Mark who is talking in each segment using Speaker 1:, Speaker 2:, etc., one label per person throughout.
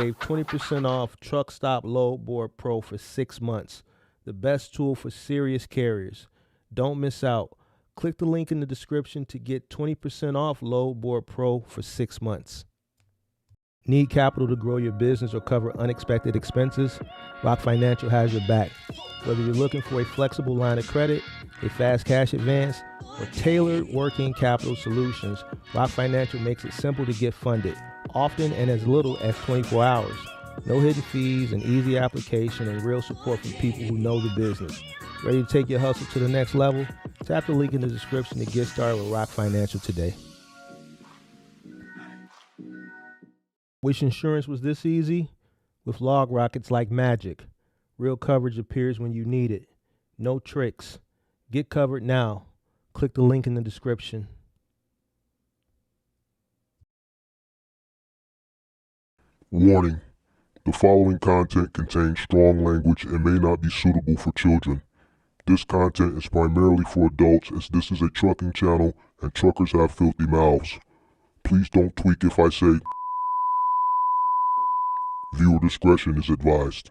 Speaker 1: Save 20% off Truck Stop Load Board Pro for 6 months. The best tool for serious carriers. Don't miss out. Click the link in the description to get 20% off Load Board Pro for 6 months. Need capital to grow your business or cover unexpected expenses? Rock Financial has your back. Whether you're looking for a flexible line of credit, a fast cash advance, or tailored working capital solutions, Rock Financial makes it simple to get funded, often in as little as 24 hours. No hidden fees, an easy application, and real support from people who know the business. Ready to take your hustle to the next level? Tap the link in the description to get started with Rock Financial today. Wish insurance was this easy? With Log Rock, it's like magic. Real coverage appears when you need it. No tricks. Get covered now. Click the link in the description.
Speaker 2: Warning: the following content contains strong language and may not be suitable for children. This content is primarily for adults, as this is a trucking channel and truckers have filthy mouths. Please don't tweak if I say. Viewer discretion is advised.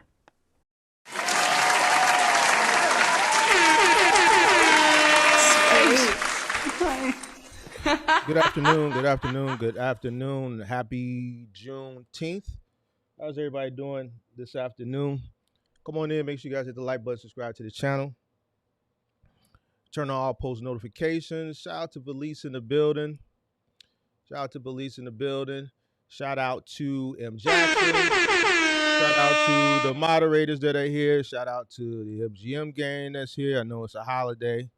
Speaker 1: Good afternoon. Happy Juneteenth. How's everybody doing this afternoon? Come on in, make sure you guys hit the like button, subscribe to the channel. Turn on all post notifications. Shout out to Valise in the building. Shout out to M. Jackson. Shout out to the moderators that are here. Shout out to the MGM gang that's here. I know it's a holiday,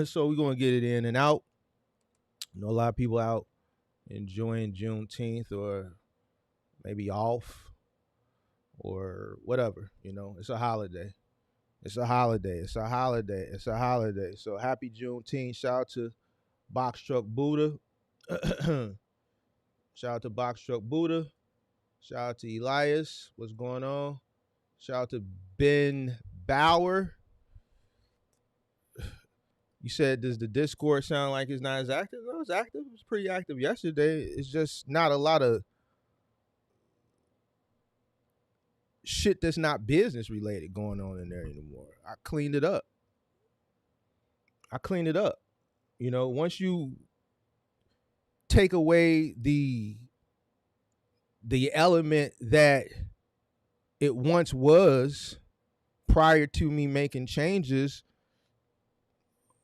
Speaker 1: so we're going to get it in and out. I know a lot of people out enjoying Juneteenth or maybe off or whatever. You know, it's a holiday. So happy Juneteenth. Shout out to Box Truck Buddha. Shout out to Elias. What's going on? Shout out to Ben Bauer. You said, does the Discord sound like it's not as active? No, it's active. It was pretty active yesterday. It's just not a lot of shit that's not business related going on in there anymore. I cleaned it up. You know, once you take away the element that it once was prior to me making changes,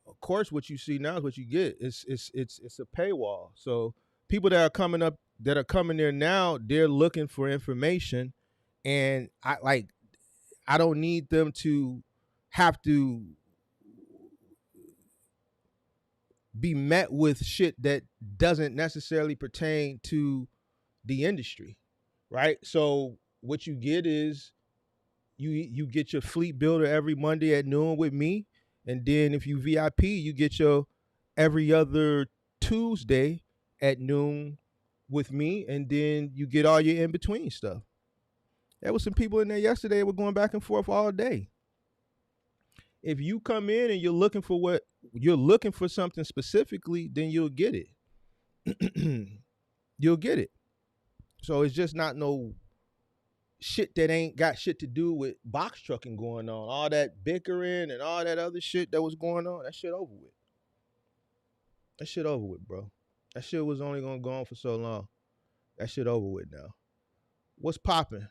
Speaker 1: of course what you see now is what you get. It's a paywall. So people that are coming there now, they're looking for information, and I don't need them to have to be met with shit that doesn't necessarily pertain to the industry, right? So what you get is you get your fleet builder every Monday at noon with me, and then if you VIP, you get your every other Tuesday at noon with me, and then you get all your in-between stuff. There was some people in there yesterday that were going back and forth all day. If you come in and you're looking for something specifically, then you'll get it. You'll get it. So it's just not no shit that ain't got shit to do with box trucking going on. All that bickering and all that other shit that was going on, that shit over with. Bro. That shit was only gonna go on for so long. That shit over with now. What's popping?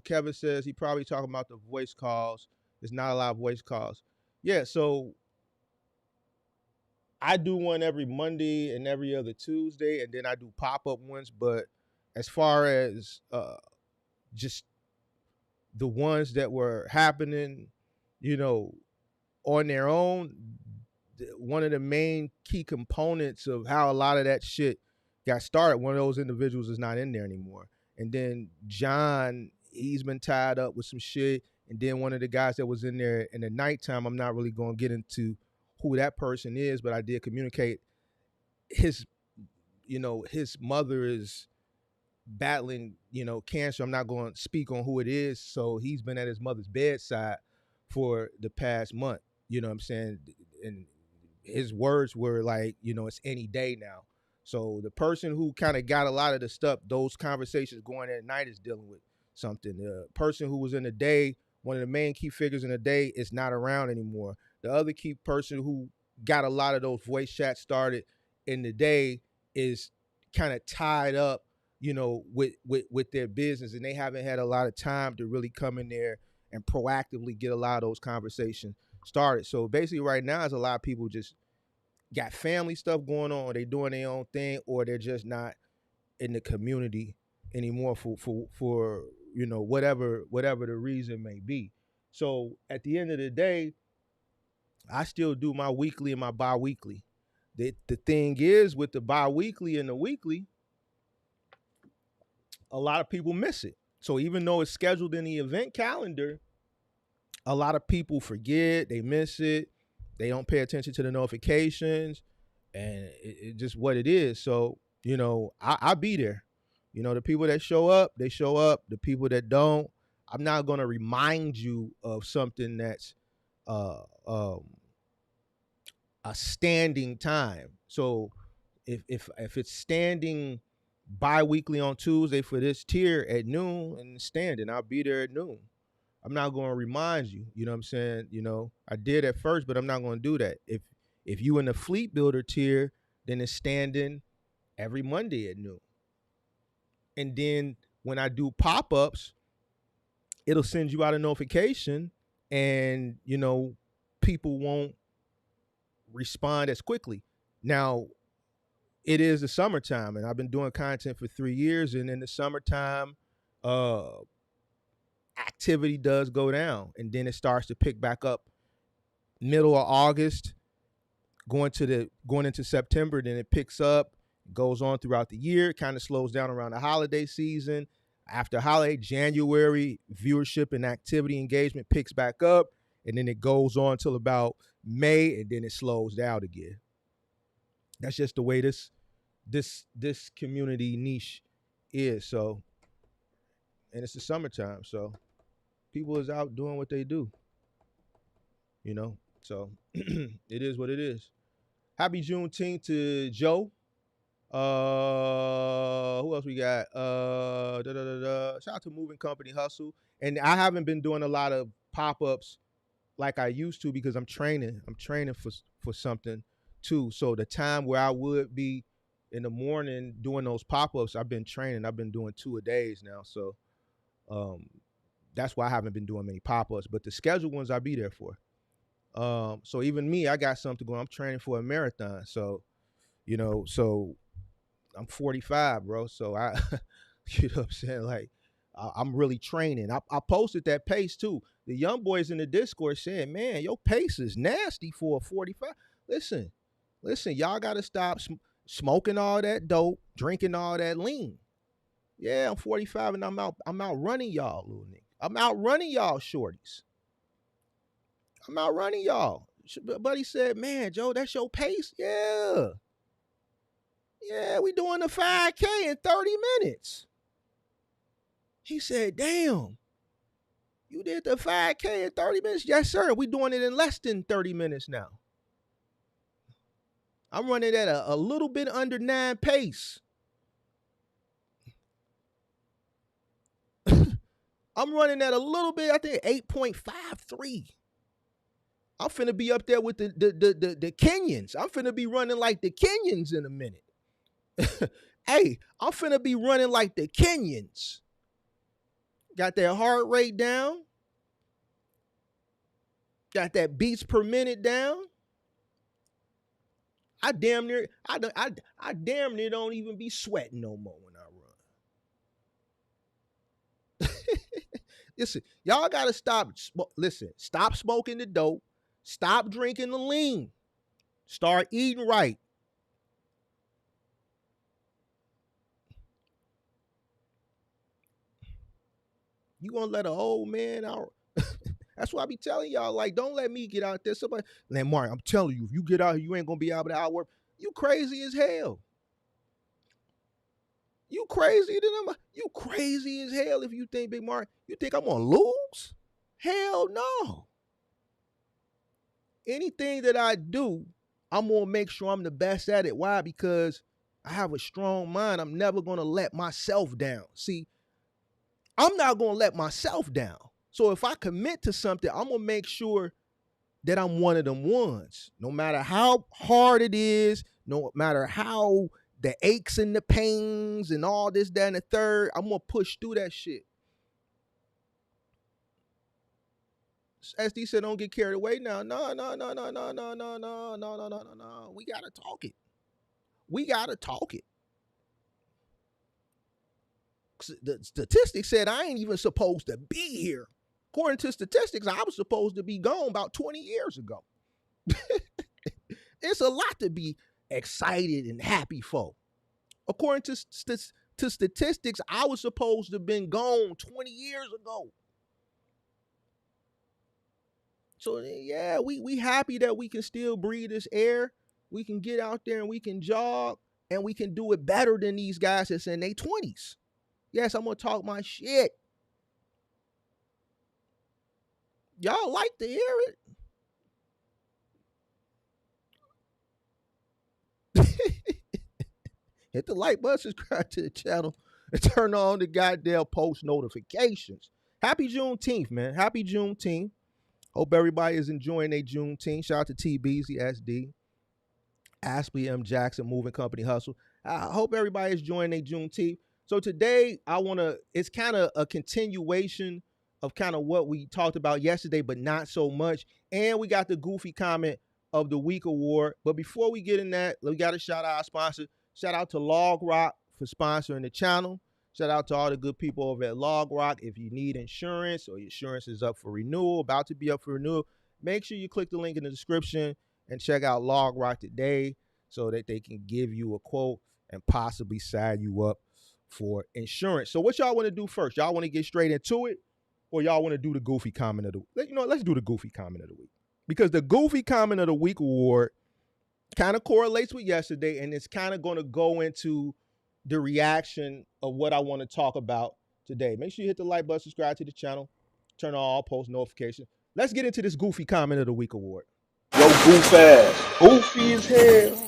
Speaker 1: Kevin says he probably talking about the voice calls. There's not a lot of voice calls. Yeah, so I do one every Monday and every other Tuesday, and then I do pop-up ones. But as far as just the ones that were happening, you know, on their own, one of the main key components of how a lot of that shit got started, one of those individuals is not in there anymore. And then John, he's been tied up with some shit. And then one of the guys that was in there in the nighttime, I'm not really going to get into who that person is, but I did communicate his mother is battling, cancer. I'm not going to speak on who it is. So he's been at his mother's bedside for the past month. You know what I'm saying? And his words were like, it's any day now. So the person who kind of got a lot of the stuff, those conversations going at night, is dealing with something. The person who was in the day, one of the main key figures in the day, is not around anymore. The other key person who got a lot of those voice chats started in the day is kind of tied up, with their business, and they haven't had a lot of time to really come in there and proactively get a lot of those conversations started. So basically, right now, is a lot of people just got family stuff going on, or they doing their own thing, or they're just not in the community anymore for whatever the reason may be. So at the end of the day, I still do my weekly and my bi-weekly. The thing is, with the bi-weekly and the weekly, a lot of people miss it. So even though it's scheduled in the event calendar, a lot of people forget, they miss it, they don't pay attention to the notifications, and it just what it is. So, I be there. The people that show up, they show up. The people that don't, I'm not gonna remind you of something that's uh um a standing time. So if it's standing bi-weekly on Tuesday for this tier at noon and standing, I'll be there at noon. I'm not going to remind you. You know what I'm saying? I did at first, but I'm not going to do that. If you in the fleet builder tier, then it's standing every Monday at noon. And then when I do pop-ups, it'll send you out a notification, and people won't respond as quickly. Now, it is the summertime, and I've been doing content for 3 years, and in the summertime, uh activity does go down, and then it starts to pick back up middle of August, going into September. Then it picks up, goes on throughout the year. It kind of slows down around the holiday season. After holiday, January, viewership and activity engagement picks back up, and then it goes on till about May, and then it slows down again. That's just the way this community niche is. So, and it's the summertime, so people is out doing what they do. So it is what it is. Happy Juneteenth to Joe. Who else we got? Shout out to Moving Company Hustle. And I haven't been doing a lot of pop-ups like I used to, because I'm training. I'm training for something too. So the time where I would be in the morning doing those pop-ups, I've been training. I've been doing 2 a days now. So that's why I haven't been doing many pop-ups. But the scheduled ones I'll be there for. So even me, I got something going. I'm training for a marathon. So, so I'm 45, bro. So you know what I'm saying? Like, I'm really training. I posted that pace too. The young boys in the Discord said, man, your pace is nasty for a 45. Listen, y'all got to stop smoking all that dope, drinking all that lean. Yeah, I'm 45 and I'm out running y'all, little nigga. I'm out running y'all shorties. I'm out running y'all. Buddy said, man, Joe, that's your pace? Yeah. Yeah, we doing the 5K in 30 minutes. He said, damn, you did the 5K in 30 minutes? Yes, sir. We doing it in less than 30 minutes now. I'm running at a little bit under 9 pace. I'm running at a little bit, I think 8.53. I'm finna be up there with the Kenyans. I'm finna be running like the Kenyans in a minute. Hey, I'm finna be running like the Kenyans. Got that heart rate down. Got that beats per minute down. I damn near don't even be sweating no more when I run. Listen, y'all gotta stop. Listen, stop smoking the dope. Stop drinking the lean. Start eating right. You gonna let an old man out? That's why I be telling y'all, like, don't let me get out there. Somebody, man, Mark, I'm telling you, if you get out here, you ain't gonna be able to outwork. You crazy as hell. You crazy you crazy as hell if you think, Big Mark, you think I'm gonna lose? Hell no. Anything that I do, I'm gonna make sure I'm the best at it. Why? Because I have a strong mind. I'm never going to let myself down. See, I'm not going to let myself down. So if I commit to something, I'm going to make sure that I'm one of them ones. No matter how hard it is, no matter how the aches and the pains and all this, that, and the third, I'm going to push through that shit. SD said, don't get carried away now. No. We got to talk it. We got to talk it. The statistics said I ain't even supposed to be here. According to statistics, I was supposed to be gone about 20 years ago. It's a lot to be excited and happy for. According to statistics, I was supposed to have been gone 20 years ago. So yeah, we happy that we can still breathe this air. We can get out there and we can jog and we can do it better than these guys that's in their 20s. Yes, I'm gonna talk my shit. Y'all like to hear it? Hit the like button, subscribe to the channel, and turn on the goddamn post notifications. Happy Juneteenth, man. Happy Juneteenth. Hope everybody is enjoying their Juneteenth. Shout out to T Beasley, SD, Ashley M. Jackson, Moving Company Hustle. I hope everybody is enjoying their Juneteenth. So today, it's kind of a continuation of kind of what we talked about yesterday, but not so much. And we got the Goofy Comment of the Week Award. But before we get in that, we got to shout out our sponsor. Shout out to Log Rock for sponsoring the channel. Shout out to all the good people over at Log Rock. If you need insurance or your insurance is up for renewal, about to be up for renewal, make sure you click the link in the description and check out Log Rock today so that they can give you a quote and possibly sign you up for insurance. So what y'all want to do first? Y'all want to get straight into it, or y'all want to do the Goofy Comment of the week? Let's do the Goofy Comment of the week, because the Goofy Comment of the Week award kind of correlates with yesterday, and it's kind of going to go into the reaction of what I want to talk about today. Make sure you hit the like button, subscribe to the channel, turn on all post notifications. Let's get into this Goofy Comment of the Week award.
Speaker 3: Yo, goof ass. Goofy as hell.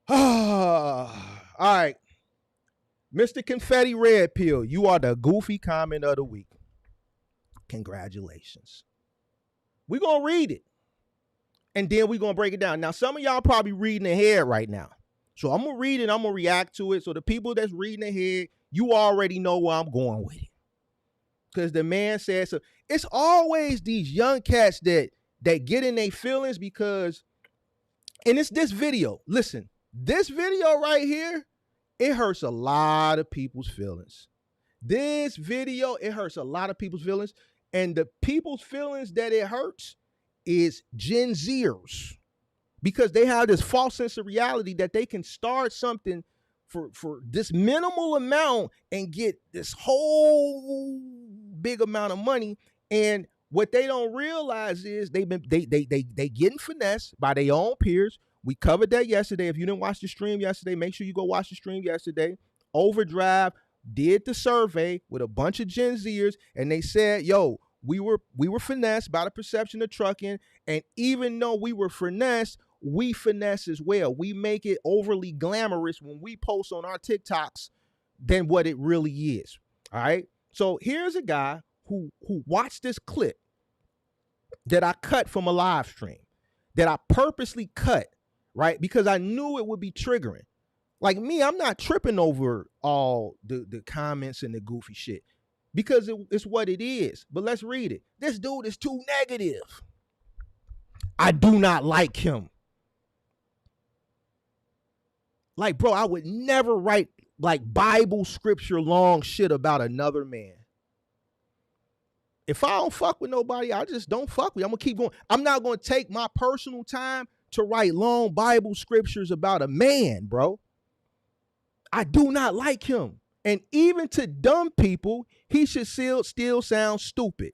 Speaker 1: All right. Mr. Confetti Red Pill, you are the Goofy Comment of the Week. Congratulations. We're going to read it, and then we're going to break it down. Now, some of y'all probably reading ahead right now. So I'm going to read it, I'm going to react to it. So the people that's reading ahead, you already know where I'm going with it. Because the man says so. It's always these young cats that get in their feelings because, and it's this video. Listen, this video right here, it hurts a lot of people's feelings. This video, it hurts a lot of people's feelings. And the people's feelings that it hurts is Gen Zers, because they have this false sense of reality that they can start something for this minimal amount and get this whole big amount of money. And what they don't realize is they getting finessed by their own peers. We covered that yesterday. If you didn't watch the stream yesterday, make sure you go watch the stream yesterday. Overdrive did the survey with a bunch of Gen Zers, and they said, yo, we were finessed by the perception of trucking. And even though we were finessed, we finesse as well. We make it overly glamorous when we post on our TikToks than what it really is. All right. So here's a guy who watched this clip that I cut from a live stream, that I purposely cut, right? Because I knew it would be triggering. Like me, I'm not tripping over all the comments and the goofy shit, because it's what it is. But let's read it. This dude is too negative. I do not like him. Like, bro, I would never write like Bible scripture long shit about another man. If I don't fuck with nobody, I just don't fuck with you. I'm gonna keep going. I'm not gonna take my personal time to write long Bible scriptures about a man, bro. I do not like him. And even to dumb people, he should still sound stupid.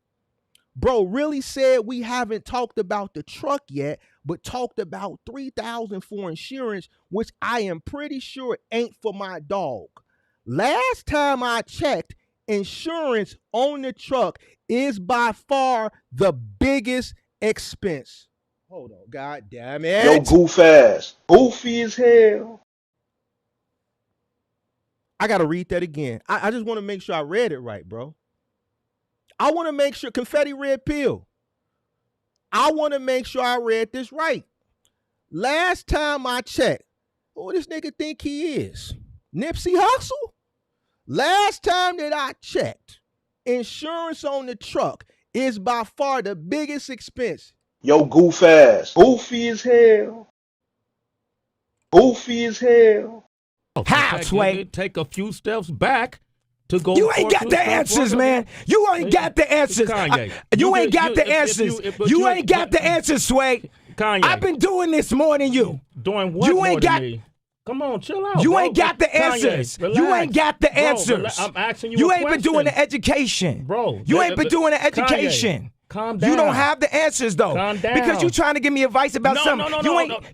Speaker 1: Bro really said we haven't talked about the truck yet, but talked about $3,000 for insurance, which I am pretty sure ain't for my dog. Last time I checked, insurance on the truck is by far the biggest expense. Hold on. God damn
Speaker 3: Yo,
Speaker 1: it.
Speaker 3: goof ass. Goofy as hell.
Speaker 1: I got to read that again. I just want to make sure I read it right, bro. I want to make sure, confetti red pill. I want to make sure I read this right. Last time I checked, who this nigga think he is? Nipsey Hussle? Last time that I checked, insurance on the truck is by far the biggest expense.
Speaker 3: Yo, goof ass. Goofy as hell. Goofy as hell.
Speaker 4: How, Sway? Take a few steps back to go.
Speaker 5: You ain't got the answers, man. You ain't got the answers.
Speaker 4: Kanye.
Speaker 5: You ain't got the answers. You ain't got the answers, Sway.
Speaker 4: Kanye.
Speaker 5: I've been doing this more than you.
Speaker 4: Doing what
Speaker 5: You
Speaker 4: more
Speaker 5: ain't
Speaker 4: than
Speaker 5: got.
Speaker 4: me? Come on, chill out.
Speaker 5: You
Speaker 4: bro.
Speaker 5: ain't got the
Speaker 4: Kanye,
Speaker 5: answers.
Speaker 4: relax.
Speaker 5: You ain't got the
Speaker 4: Bro,
Speaker 5: answers.
Speaker 4: I'm asking you.
Speaker 5: You
Speaker 4: a
Speaker 5: ain't been doing the education,
Speaker 4: bro.
Speaker 5: You ain't been doing the education.
Speaker 4: Kanye, calm down.
Speaker 5: You don't have the answers though.
Speaker 4: Calm down.
Speaker 5: Because you trying to give me advice about something.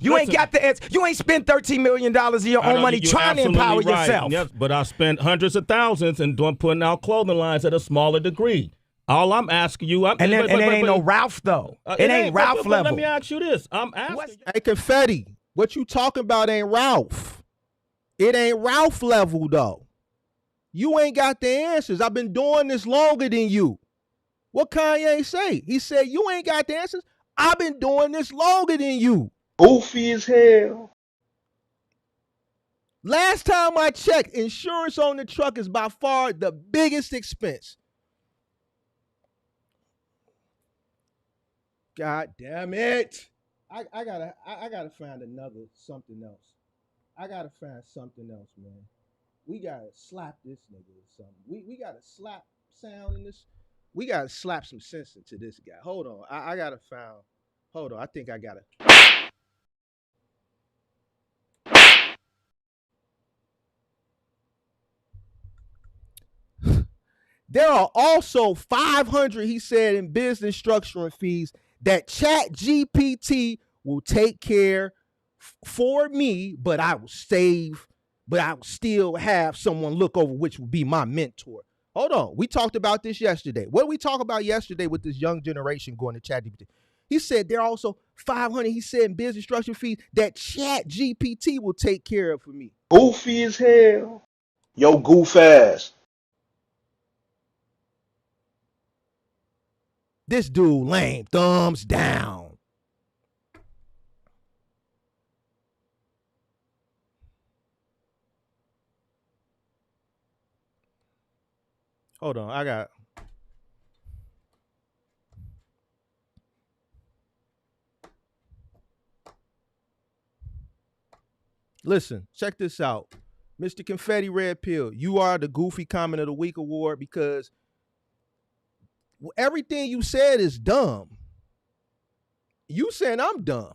Speaker 5: You ain't got the answer. You ain't spent $13 million of your own money trying to empower yourself.
Speaker 4: Yes, but I spent hundreds of thousands and putting out clothing lines at a smaller degree. All I'm asking you,
Speaker 5: and it ain't no Ralph though. It ain't Ralph level.
Speaker 4: Let me ask you this. I'm asking.
Speaker 1: Hey, confetti, what you talking about ain't Ralph. It ain't Ralph level though. You ain't got the answers. I've been doing this longer than you. What Kanye say? He said, you ain't got the answers. I've been doing this longer than you.
Speaker 3: Goofy as hell.
Speaker 1: Last time I checked, insurance on the truck is by far the biggest expense. God damn it. I gotta find something else. I gotta find something else, man. We gotta slap this nigga or something. We gotta slap sound in this. We gotta slap some sense into this guy. Hold on. I gotta find. Hold on. I think I gotta. There are also 500, he said, in business structuring fees that Chat GPT will take care for me, but I will still have someone look over, which will be my mentor. Hold on. We talked about this yesterday. What did we talk about yesterday with this young generation going to Chat GPT? He said there are also 500, he said, in business structure fees that Chat GPT will take care of for me.
Speaker 3: Goofy as hell. Yo, goof ass.
Speaker 1: This dude lame. Thumbs down. Hold on. I got. Listen, check this out. Mr. Confetti Red Pill, you are the Goofy Comment of the Week award because everything you said is dumb. You saying I'm dumb.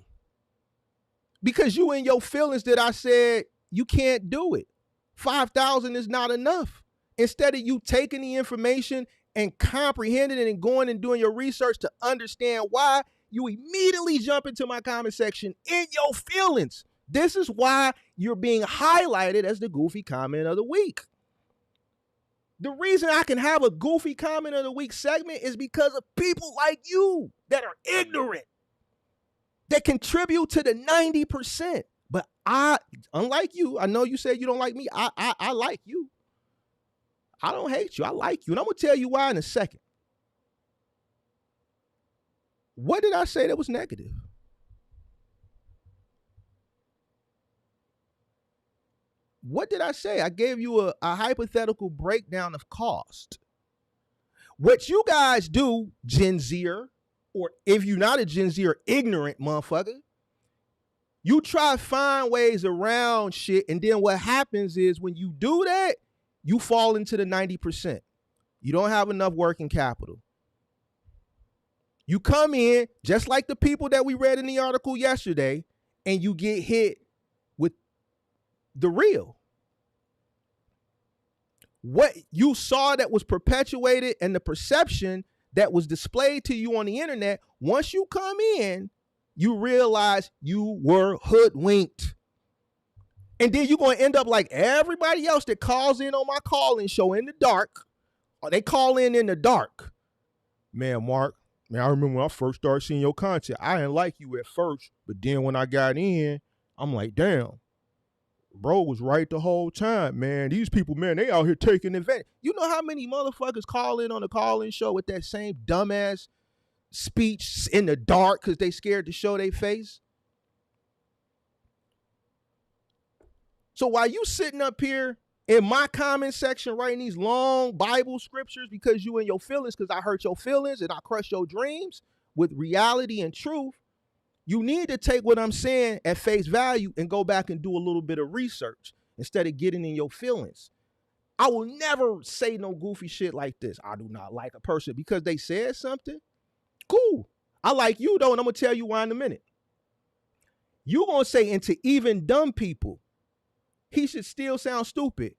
Speaker 1: Because you in your feelings that I said you can't do it. 5,000 is not enough. Instead of you taking the information and comprehending it and going and doing your research to understand why, you immediately jump into my comment section in your feelings. This is why you're being highlighted as the Goofy Comment of the Week. The reason I can have a Goofy Comment of the Week segment is because of people like you that are ignorant, that contribute to the 90%. But I, unlike you, I know you said you don't like me. I like you. I don't hate you. I like you. And I'm going to tell you why in a second. What did I say that was negative? What did I say? I gave you a hypothetical breakdown of cost. What you guys do, Gen Zer, or if you're not a Gen Zer, ignorant motherfucker, you try to find ways around shit, and then what happens is when you do that, you fall into the 90%. You don't have enough working capital. You come in, just like the people that we read in the article yesterday, and you get hit with the real. What you saw that was perpetuated and the perception that was displayed to you on the internet, once you come in, you realize you were hoodwinked. And then you're going to end up like everybody else that calls in on my call-in show in the dark. Or they call in the dark. Man, Mark, Man, I remember when I first started seeing your content, I didn't like you at first, but then when I got in, I'm like, damn, bro was right the whole time, man. These people, man, they out here taking advantage. You know how many motherfuckers call in on the call-in show with that same dumbass speech in the dark because they scared to show their face? So while you sitting up here in my comment section writing these long Bible scriptures because you in your feelings, because I hurt your feelings and I crushed your dreams with reality and truth, you need to take what I'm saying at face value and go back and do a little bit of research instead of getting in your feelings. I will never say no goofy shit like this. I do not like a person because they said something. Cool. I like you though, and I'm going to tell you why in a minute. You going to say, and to even dumb people, he should still sound stupid.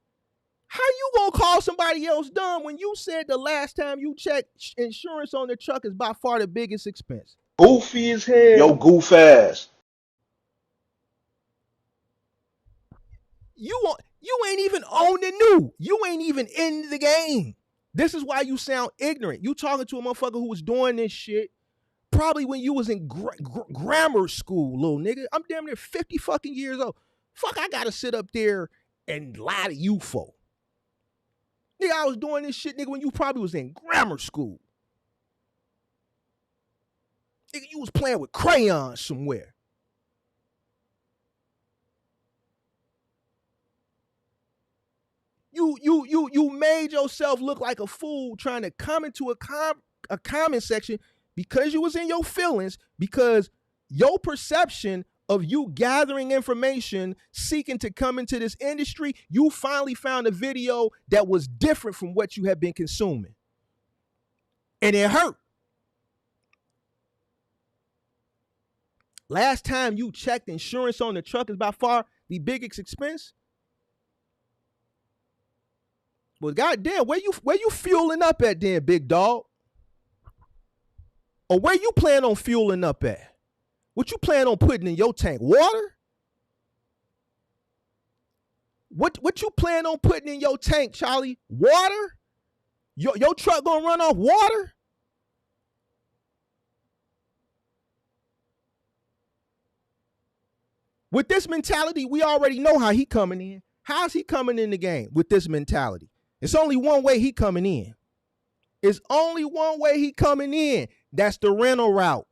Speaker 1: How you going to call somebody else dumb when you said the last time you checked insurance on the truck is by far the biggest expense?
Speaker 3: Goofy as hell. Yo, goof ass.
Speaker 1: You ain't even on the new. You ain't even in the game. This is why you sound ignorant. You talking to a motherfucker who was doing this shit probably when you was in grammar school, little nigga. I'm damn near 50 fucking years old. Fuck, I gotta sit up there and lie to you for. Nigga, I was doing this shit, nigga, when you probably was in grammar school. Nigga, you was playing with crayons somewhere. You made yourself look like a fool trying to come into a comment section because you was in your feelings, because your perception of you gathering information, seeking to come into this industry, you finally found a video that was different from what you had been consuming. And it hurt. Last time you checked, insurance on the truck is by far the biggest expense. Well, goddamn, where you fueling up at then, big dog? Or where you plan on fueling up at? What you plan on putting in your tank? Water? What you plan on putting in your tank, Charlie? Water? Your truck gonna run off water? With this mentality, we already know how he coming in. How's he coming in the game with this mentality? It's only one way he coming in. It's only one way he coming in. That's the rental route.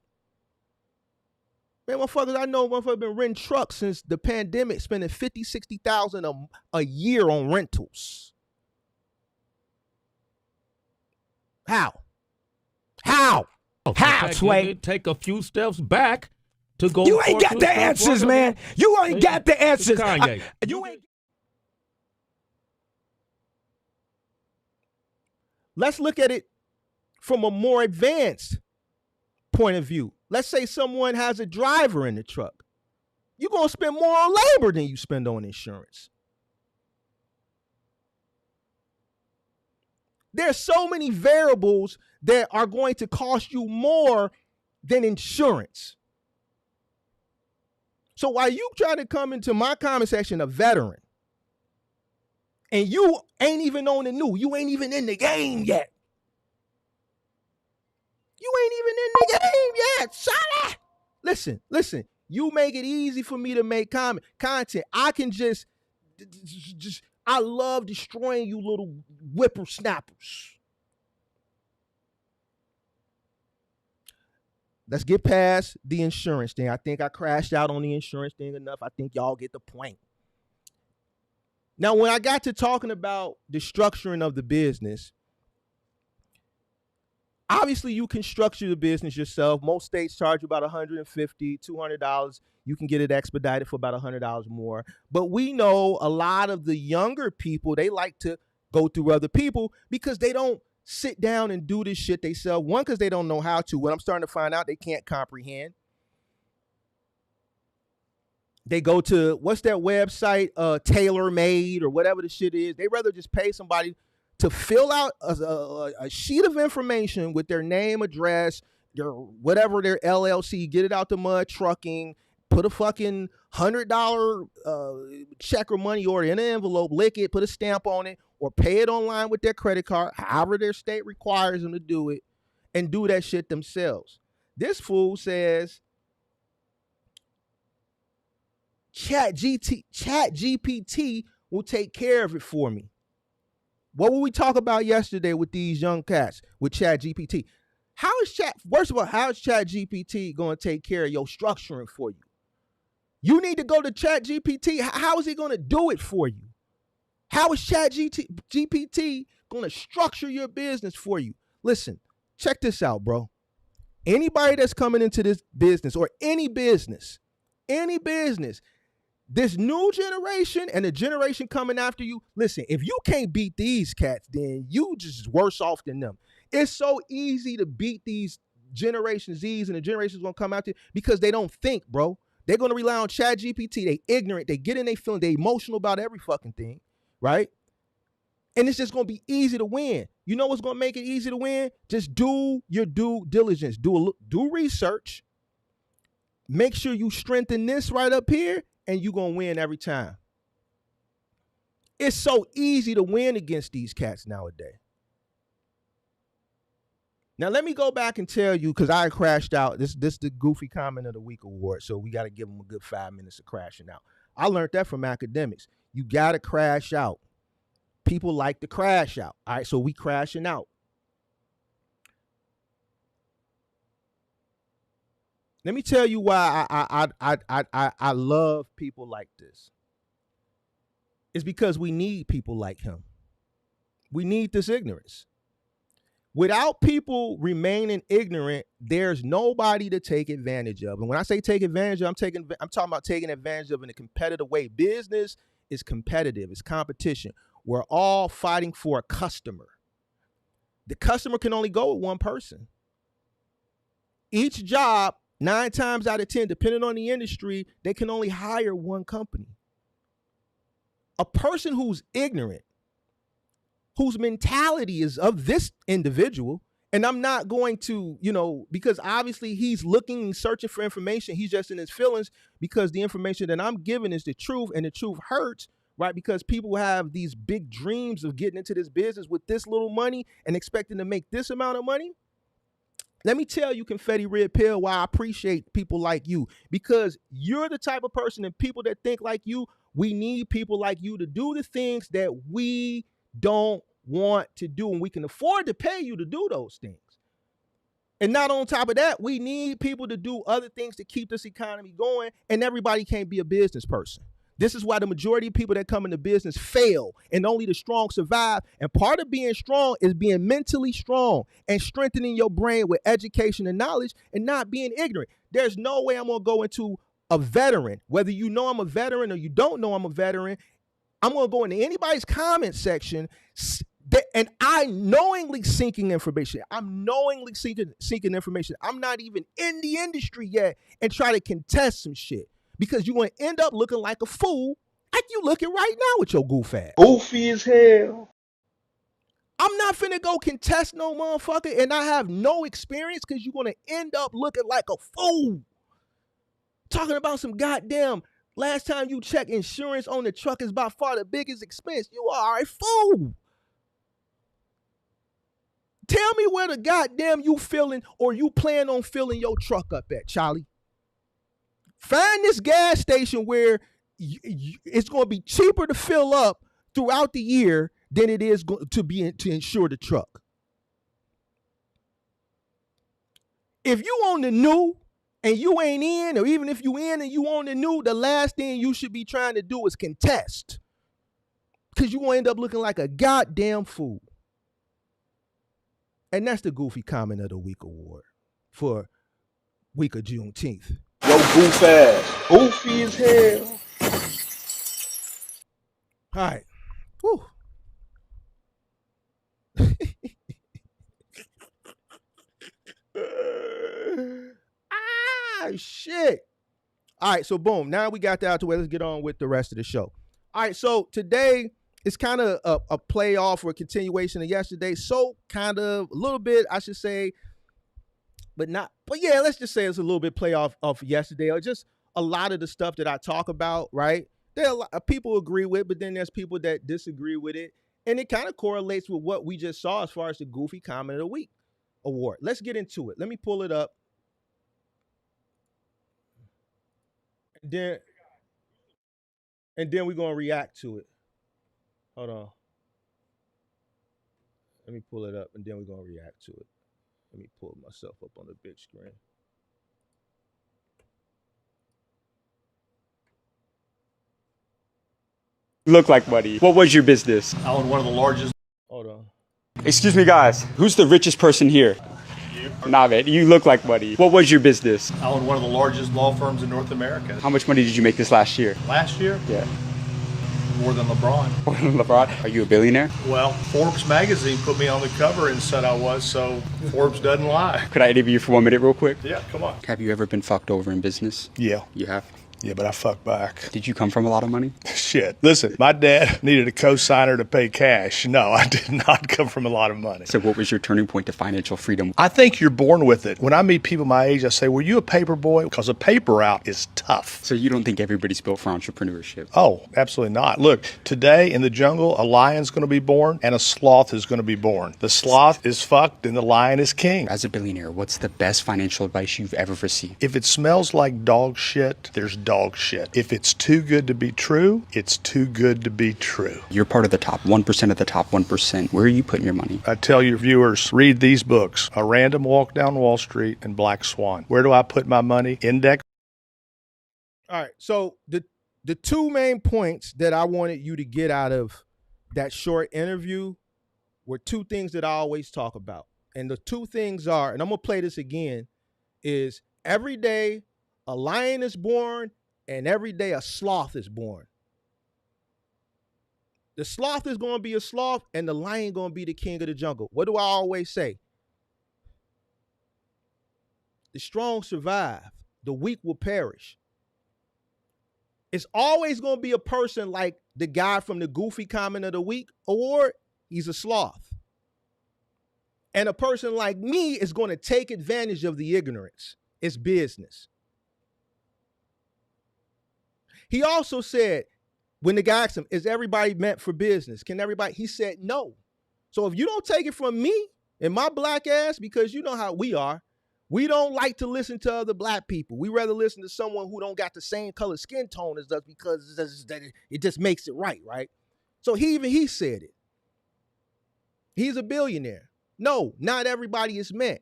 Speaker 1: Man, motherfuckers, I know motherfuckers been renting trucks since the pandemic, spending $50,000, $60,000 a year on rentals. How? How, Sway?
Speaker 4: Take a few steps back to go.
Speaker 5: You ain't got the answers, man. You ain't got the answers.
Speaker 4: Kanye.
Speaker 5: You ain't.
Speaker 1: Let's look at it from a more advanced point of view. Let's say someone has a driver in the truck. You're going to spend more on labor than you spend on insurance. There's so many variables that are going to cost you more than insurance. So while you try to come into my comment section a veteran, and you ain't even on the new, you ain't even in the game yet. You ain't even in the game yet, Charlie. Listen, you make it easy for me to make content. I can just I love destroying you little whippersnappers. Let's get past the insurance thing. I think I crashed out on the insurance thing enough. I think y'all get the point. Now, when I got to talking about the structuring of the business, obviously you can structure the business yourself. Most states charge you about $150, $200. You can get it expedited for about $100 more. But we know a lot of the younger people, they like to go through other people because they don't sit down and do this shit themselves. One, because they don't know how to. What I'm starting to find out, they can't comprehend. They go to, what's that website, TaylorMade or whatever the shit is. They rather just pay somebody to fill out a sheet of information with their name, address, their whatever, their LLC, get it out the mud trucking, put a fucking $100 check or money order in an envelope, lick it, put a stamp on it, or pay it online with their credit card, however their state requires them to do it, and do that shit themselves. This fool says Chat GPT will take care of it for me. What were we talking about yesterday with these young cats with Chat GPT? First of all, how is Chat GPT going to take care of your structuring for you? You need to go to Chat GPT. How is he going to do it for you? How is Chat GPT going to structure your business for you? Listen, check this out, bro. Anybody that's coming into this business or any business, this new generation and the generation coming after you, listen, if you can't beat these cats, then you just worse off than them. It's so easy to beat these Generation Zs, and the generations gonna come after you because they don't think, bro. They're gonna rely on Chat GPT. They ignorant. They get in their feeling. They emotional about every fucking thing, right? And it's just gonna be easy to win. You know what's gonna make it easy to win? Just do your due diligence. Do research. Make sure you strengthen this right up here, and you're going to win every time. It's so easy to win against these cats nowadays. Now, let me go back and tell you, because I crashed out. This is the Goofy Comment of the Week award, so we got to give them a good 5 minutes of crashing out. I learned that from academics. You got to crash out. People like to crash out. All right, so we crashing out. Let me tell you why I love people like this. It's because we need people like him. We need this ignorance. Without people remaining ignorant, there's nobody to take advantage of. And when I say take advantage of, I'm talking about taking advantage of in a competitive way. Business is competitive. It's competition. We're all fighting for a customer. The customer can only go with one person. Each job, 9 times out of 10, depending on the industry, they can only hire one company. A person who's ignorant, whose mentality is of this individual, and I'm not going to, because obviously he's looking and searching for information. He's just in his feelings because the information that I'm giving is the truth, and the truth hurts, right? Because people have these big dreams of getting into this business with this little money and expecting to make this amount of money. Let me tell you, Confetti Red Pill, why I appreciate people like you, because you're the type of person and people that think like you. We need people like you to do the things that we don't want to do, and we can afford to pay you to do those things. And not on top of that, we need people to do other things to keep this economy going, and everybody can't be a business person. This is why the majority of people that come into business fail, and only the strong survive. And part of being strong is being mentally strong and strengthening your brain with education and knowledge and not being ignorant. There's no way I'm going to go into a veteran, whether you know I'm a veteran or you don't know I'm a veteran. I'm going to go into anybody's comment section and I knowingly seeking information. I'm knowingly seeking information. I'm not even in the industry yet and try to contest some shit. Because you're going to end up looking like a fool like you looking right now with your goof ass.
Speaker 3: Goofy as hell.
Speaker 1: I'm not finna go contest no motherfucker and I have no experience because you're going to end up looking like a fool. Talking about some goddamn, last time you checked, insurance on the truck is by far the biggest expense. You are a fool. Tell me where the goddamn you filling or you plan on filling your truck up at, Charlie. Find this gas station where it's going to be cheaper to fill up throughout the year than it is to insure the truck. If you on the new and you ain't in, or even if you in and you on the new, the last thing you should be trying to do is contest, because you going to end up looking like a goddamn fool. And that's the Goofy Comment of the Week award for week of Juneteenth.
Speaker 3: Yo, goof ass. Goofy as hell.
Speaker 1: All right. Whew. Shit. All right, so boom. Now we got that out the way. Let's get on with the rest of the show. All right, so today it's kind of a playoff or a continuation of yesterday. So kind of a little bit, I should say, but not. But yeah, let's just say it's a little bit playoff of yesterday, or just a lot of the stuff that I talk about, right? There are a lot of people agree with, but then there's people that disagree with it. And it kind of correlates with what we just saw as far as the Goofy Comment of the Week award. Let's get into it. Let me pull it up. And then we're gonna react to it. Hold on. Let me pull it up and then we're gonna react to it. Let me pull myself up on the big screen.
Speaker 6: Look like money. What was your business?
Speaker 7: I own one of the largest.
Speaker 1: Hold on.
Speaker 6: Excuse me, guys. Who's the richest person here?
Speaker 7: You.
Speaker 6: Nah, man. You look like money. What was your business?
Speaker 7: I own one of the largest law firms in North America.
Speaker 6: How much money did you make this last year?
Speaker 7: Last year,
Speaker 6: Yeah.
Speaker 7: more than LeBron.
Speaker 6: LeBron, are you a billionaire?
Speaker 7: Well, Forbes magazine put me on the cover and said I was, so Forbes doesn't lie.
Speaker 6: Could I interview you for 1 minute real quick?
Speaker 7: Yeah, come on.
Speaker 6: Have you ever been fucked over in business?
Speaker 7: Yeah.
Speaker 6: You have?
Speaker 7: Yeah, but I fucked back.
Speaker 6: Did you come from a lot of money?
Speaker 7: Shit. Listen, my dad needed a co-signer to pay cash. No, I did not come from a lot of money.
Speaker 6: So what was your turning point to financial freedom?
Speaker 7: I think you're born with it. When I meet people my age, I say, were you a paper boy? Because a paper route is tough.
Speaker 6: So you don't think everybody's built for entrepreneurship?
Speaker 7: Oh, absolutely not. Look, today in the jungle, a lion's going to be born and a sloth is going to be born. The sloth is fucked and the lion is king.
Speaker 6: As a billionaire, what's the best financial advice you've ever received?
Speaker 7: If it smells like dog shit, there's dog shit. If it's too good to be true, it's too good to be true.
Speaker 6: You're part of the top 1% of the top 1%. Where are you putting your money?
Speaker 7: I tell your viewers, read these books, A Random Walk Down Wall Street and Black Swan. Where do I put my money? Index.
Speaker 1: All right. So the two main points that I wanted you to get out of that short interview were two things that I always talk about. And the two things are, and I'm going to play this again, is every day a lion is born and every day a sloth is born. The sloth is going to be a sloth and the lion going to be the king of the jungle. What do I always say? The strong survive. The weak will perish. It's always going to be a person like the guy from the Goofy Comment of the Week award. He's a sloth. And a person like me is going to take advantage of the ignorance. It's business. He also said, when the guy asked him, is everybody meant for business? Can everybody? He said, no. So if you don't take it from me and my black ass, because you know how we are, we don't like to listen to other black people. We rather listen to someone who don't got the same color skin tone as us because it just makes it right, right? So he said it. He's a billionaire. No, not everybody is meant.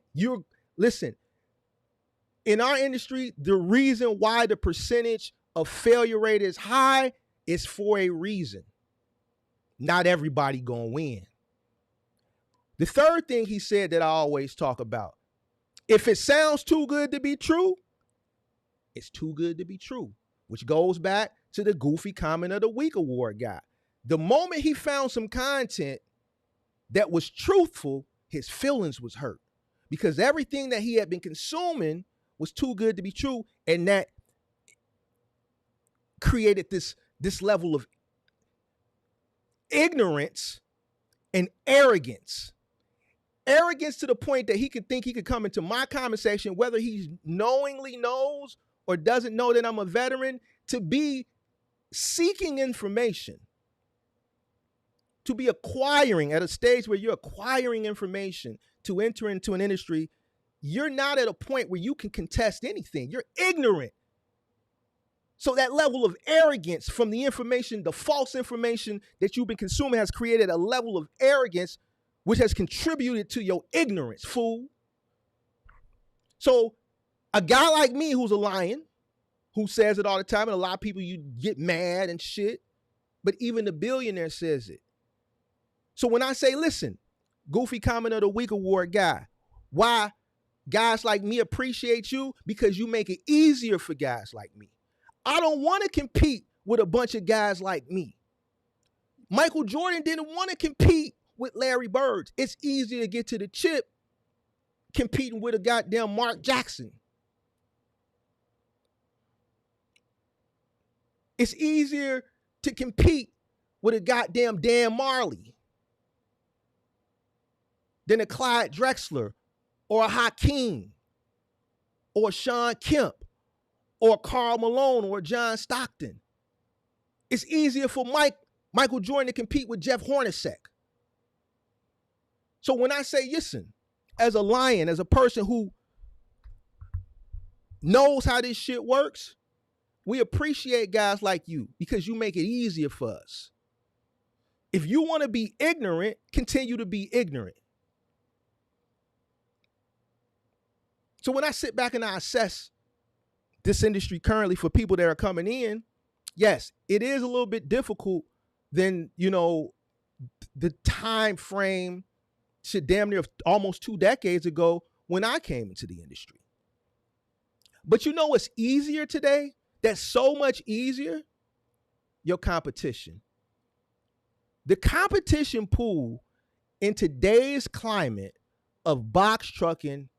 Speaker 1: Listen, in our industry, the reason why the percentage of failure rate is high is for a reason. Not everybody gonna win. The third thing he said that I always talk about, if it sounds too good to be true, it's too good to be true, which goes back to the Goofy Comment of the Week award guy. The moment he found some content that was truthful, his feelings was hurt because everything that he had been consuming was too good to be true, and that created this level of ignorance and arrogance. Arrogance to the point that he could think he could come into my comment section, whether he knowingly knows or doesn't know that I'm a veteran, to be seeking information, to be acquiring at a stage where you're acquiring information to enter into an industry. You're not at a point where you can contest anything. You're ignorant. So that level of arrogance from the information, the false information that you've been consuming, has created a level of arrogance which has contributed to your ignorance, fool. So a guy like me who's a lion, who says it all the time, and a lot of people, you get mad and shit, but even the billionaire says it. So when I say, listen, Goofy Comment of the Week award guy, why guys like me appreciate you? Because you make it easier for guys like me. I don't want to compete with a bunch of guys like me. Michael Jordan didn't want to compete with Larry Bird. It's easier to get to the chip competing with a goddamn Mark Jackson. It's easier to compete with a goddamn Dan Marley than a Clyde Drexler or a Hakeem or Sean Kemp or Karl Malone or John Stockton. It's easier for Michael Jordan to compete with Jeff Hornacek. So when I say, listen, as a lion, as a person who knows how this shit works, we appreciate guys like you because you make it easier for us. If you want to be ignorant, continue to be ignorant. So when I sit back and I assess this industry currently for people that are coming in, yes, it is a little bit difficult than, the time frame shit damn near almost 2 decades ago when I came into the industry. But you know what's easier today? That's so much easier? Your competition. The competition pool in today's climate of box trucking,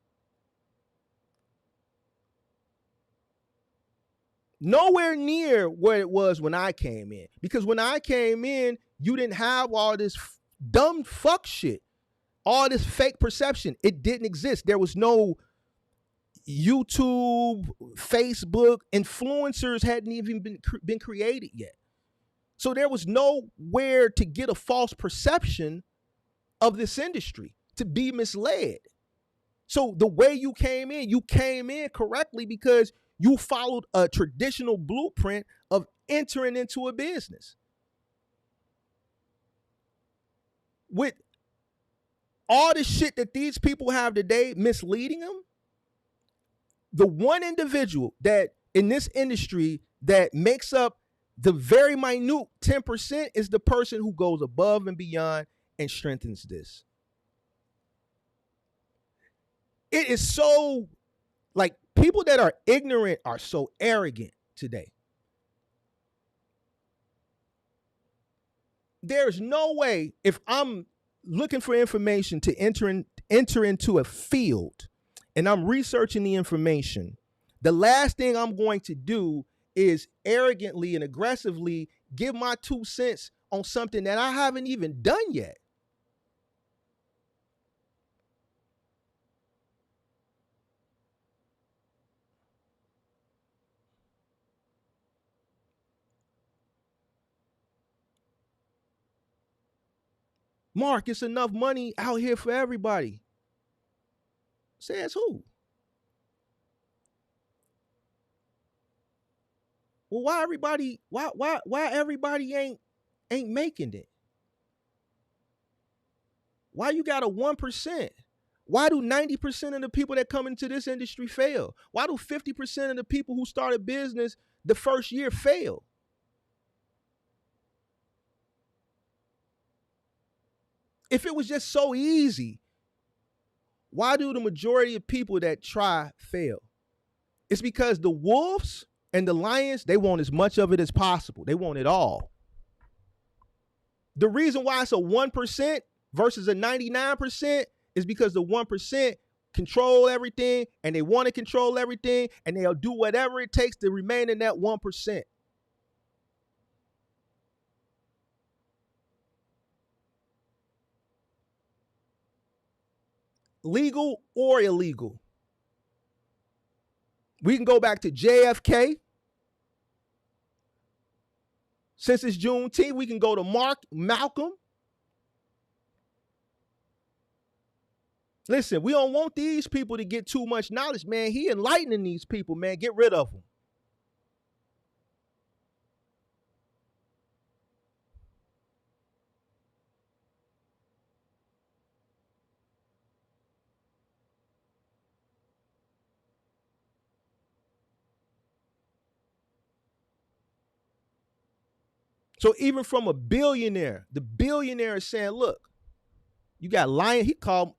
Speaker 1: nowhere near where it was when I came in. Because when I came in, you didn't have all this dumb fuck shit, all this fake perception. It didn't exist. There was no YouTube, Facebook, influencers hadn't even been created yet. So there was nowhere to get a false perception of this industry, to be misled. So the way you came in correctly because you followed a traditional blueprint of entering into a business. With all the shit that these people have today misleading them, the one individual that in this industry that makes up the very minute 10% is the person who goes above and beyond and strengthens this. It is so, like, people that are ignorant are so arrogant today. There's no way, if I'm looking for information to enter into a field and I'm researching the information, the last thing I'm going to do is arrogantly and aggressively give my 2 cents on something that I haven't even done yet. Mark, it's enough money out here for everybody. Says who? Well, why everybody ain't making it? Why you got a 1%? Why do 90% of the people that come into this industry fail? Why do 50% of the people who start a business the first year fail? If it was just so easy, why do the majority of people that try fail? It's because the wolves and the lions, they want as much of it as possible. They want it all. The reason why it's a 1% versus a 99% is because the 1% control everything and they want to control everything and they'll do whatever it takes to remain in that 1%. Legal or illegal. We can go back to JFK. Since it's Juneteenth, we can go to Malcolm. Listen, we don't want these people to get too much knowledge, man. He enlightening these people, man. Get rid of them. So even from a billionaire, the billionaire is saying, look, you got lion. He called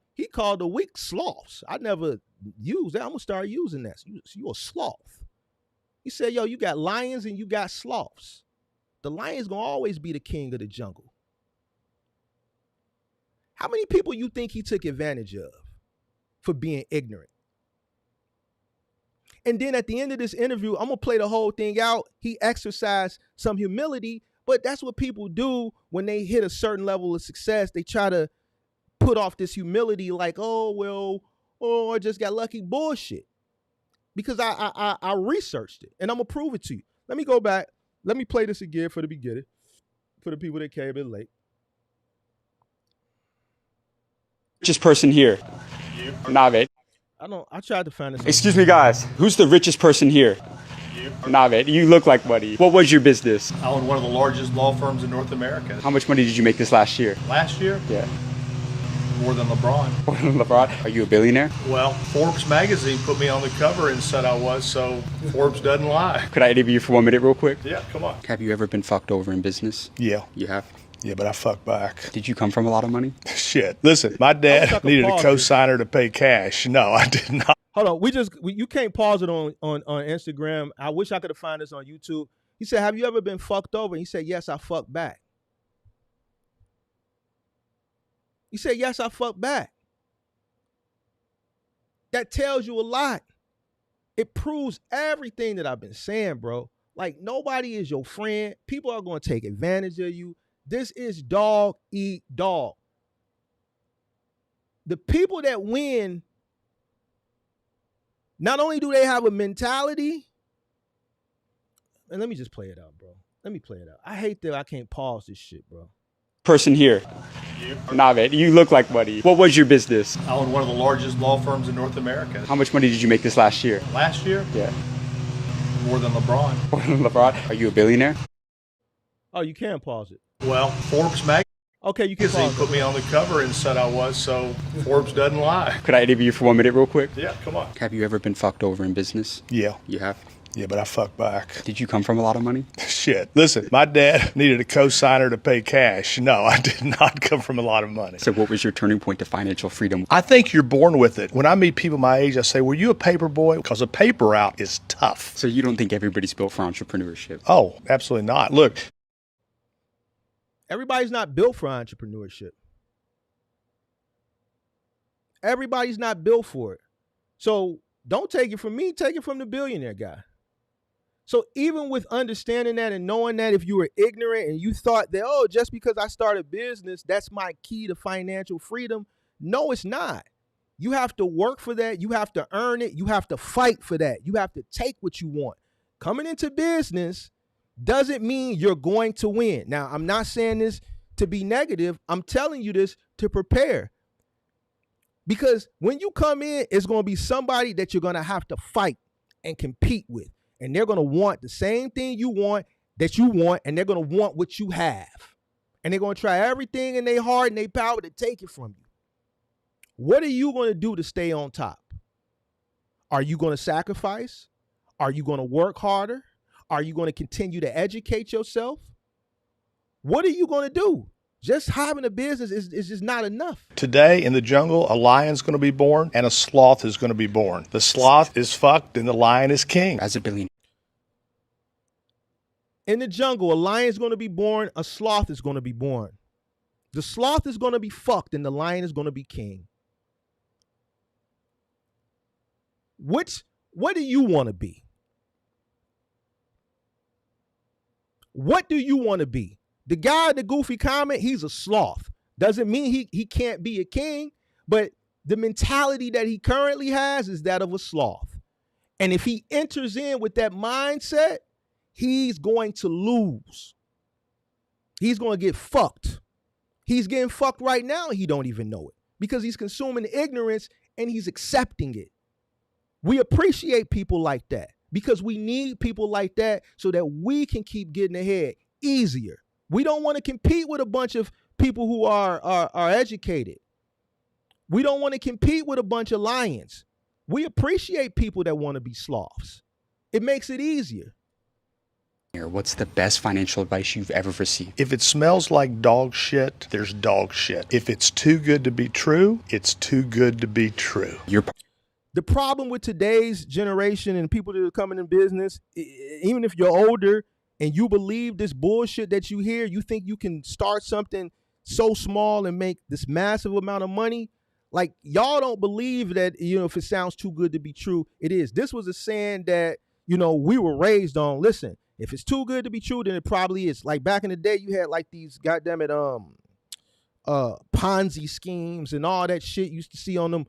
Speaker 1: the weak sloths. I never used that. I'm gonna start using that. You a sloth. He said, yo, you got lions and you got sloths. The lion's gonna always be the king of the jungle. How many people you think he took advantage of for being ignorant? And then at the end of this interview, I'm gonna play the whole thing out. He exercised some humility, but that's what people do when they hit a certain level of success. They try to put off this humility like, I just got lucky. Bullshit. Because I researched it and I'm gonna prove it to you. Let me go back. Let me play this again for the beginning, for the people that came in late.
Speaker 6: Richest person here. Nah, man.
Speaker 1: I tried to find this.
Speaker 6: Excuse me, guys. Who's the richest person here? Nah, man. You look like money. What was your business?
Speaker 7: I own one of the largest law firms in North America.
Speaker 6: How much money did you make this last year?
Speaker 7: Last year,
Speaker 6: Yeah.
Speaker 7: more than LeBron.
Speaker 6: LeBron, are you a billionaire?
Speaker 7: Well, Forbes magazine put me on the cover and said I was, so Forbes doesn't lie.
Speaker 6: Could I interview you for 1 minute real quick?
Speaker 7: Yeah, come on.
Speaker 6: Have you ever been fucked over in business?
Speaker 7: Yeah.
Speaker 6: You have?
Speaker 7: Yeah, but I fucked back.
Speaker 6: Did you come from a lot of money?
Speaker 7: Shit. Listen, my dad needed a co-signer to pay cash. No, I did not.
Speaker 1: Hold on, you can't pause it on Instagram. I wish I could have found this on YouTube. He said, "Have you ever been fucked over?" And he said, "Yes, I fucked back." He said, "Yes, I fucked back." That tells you a lot. It proves everything that I've been saying, bro. Like, nobody is your friend. People are going to take advantage of you. This is dog eat dog. The people that win, not only do they have a mentality, and let me just play it out, bro. Let me play it out. I hate that I can't pause this shit, bro.
Speaker 6: Person here. Nah, man. You look like money. What was your business?
Speaker 7: I own one of the largest law firms in North America.
Speaker 6: How much money did you make this last year?
Speaker 7: Last year,
Speaker 6: Yeah.
Speaker 7: more than LeBron.
Speaker 6: More than LeBron. Are you a billionaire?
Speaker 1: Oh, you can pause it.
Speaker 7: Well, Forbes magazine
Speaker 1: Okay, you can pause
Speaker 7: put
Speaker 1: it.
Speaker 7: me on the cover and said I was, so Forbes doesn't lie.
Speaker 6: Could I interview you for 1 minute real quick?
Speaker 7: Yeah, come on.
Speaker 6: Have you ever been fucked over in business?
Speaker 7: Yeah.
Speaker 6: You have?
Speaker 7: Yeah, but I fucked back.
Speaker 6: Did you come from a lot of money?
Speaker 7: Shit. Listen, my dad needed a co-signer to pay cash. No, I did not come from a lot of money.
Speaker 6: So what was your turning point to financial freedom?
Speaker 7: I think you're born with it. When I meet people my age, I say, were you a paper boy? Because a paper route is tough.
Speaker 6: So you don't think everybody's built for entrepreneurship?
Speaker 7: Oh, absolutely not. Look,
Speaker 1: Everybody's not built for entrepreneurship. Everybody's not built for it. So don't take it from me, take it from the billionaire guy. So even with understanding that and knowing that, if you were ignorant and you thought that, oh, just because I started a business, that's my key to financial freedom. No, it's not. You have to work for that. You have to earn it. You have to fight for that. You have to take what you want. Coming into business doesn't mean you're going to win. Now, I'm not saying this to be negative. I'm telling you this to prepare. Because when you come in, it's going to be somebody that you're going to have to fight and compete with. And they're going to want the same thing you want, and they're going to want what you have. And they're going to try everything in their heart and their power to take it from you. What are you going to do to stay on top? Are you going to sacrifice? Are you going to work harder? Are you going to continue to educate yourself? What are you going to do? Just having a business is just not enough.
Speaker 7: today in the jungle, a lion's going to be born and a sloth is going to be born. The sloth is fucked and the lion is king.
Speaker 6: As a billionaire.
Speaker 1: In the jungle, a lion's going to be born, a sloth is going to be born. The sloth is going to be fucked and the lion is going to be king. What do you want to be? What do you want to be? The guy in the goofy comment, he's a sloth. Doesn't mean he can't be a king, but the mentality that he currently has is that of a sloth. And if he enters in with that mindset, he's going to lose. He's going to get fucked. He's getting fucked right now and he don't even know it because he's consuming ignorance and he's accepting it. We appreciate people like that because we need people like that so that we can keep getting ahead easier. We don't want to compete with a bunch of people who are educated. We don't want to compete with a bunch of lions. We appreciate people that want to be sloths. It makes it easier.
Speaker 6: What's the best financial advice you've ever received?
Speaker 7: If it smells like dog shit, there's dog shit. If it's too good to be true, it's too good to be true.
Speaker 1: The problem with today's generation and people that are coming in business, even if you're older and you believe this bullshit that you hear, you think you can start something so small and make this massive amount of money. Like, y'all don't believe that, if it sounds too good to be true, it is. This was a saying that, we were raised on. Listen, if it's too good to be true, then it probably is. Like back in the day, you had like these Ponzi schemes and all that shit you used to see on them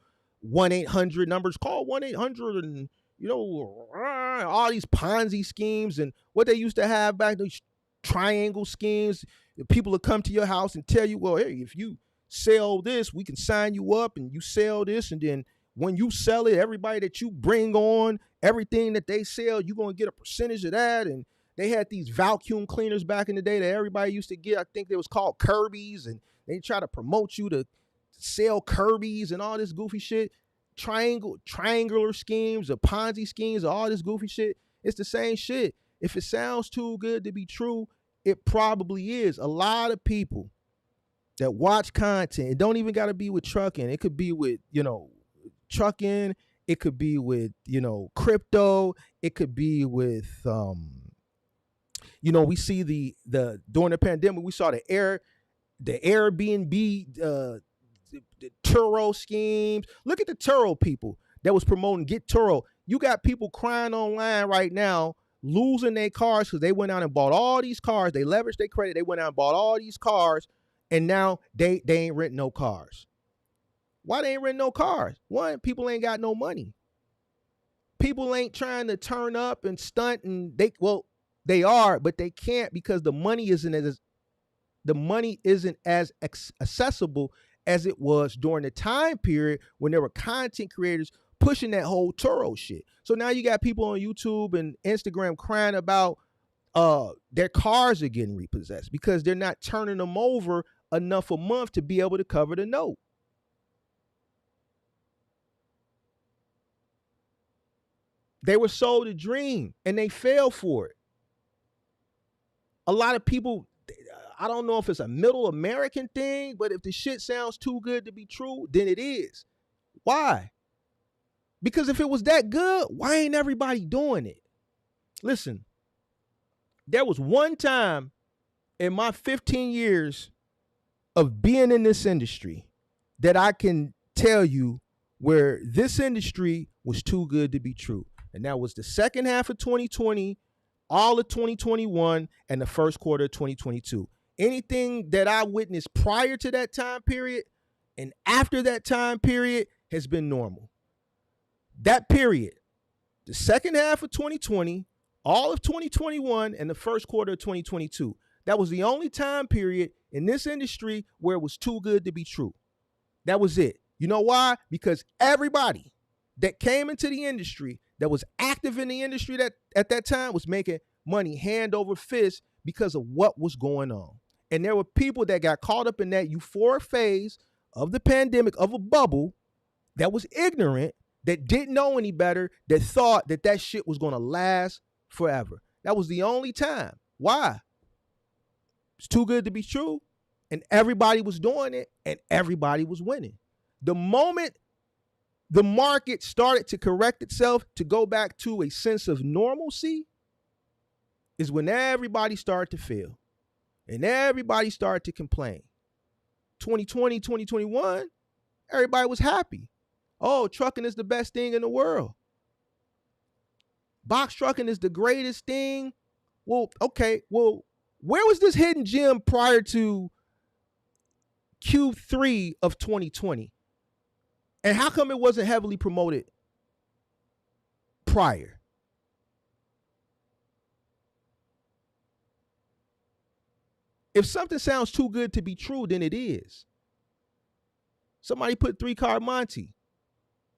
Speaker 1: 1-800 numbers. Call 1-800 and all these Ponzi schemes and what they used to have back, these triangle schemes. People would come to your house and tell you, well, hey, if you sell this, we can sign you up and you sell this. And then when you sell it, everybody that you bring on, everything that they sell, you're going to get a percentage of that. And they had these vacuum cleaners back in the day that everybody used to get. I think it was called Kirby's, and they try to promote you to sell Kirby's and all this goofy shit. Triangular schemes, or Ponzi schemes, or all this goofy shit. It's the same shit. If it sounds too good to be true, it probably is. A lot of people that watch content, it don't even got to be with trucking. It could be with, trucking. It could be with, crypto. It could be with, we see the during the pandemic, we saw the Airbnb, the Turo schemes. Look at the Turo people that was promoting Get Turo. You got people crying online right now, losing their cars because they went out and bought all these cars. They leveraged their credit. They went out and bought all these cars, and now they ain't renting no cars. Why they ain't renting no cars? One, people ain't got no money. People ain't trying to turn up and stunt, and they are, but they can't because the money isn't as accessible as it was during the time period when there were content creators pushing that whole Turo shit. So now you got people on YouTube and Instagram crying about their cars are getting repossessed because they're not turning them over enough a month to be able to cover the note. They were sold a dream and they fell for it. A lot of people, I don't know if it's a middle American thing, but if the shit sounds too good to be true, then it is. Why? Because if it was that good, why ain't everybody doing it? Listen, there was one time in my 15 years of being in this industry that I can tell you where this industry was too good to be true. And that was the second half of 2020, all of 2021, and the first quarter of 2022. Anything that I witnessed prior to that time period and after that time period has been normal. That period, the second half of 2020, all of 2021, and the first quarter of 2022, that was the only time period in this industry where it was too good to be true. That was it. You know why? Because everybody that came into the industry, that was active in the industry that at that time was making money hand over fist because of what was going on. And there were people that got caught up in that euphoric phase of the pandemic, of a bubble, that was ignorant, that didn't know any better, that thought that that shit was going to last forever. That was the only time. Why? It's too good to be true. And everybody was doing it and everybody was winning. The moment the market started to correct itself to go back to a sense of normalcy is when everybody started to fail and everybody started to complain. 2020, 2021, everybody was happy. Oh, trucking is the best thing in the world. Box trucking is the greatest thing. Well, okay, well, where was this hidden gem prior to Q3 of 2020? And how come it wasn't heavily promoted prior? If something sounds too good to be true, then it is. Somebody put 3-Card Monty.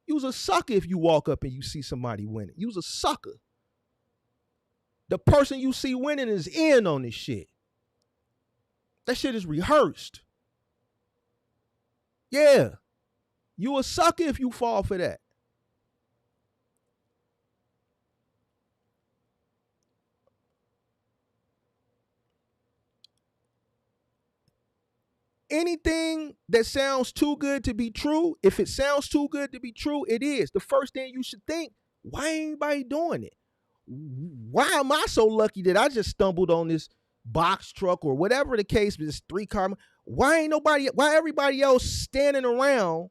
Speaker 1: You's a sucker if you walk up and you see somebody winning. You's a sucker. The person you see winning is in on this shit. That shit is rehearsed. Yeah. You a sucker if you fall for that. Anything that sounds too good to be true, if it sounds too good to be true, it is. The first thing you should think, why ain't anybody doing it? Why am I so lucky that I just stumbled on this box truck or whatever the case, this 3-car? Why everybody else standing around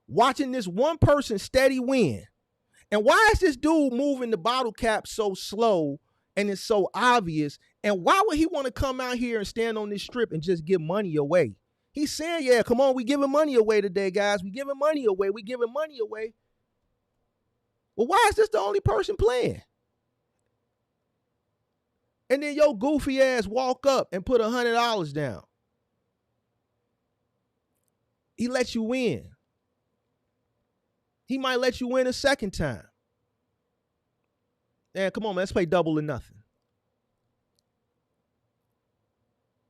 Speaker 1: watching this one person steady win? And why is this dude moving the bottle cap so slow and it's so obvious? And why would he want to come out here and stand on this strip and just give money away? He's saying, yeah, come on, we giving money away today, guys. We giving money away. We giving money away. Well, why is this the only person playing? And then your goofy ass walk up and put $100 down. He lets you win. He might let you win a second time. Man, come on, man. Let's play double or nothing.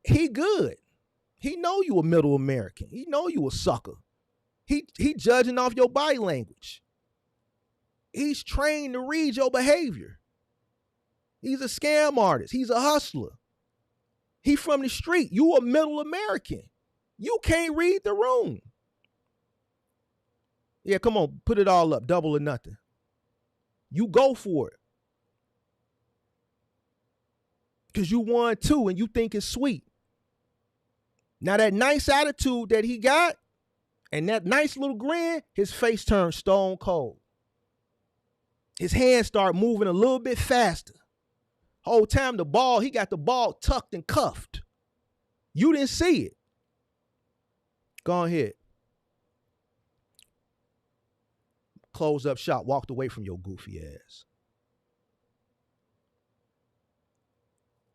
Speaker 1: He good. He know you a middle American. He know you a sucker. He judging off your body language. He's trained to read your behavior. He's a scam artist. He's a hustler. He from the street. You a middle American. You can't read the room. Yeah, come on, put it all up, double or nothing. You go for it. Because you won too and you think it's sweet. Now that nice attitude that he got and that nice little grin, his face turned stone cold. His hands start moving a little bit faster. Whole time he got the ball tucked and cuffed. You didn't see it. Go ahead. Closed up shop, walked away from your goofy ass.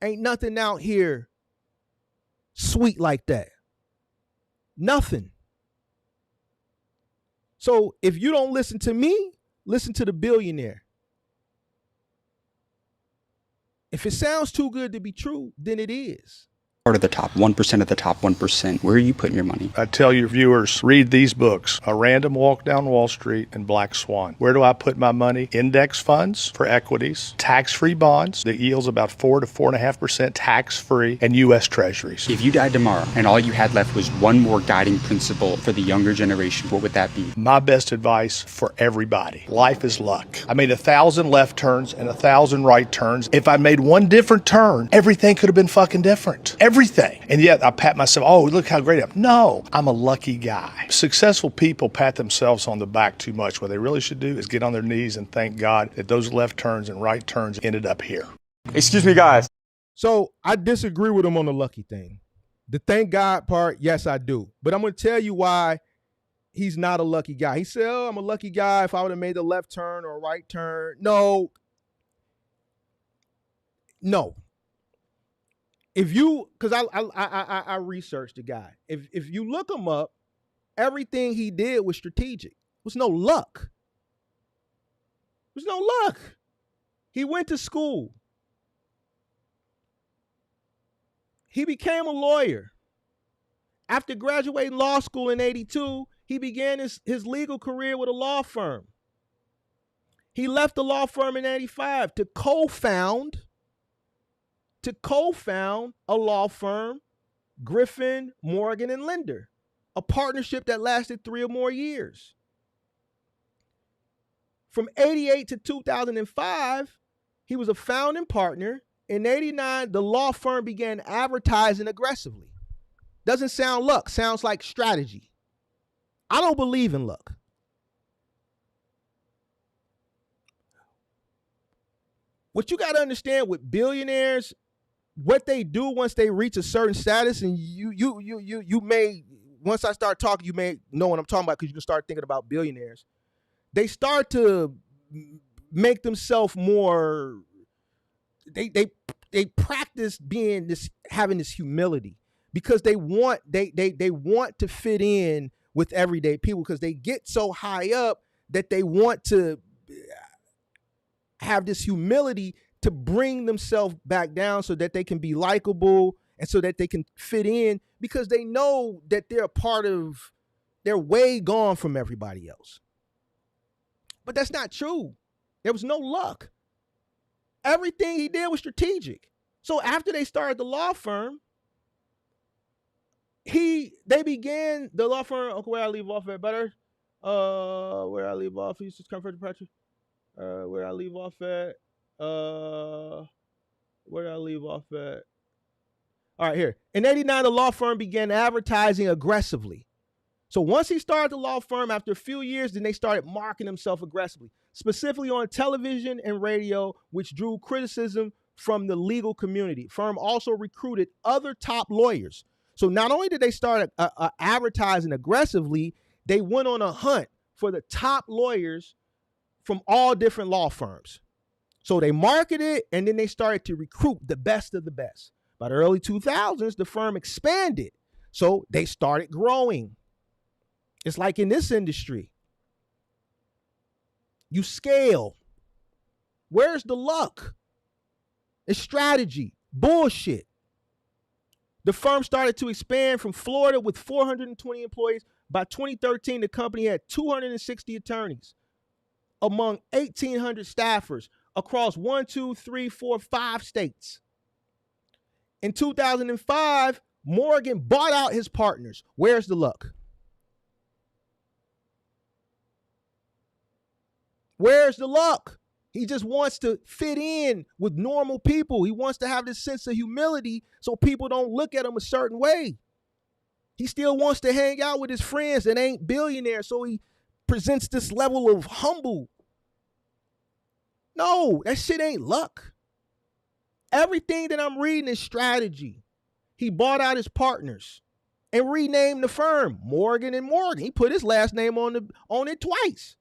Speaker 1: Ain't nothing out here sweet like that. Nothing. So if you don't listen to me, listen to the billionaire. If it sounds too good to be true, then it is.
Speaker 6: Part of the top 1% of the top 1%. Where are you putting your money?
Speaker 7: I tell your viewers, read these books, A Random Walk Down Wall Street and Black Swan. Where do I put my money? Index funds for equities, tax-free bonds that yields about 4 to 4.5% tax-free, and U.S. Treasuries.
Speaker 6: If you died tomorrow and all you had left was one more guiding principle for the younger generation, what would that be?
Speaker 7: My best advice for everybody. Life is luck. I made 1,000 left turns and 1,000 right turns. If I made one different turn, everything could have been fucking different. Everything. And yet I pat myself, oh, look how great I am. No, I'm a lucky guy. Successful people pat themselves on the back too much. What they really should do is get on their knees and thank God that those left turns and right turns ended up here.
Speaker 6: Excuse me, guys.
Speaker 1: So I disagree with him on the lucky thing. The thank God part, yes, I do. But I'm going to tell you why he's not a lucky guy. He said, oh, I'm a lucky guy if I would have made the left turn or right turn. No. If you, because I researched the guy. If you look him up, everything he did was strategic. It was no luck. There's no luck. He went to school. He became a lawyer. After graduating law school in 1982, he began his legal career with a law firm. He left the law firm in 1985 to co-found a law firm, Griffin, Morgan, and Linder, a partnership that lasted 3 or more years. From 1988 to 2005, he was a founding partner. In 1989, the law firm began advertising aggressively. Doesn't sound luck, sounds like strategy. I don't believe in luck. What you got to understand with billionaires, what they do once they reach a certain status, and you may, once I start talking, you may know what I'm talking about because you can start thinking about billionaires. They start to make themselves more, they practice having this humility because they want to fit in with everyday people because they get so high up that they want to have this humility to bring themselves back down so that they can be likable and so that they can fit in because they know that they're way gone from everybody else. But that's not true. There was no luck. Everything he did was strategic. So after they started the law firm, they began the law firm. Okay, where I leave off at better? Where I leave off? He's just come for the Patrick. Where I leave off at? Where did I leave off at? All right, here. In 1989, the law firm began advertising aggressively. So once he started the law firm, after a few years, then they started marketing themselves aggressively, specifically on television and radio, which drew criticism from the legal community. The firm also recruited other top lawyers. So not only did they start advertising aggressively, they went on a hunt for the top lawyers from all different law firms. So they marketed and then they started to recruit the best of the best. By the early 2000s, the firm expanded. So they started growing. It's like in this industry. You scale. Where's the luck? It's strategy. Bullshit. The firm started to expand from Florida with 420 employees. By 2013, the company had 260 attorneys among 1,800 staffers across 5 states. In 2005, Morgan bought out his partners. Where's the luck? Where's the luck? He just wants to fit in with normal people. He wants to have this sense of humility so people don't look at him a certain way. He still wants to hang out with his friends that ain't billionaires, so he presents this level of humble. No, that shit ain't luck. Everything that I'm reading is strategy. He bought out his partners and renamed the firm Morgan and Morgan. He put his last name on it twice,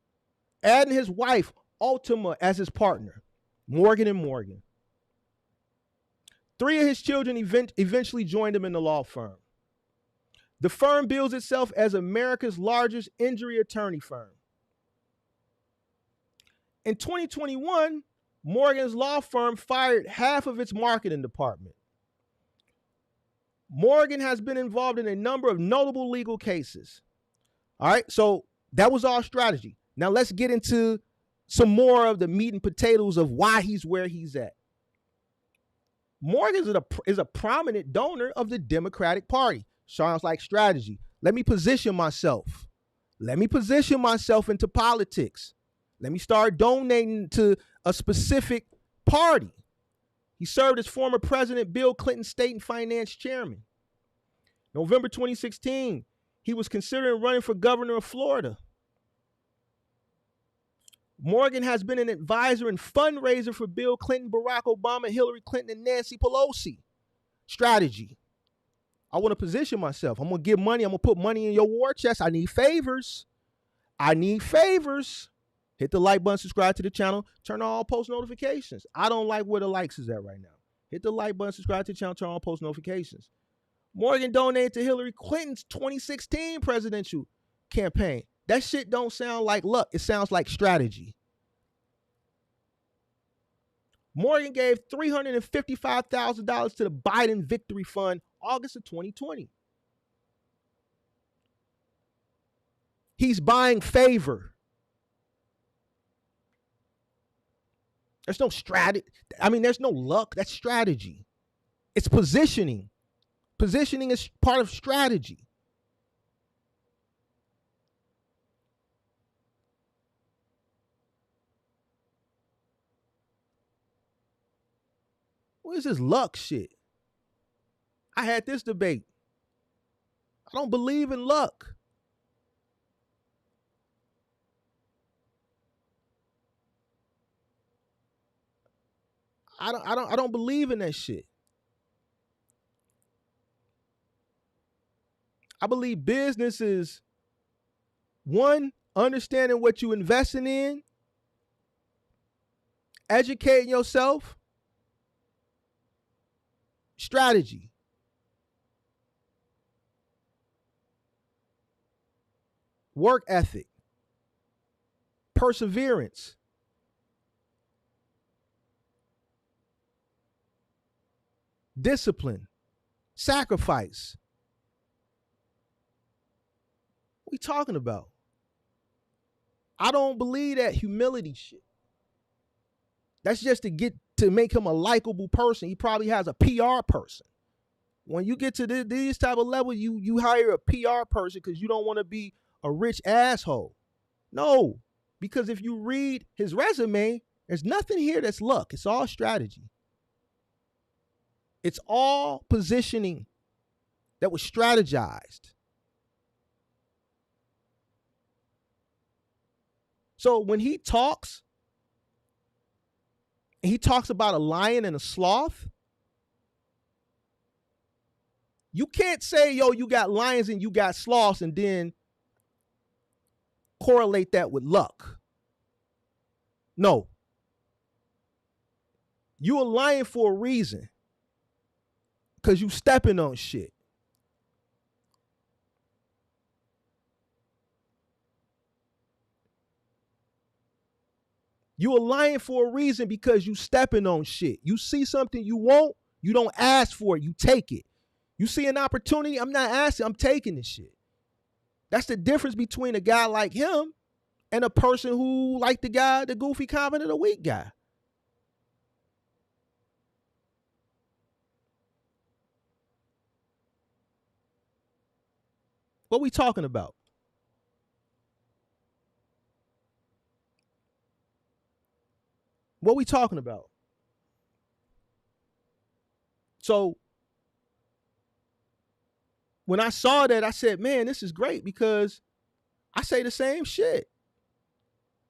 Speaker 1: adding his wife Ultima as his partner, Morgan and Morgan. 3 of his children eventually joined him in the law firm. The firm bills itself as America's largest injury attorney firm. In 2021, Morgan's law firm fired half of its marketing department. Morgan has been involved in a number of notable legal cases. All right, so that was our strategy. Now let's get into some more of the meat and potatoes of why he's where he's at. Morgan is a prominent donor of the Democratic Party. Sounds like strategy. Let me position myself. Into politics. Let me start donating to a specific party. He served as former President Bill Clinton's state and finance chairman. November 2016, he was considering running for governor of Florida. Morgan has been an advisor and fundraiser for Bill Clinton, Barack Obama, Hillary Clinton, and Nancy Pelosi. Strategy. I want to position myself. I'm going to give money. I'm going to put money in your war chest. I need favors. Hit the like button, subscribe to the channel, turn on all post notifications. I don't like where the likes is at right now. Hit the like button, subscribe to the channel, turn on post notifications. Morgan donated to Hillary Clinton's 2016 presidential campaign. That shit don't sound like luck. It sounds like strategy. Morgan gave $355,000 to the Biden Victory Fund August of 2020. He's buying favor. There's no strategy. There's no luck. That's strategy. It's positioning. Positioning is part of strategy. What is this luck shit? I had this debate. I don't believe in luck. I don't believe in that shit. I believe business is, one, understanding what you investing in, educating yourself, strategy. Work ethic, perseverance. Discipline, sacrifice. What are we talking about? I don't believe that humility shit. That's just to make him a likable person. He probably has a PR person. When you get to this type of level, you hire a PR person because you don't want to be a rich asshole. No, because if you read his resume, there's nothing here that's luck. It's all strategy. It's all positioning that was strategized. So when he talks about a lion and a sloth, you can't say, yo, you got lions and you got sloths and then correlate that with luck. No. You a lion for a reason. Because you stepping on shit. You a lion for a reason because you stepping on shit. You see something you want, you don't ask for it, you take it. You see an opportunity, I'm not asking, I'm taking this shit. That's the difference between a guy like him and a person who like the goofy comment of the week guy. What we talking about? What we talking about? So when I saw that, I said, man, this is great because I say the same shit.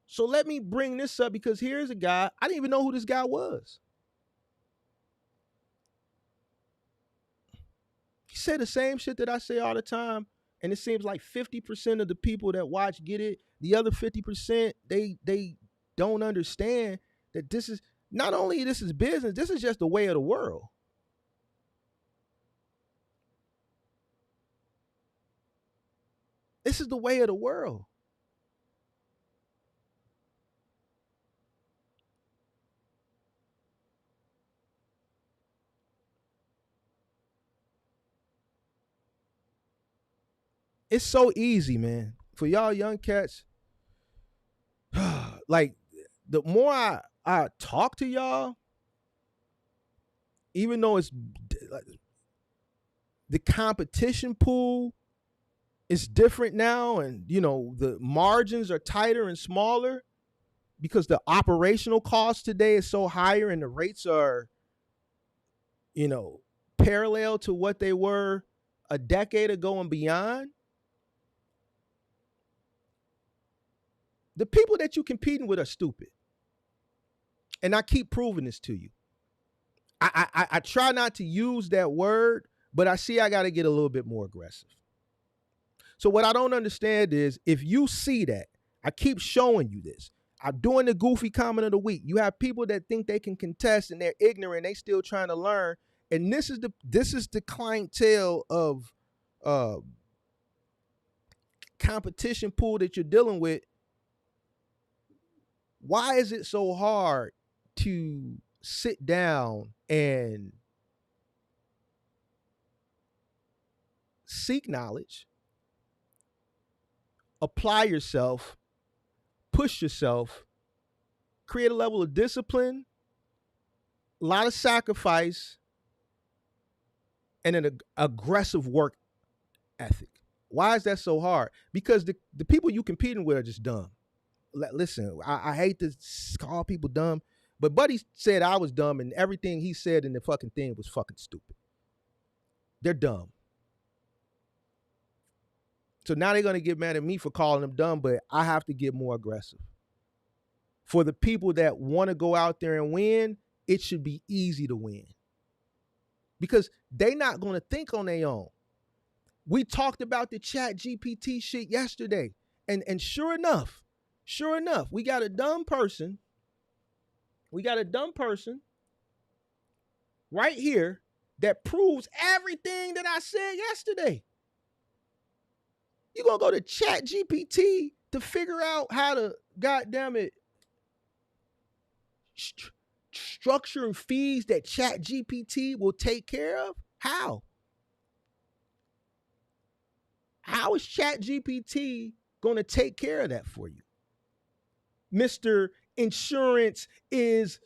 Speaker 1: So let me bring this up because here's a guy, I didn't even know who this guy was. He said the same shit that I say all the time. And it seems like 50% of the people that watch get it. The other 50%, they don't understand that this is not only this is business, this is just the way of the world. This is the way of the world. It's so easy, man. For y'all young cats, like the more I talk to y'all, even though it's the competition pool is different now, and you know the margins are tighter and smaller because the operational cost today is so higher and the rates are, you know, parallel to what they were a decade ago and beyond. The people that you're competing with are stupid. And I keep proving this to you. I try not to use that word, but I see I got to get a little bit more aggressive. So what I don't understand is if you see that, I keep showing you this. I'm doing the goofy comment of the week. You have people that think they can contest and they're ignorant. They still trying to learn. And this is the clientele of competition pool that you're dealing with. Why is it so hard to sit down and seek knowledge, apply yourself, push yourself, create a level of discipline, a lot of sacrifice, and an aggressive work ethic? Why is that so hard? Because the people you competing with are just dumb. Listen, I hate to call people dumb, but Buddy said I was dumb, and everything he said in the fucking thing was fucking stupid. They're dumb. So now they're going to get mad at me for calling them dumb, but I have to get more aggressive. For the people that want to go out there and win, it should be easy to win. Because they're not going to think on their own. We talked about the Chat GPT shit yesterday. And sure enough, we got a dumb person. We got a dumb person right here that proves everything that I said yesterday. You're going to go to Chat GPT to figure out how to, goddamn it, structure fees that Chat GPT will take care of? How? How is Chat GPT going to take care of that for you? Mr. Insurance is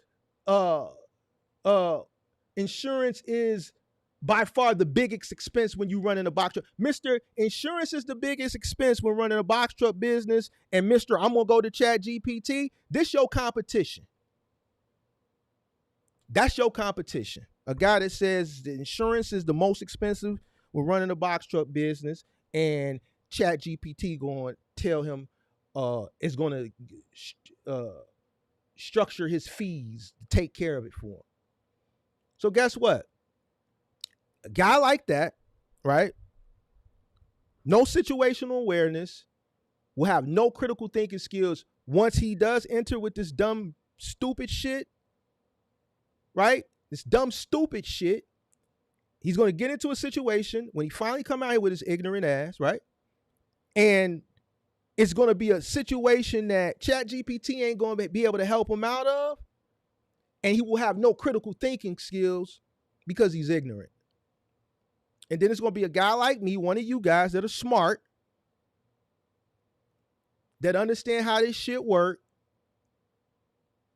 Speaker 1: by far the biggest expense when you run in a box truck. Mr. Insurance is the biggest expense when running a box truck business. And Mr. I'm going to go to Chat GPT. This your competition. That's your competition. A guy that says the insurance is the most expensive when running a box truck business, and Chat GPT going to tell him is going to structure his fees to take care of it for him. So guess what? A guy like that, right? No situational awareness, will have no critical thinking skills once he does enter with this dumb, stupid shit, right? This dumb, stupid shit. He's going to get into a situation when he finally come out here with his ignorant ass, right? And it's going to be a situation that ChatGPT ain't going to be able to help him out of, and he will have no critical thinking skills because he's ignorant. And then it's going to be a guy like me, one of you guys that are smart, that understand how this shit work,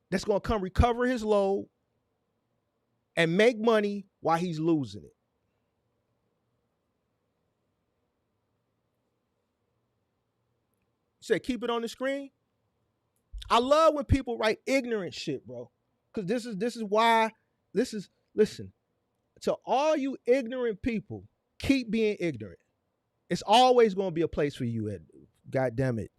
Speaker 1: that's going to come recover his load and make money while he's losing it. You said keep it on the screen? I love when people write ignorant shit, bro. Because this is why, listen, to all you ignorant people, keep being ignorant. It's always going to be a place for you, Ed. God damn it.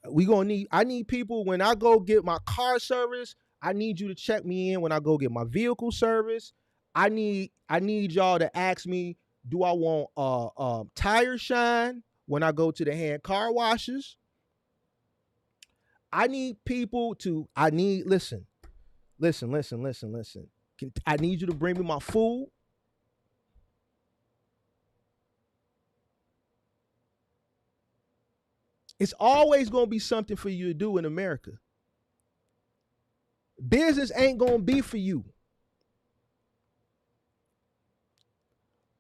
Speaker 1: I need people when I go get my car service. I need you to check me in when I go get my vehicle service. I need y'all to ask me, do I want tire shine when I go to the hand car washes? I need people to, listen. I need you to bring me my food. It's always going to be something for you to do in America. Business ain't going to be for you.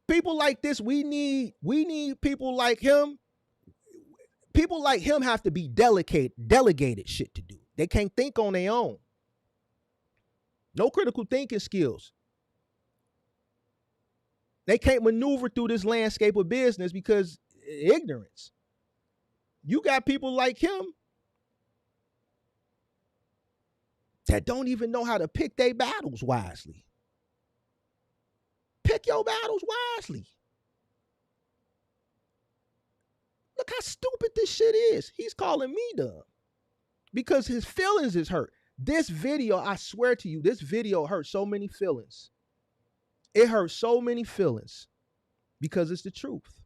Speaker 1: People like this, we need people like him. People like him have to be delegated shit to do. They can't think on their own. No critical thinking skills. They can't maneuver through this landscape of business because ignorance. You got people like him that don't even know how to pick their battles wisely. Pick your battles wisely. Look how stupid this shit is. He's calling me dumb because his feelings is hurt. This video, I swear to you, this video hurt so many feelings. It hurt so many feelings because it's the truth.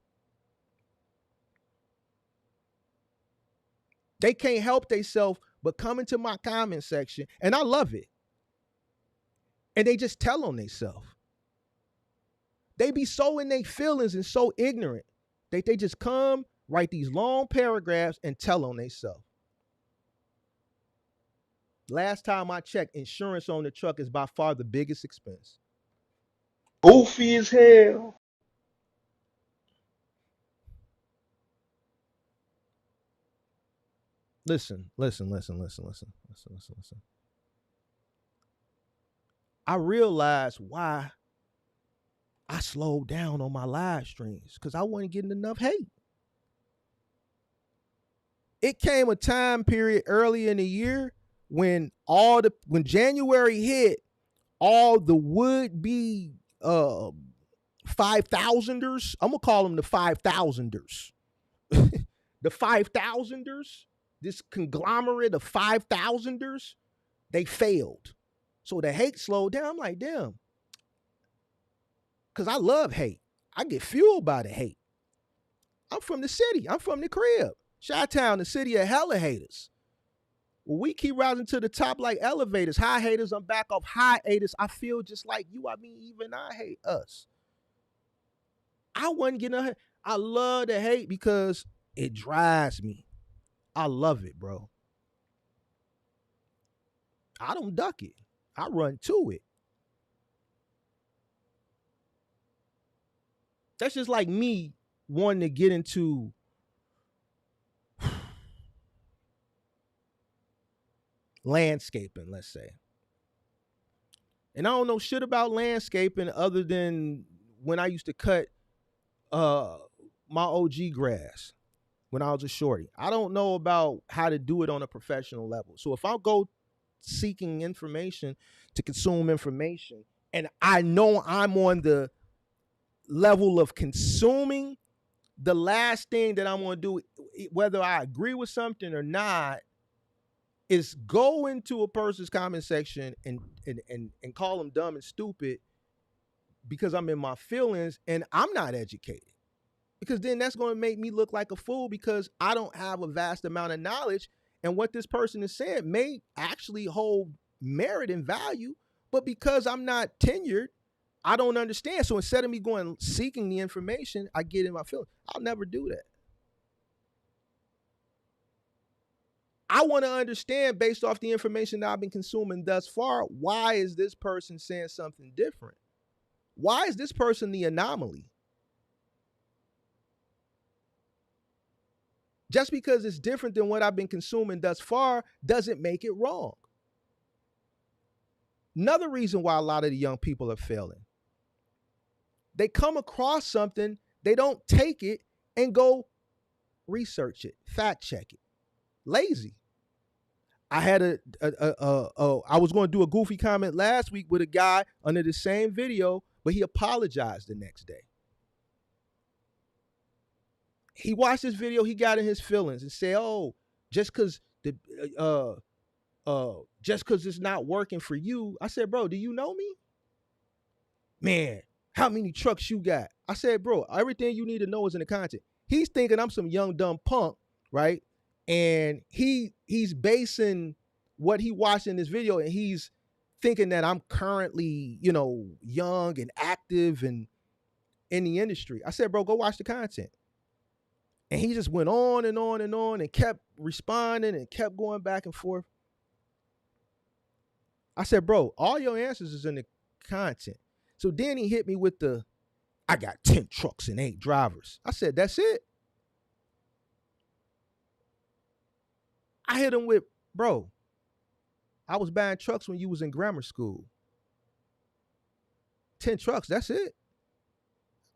Speaker 1: They can't help themselves but come into my comment section, and I love it. And they just tell on themselves. They be so in their feelings and so ignorant that they just come, write these long paragraphs, and tell on themselves. Last time I checked, insurance on the truck is by far the biggest expense.
Speaker 3: Goofy as hell.
Speaker 1: Listen. I realized why I slowed down on my live streams because I wasn't getting enough hate. It came a time period early in the year when when January hit, all the would-be 5,000ers, I'm gonna call them the 5,000ers. The 5,000ers, this conglomerate of 5,000ers, they failed. So the hate slowed down. I'm like, damn. Because I love hate. I get fueled by the hate. I'm from the city. I'm from the crib. Chi-Town, the city of hella haters. Well, we keep rising to the top like elevators. High haters, I'm back off hiatus. I feel just like you. I mean, even I hate us. I wasn't getting a hate. I love the hate because it drives me. I love it, bro. I don't duck it. I run to it. That's just like me wanting to get into landscaping, let's say. And I don't know shit about landscaping other than when I used to cut my OG grass when I was a shorty. I don't know about how to do it on a professional level. So if I go seeking information to consume information and I know I'm on the level of consuming, the last thing that I'm going to do, whether I agree with something or not, is go into a person's comment section and call them dumb and stupid because I'm in my feelings and I'm not educated. Because then that's going to make me look like a fool because I don't have a vast amount of knowledge, and what this person is saying may actually hold merit and value, but because I'm not tenured, I don't understand. So instead of me going seeking the information, I get in my feelings. I'll never do that. I want to understand, based off the information that I've been consuming thus far, why is this person saying something different? Why is this person the anomaly? Just because it's different than what I've been consuming thus far doesn't make it wrong. Another reason why a lot of the young people are failing. They come across something, they don't take it and go research it, fact check it. Lazy. I had I was going to do a goofy comment last week with a guy under the same video, but he apologized the next day. He watched this video, he got in his feelings and said, "Oh, just because it's not working for you." I said, "Bro, do you know me? Man, how many trucks you got?" I said, "Bro, everything you need to know is in the content." He's thinking I'm some young dumb punk, right? And he's basing what he watched in this video, and he's thinking that I'm currently, young and active and in the industry. I said, "Bro, go watch the content." And he just went on and on and on and kept responding and kept going back and forth. I said, "Bro, all your answers is in the content." So then he hit me with "I got 10 trucks and 8 drivers." I said, "That's it?" I hit him with, "Bro, I was buying trucks when you was in grammar school. 10 trucks, that's it?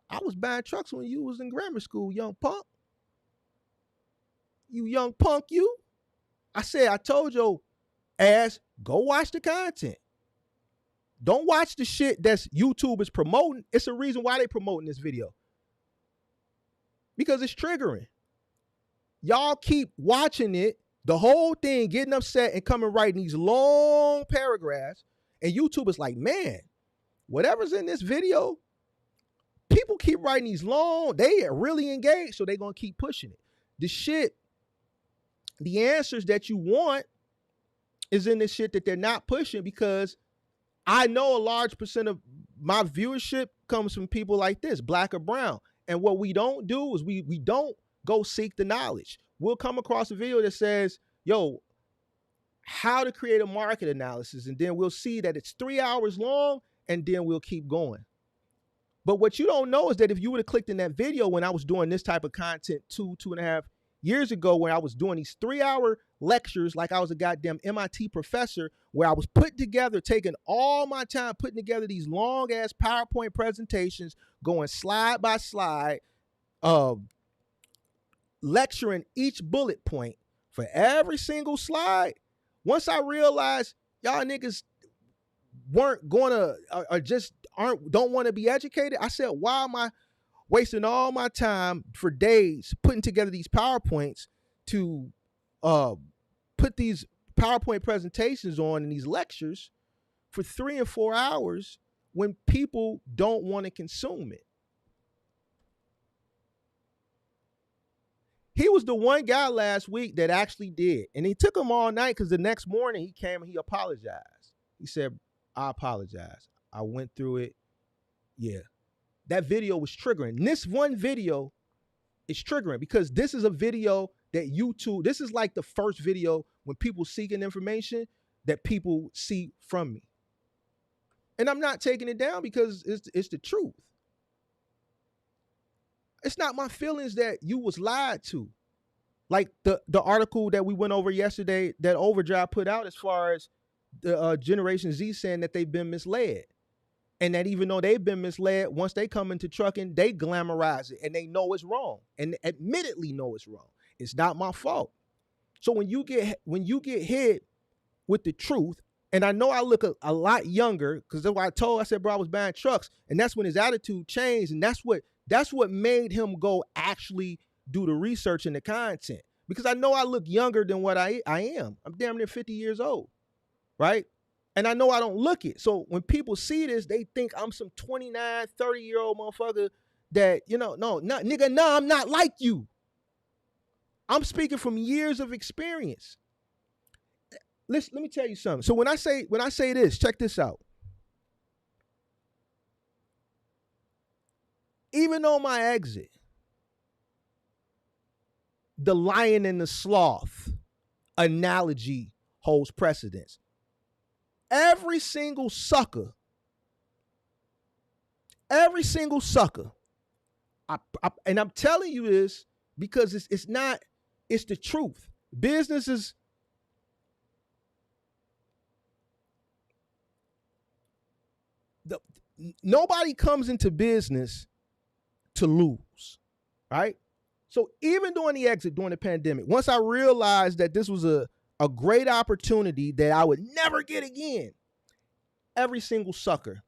Speaker 1: I was buying trucks when you was in grammar school, young punk. You young punk, you." I said, "I told your ass, go watch the content. Don't watch the shit that's YouTube is promoting. It's a reason why they promoting this video. Because it's triggering. Y'all keep watching it, the whole thing, getting upset and coming writing these long paragraphs. And YouTube is like, man, whatever's in this video, people keep writing these long, they are really engaged, so they're going to keep pushing it. The shit, the answers that you want is in the shit that they're not pushing, because I know a large percent of my viewership comes from people like this, black or brown. And what we don't do is we don't go seek the knowledge. We'll come across a video that says, "Yo, how to create a market analysis." And then we'll see that it's 3 hours long, and then we'll keep going. But what you don't know is that if you would have clicked in that video when I was doing this type of content 2.5 years ago, where I was doing these 3-hour lectures like I was a goddamn MIT professor, where I was taking all my time, putting together these long ass PowerPoint presentations, going slide by slide, lecturing each bullet point for every single slide. Once I realized y'all niggas weren't gonna or just don't want to be educated, I said, why am I wasting all my time for days putting together these PowerPoints to put these PowerPoint presentations on and these lectures for 3 and 4 hours when people don't want to consume it? He was the one guy last week that actually did. And he took him all night, because the next morning he came and he apologized. He said, "I apologize. I went through it. Yeah." That video was triggering. This one video is triggering because this is a video that YouTube, this is like the first video when people seeking information that people see from me. And I'm not taking it down because it's the truth. It's not my feelings that you was lied to. Like the article that we went over yesterday that Overdrive put out, as far as the Generation Z saying that they've been misled. And that even though they've been misled, once they come into trucking, they glamorize it and they know it's wrong and admittedly know it's wrong. It's not my fault. So when you get hit with the truth, and I know I look a lot younger, because that's why I said, bro, I was buying trucks, and that's when his attitude changed, and that's what made him go actually do the research and the content. Because I know I look younger than what I am. I'm damn near 50 years old, right? And I know I don't look it. So when people see this, they think I'm some 29, 30-year-old motherfucker that, nigga, I'm not like you. I'm speaking from years of experience. Let me tell you something. So when I say this, check this out. Even on my exit, the lion and the sloth analogy holds precedence. Every single sucker, and I'm telling you this because it's the truth. Businesses, nobody comes into business to lose, right? So even during the exit, during the pandemic, once I realized that this was a great opportunity that I would never get again, every single sucker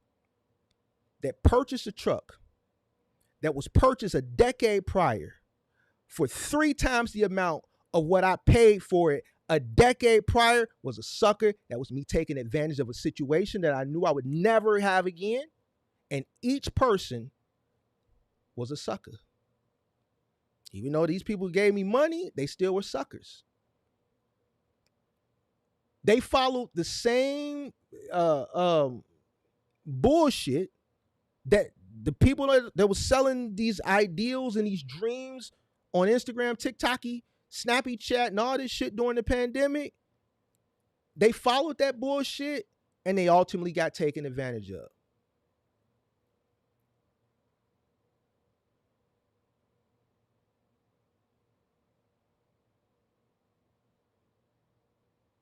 Speaker 1: that purchased a truck that was purchased a decade prior for 3 times the amount of what I paid for it a decade prior was a sucker. That was me taking advantage of a situation that I knew I would never have again. And each person was a sucker. Even though these people gave me money, they still were suckers. They followed the same bullshit that the people that was selling these ideals and these dreams on Instagram, TikTok, Snappy Chat, and all this shit during the pandemic. They followed that bullshit and they ultimately got taken advantage of.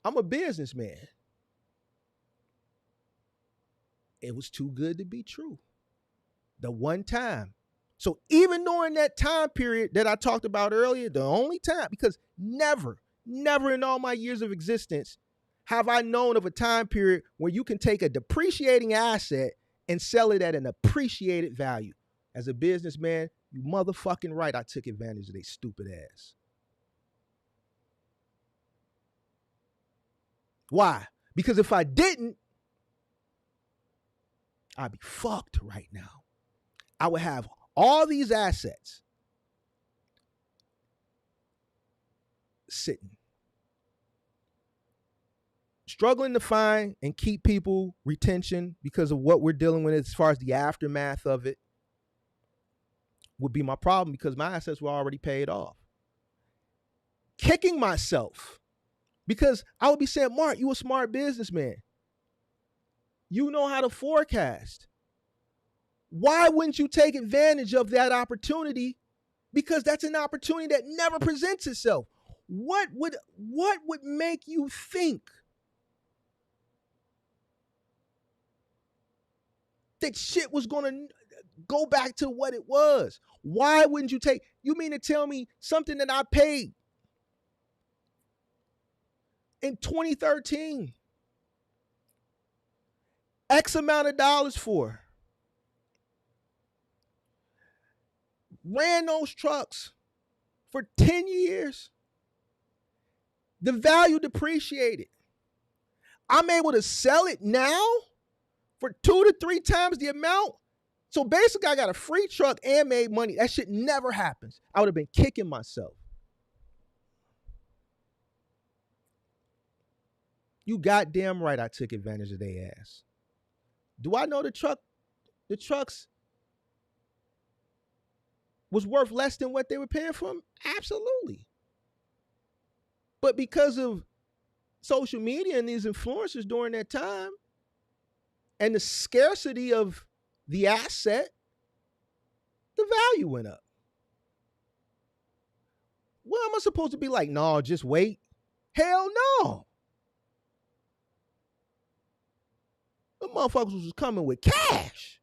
Speaker 1: I'm a businessman. It was too good to be true. The one time. So even during that time period that I talked about earlier, the only time, because never in all my years of existence have I known of a time period where you can take a depreciating asset and sell it at an appreciated value. As a businessman, you motherfucking right, I took advantage of their stupid ass. Why? Because if I didn't, I'd be fucked right now. I would have all these assets sitting, struggling to find and keep people retention because of what we're dealing with as far as the aftermath of it would be my problem because my assets were already paid off. Kicking myself because I would be saying, Mark, you a smart businessman. You know how to forecast. Why wouldn't you take advantage of that opportunity? Because that's an opportunity that never presents itself. What would make you think that shit was going to go back to what it was? Why wouldn't you mean to tell me something that I paid in 2013 X amount of dollars for, ran those trucks for 10 years, the value depreciated. I'm able to sell it now for 2 to 3 times the amount. So basically I got a free truck and made money. That shit never happens. I would have been kicking myself. You goddamn right I took advantage of their ass. Do I know the trucks was worth less than what they were paying for them? Absolutely. But because of social media and these influencers during that time and the scarcity of the asset, the value went up. Well, am I supposed to be like, no, just wait? Hell no. The motherfuckers was coming with cash.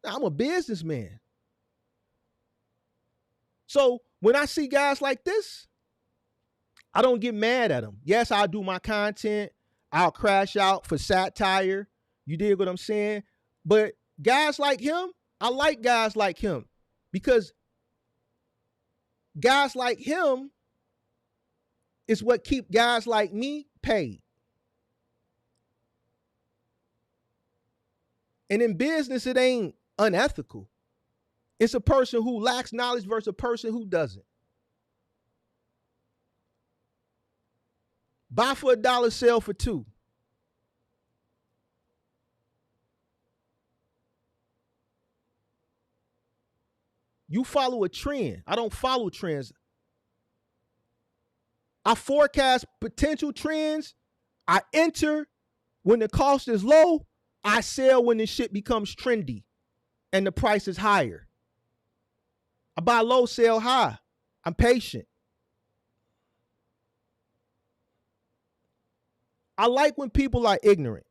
Speaker 1: Now, I'm a businessman. So when I see guys like this, I don't get mad at them. Yes, I'll do my content. I'll crash out for satire. You dig what I'm saying? But guys like him, I like guys like him because guys like him is what keep guys like me paid. And in business, it ain't unethical. It's a person who lacks knowledge versus a person who doesn't. Buy for $1, sell for $2. You follow a trend. I don't follow trends. I forecast potential trends. I enter when the cost is low. I sell when the shit becomes trendy and the price is higher. I buy low, sell high. I'm patient. I like when people are ignorant.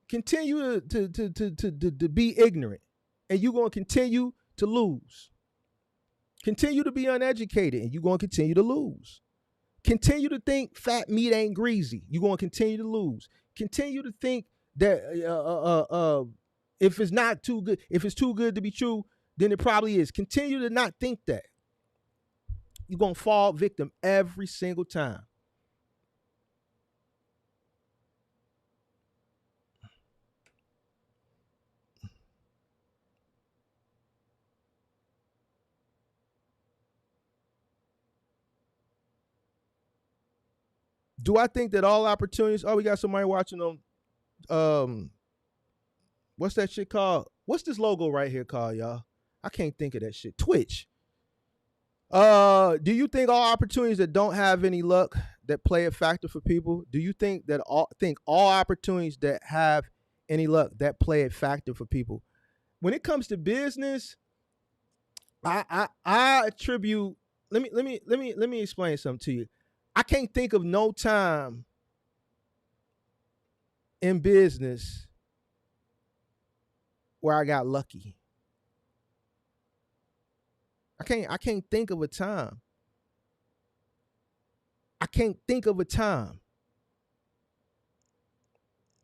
Speaker 1: Continue to be ignorant, and you're going to continue to lose. Continue to be uneducated, and you're going to continue to lose. Continue to think fat meat ain't greasy. You're going to continue to lose. Continue to think that if it's not too good, if it's too good to be true, then it probably is. Continue to not think that. You're going to fall victim every single time. Do I think that all opportunities? Oh, we got somebody watching on what's that shit called? What's this logo right here called, y'all? I can't think of that shit. Twitch. Do you think all opportunities that don't have any luck that play a factor for people? Do you think that all opportunities that have any luck that play a factor for people? When it comes to business, I attribute. Let me explain something to you. I can't think of no time in business where I got lucky. I can't think of a time. I can't think of a time.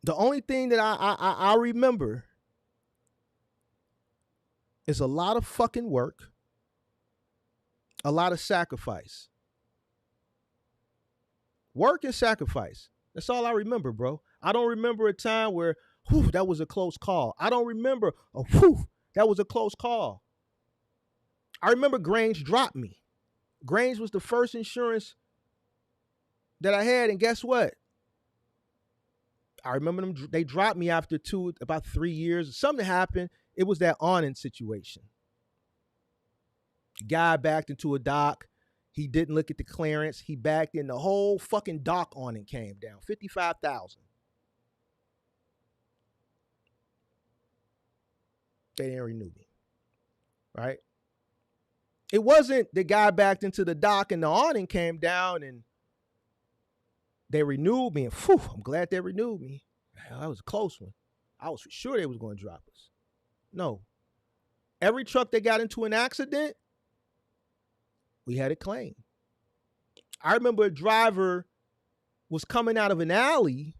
Speaker 1: The only thing that I remember is a lot of fucking work, a lot of sacrifice. Work and sacrifice. That's all I remember, bro. I don't remember a time where, whew, that was a close call. I don't remember a whew, that was a close call. I remember Grange dropped me. Grange was the first insurance that I had, and guess what? I remember them. They dropped me after about 3 years. Something happened. It was that awning situation. Guy backed into a dock. He didn't look at the clearance. He backed in. The whole fucking dock awning came down. $55,000. They didn't renew me. Right? It wasn't the guy backed into the dock and the awning came down and they renewed me. And phew, I'm glad they renewed me. That was a close one. I was for sure they was going to drop us. No. Every truck that got into an accident, we had a claim. I remember a driver was coming out of an alley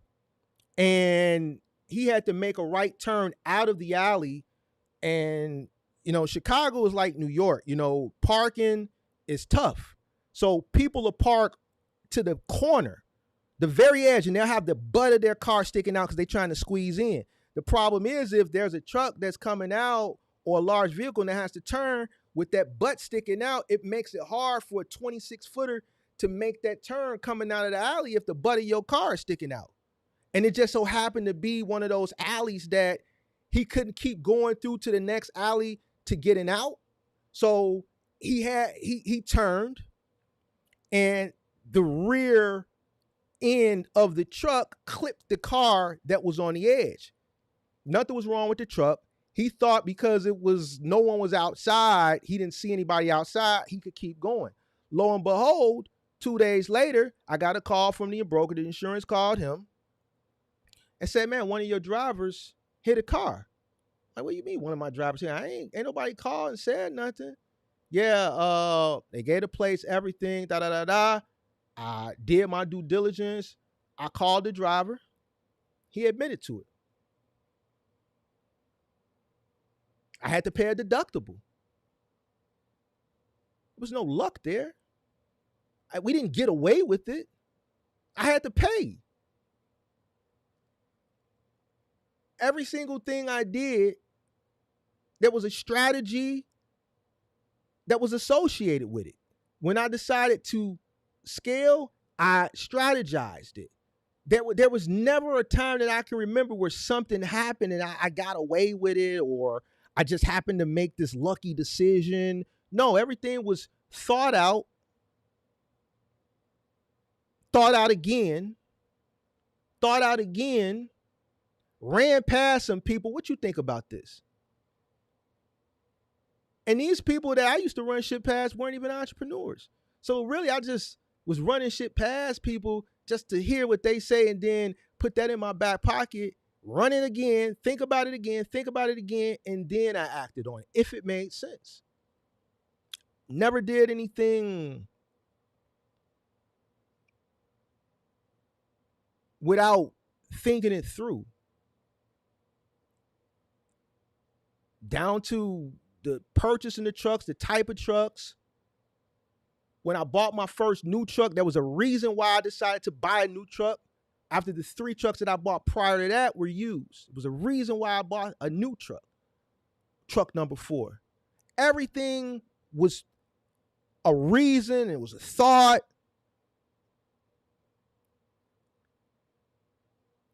Speaker 1: and he had to make a right turn out of the alley. And, you know, Chicago is like New York. You know, parking is tough. So people will park to the corner, the very edge, and they'll have the butt of their car sticking out because they're trying to squeeze in. The problem is if there's a truck that's coming out or a large vehicle that has to turn with that butt sticking out, it makes it hard for a 26-footer to make that turn coming out of the alley if the butt of your car is sticking out. And it just so happened to be one of those alleys that he couldn't keep going through to the next alley to getting out. So he turned and the rear end of the truck clipped the car that was on the edge. Nothing was wrong with the truck. He thought because no one was outside, he didn't see anybody outside, he could keep going. Lo and behold, 2 days later, I got a call from the broker. The insurance called him and said, man, one of your drivers hit a car. Like, what do you mean one of my drivers hit? Ain't nobody called and said nothing. Yeah, they gave the place everything, I did my due diligence. I called the driver. He admitted to it. I had to pay a deductible. There was no luck there. We didn't get away with it. I had to pay. Every single thing I did, there was a strategy that was associated with it. When I decided to scale, I strategized it. There was never a time that I can remember where something happened and I got away with it, or I just happened to make this lucky decision. No, everything was thought out again, ran past some people. What you think about this? And these people that I used to run shit past weren't even entrepreneurs. So really, I just was running shit past people just to hear what they say and then put that in my back pocket, run it again, think about it again, and then I acted on it if it made sense. Never did anything without thinking it through. Down to the purchasing the trucks, the type of trucks. When I bought my first new truck, there was a reason why I decided to buy a new truck after the 3 trucks that I bought prior to that were used. It was a reason why I bought a new truck. Truck number 4. Everything was a reason. It was a thought.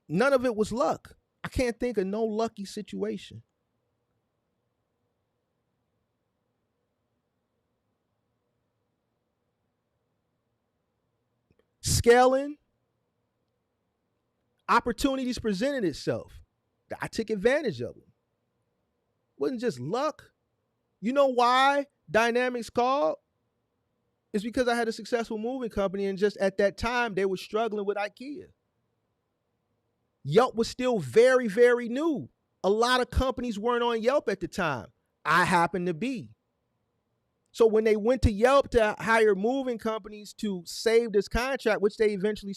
Speaker 1: None of it was luck. I can't think of no lucky situation. Scaling, opportunities presented itself. I took advantage of them. Wasn't just luck. You know why Dynamics called? It's because I had a successful moving company, and just at that time, they were struggling with IKEA. Yelp was still very, very new. A lot of companies weren't on Yelp at the time. I happened to be. So when they went to Yelp to hire moving companies to save this contract, which they eventually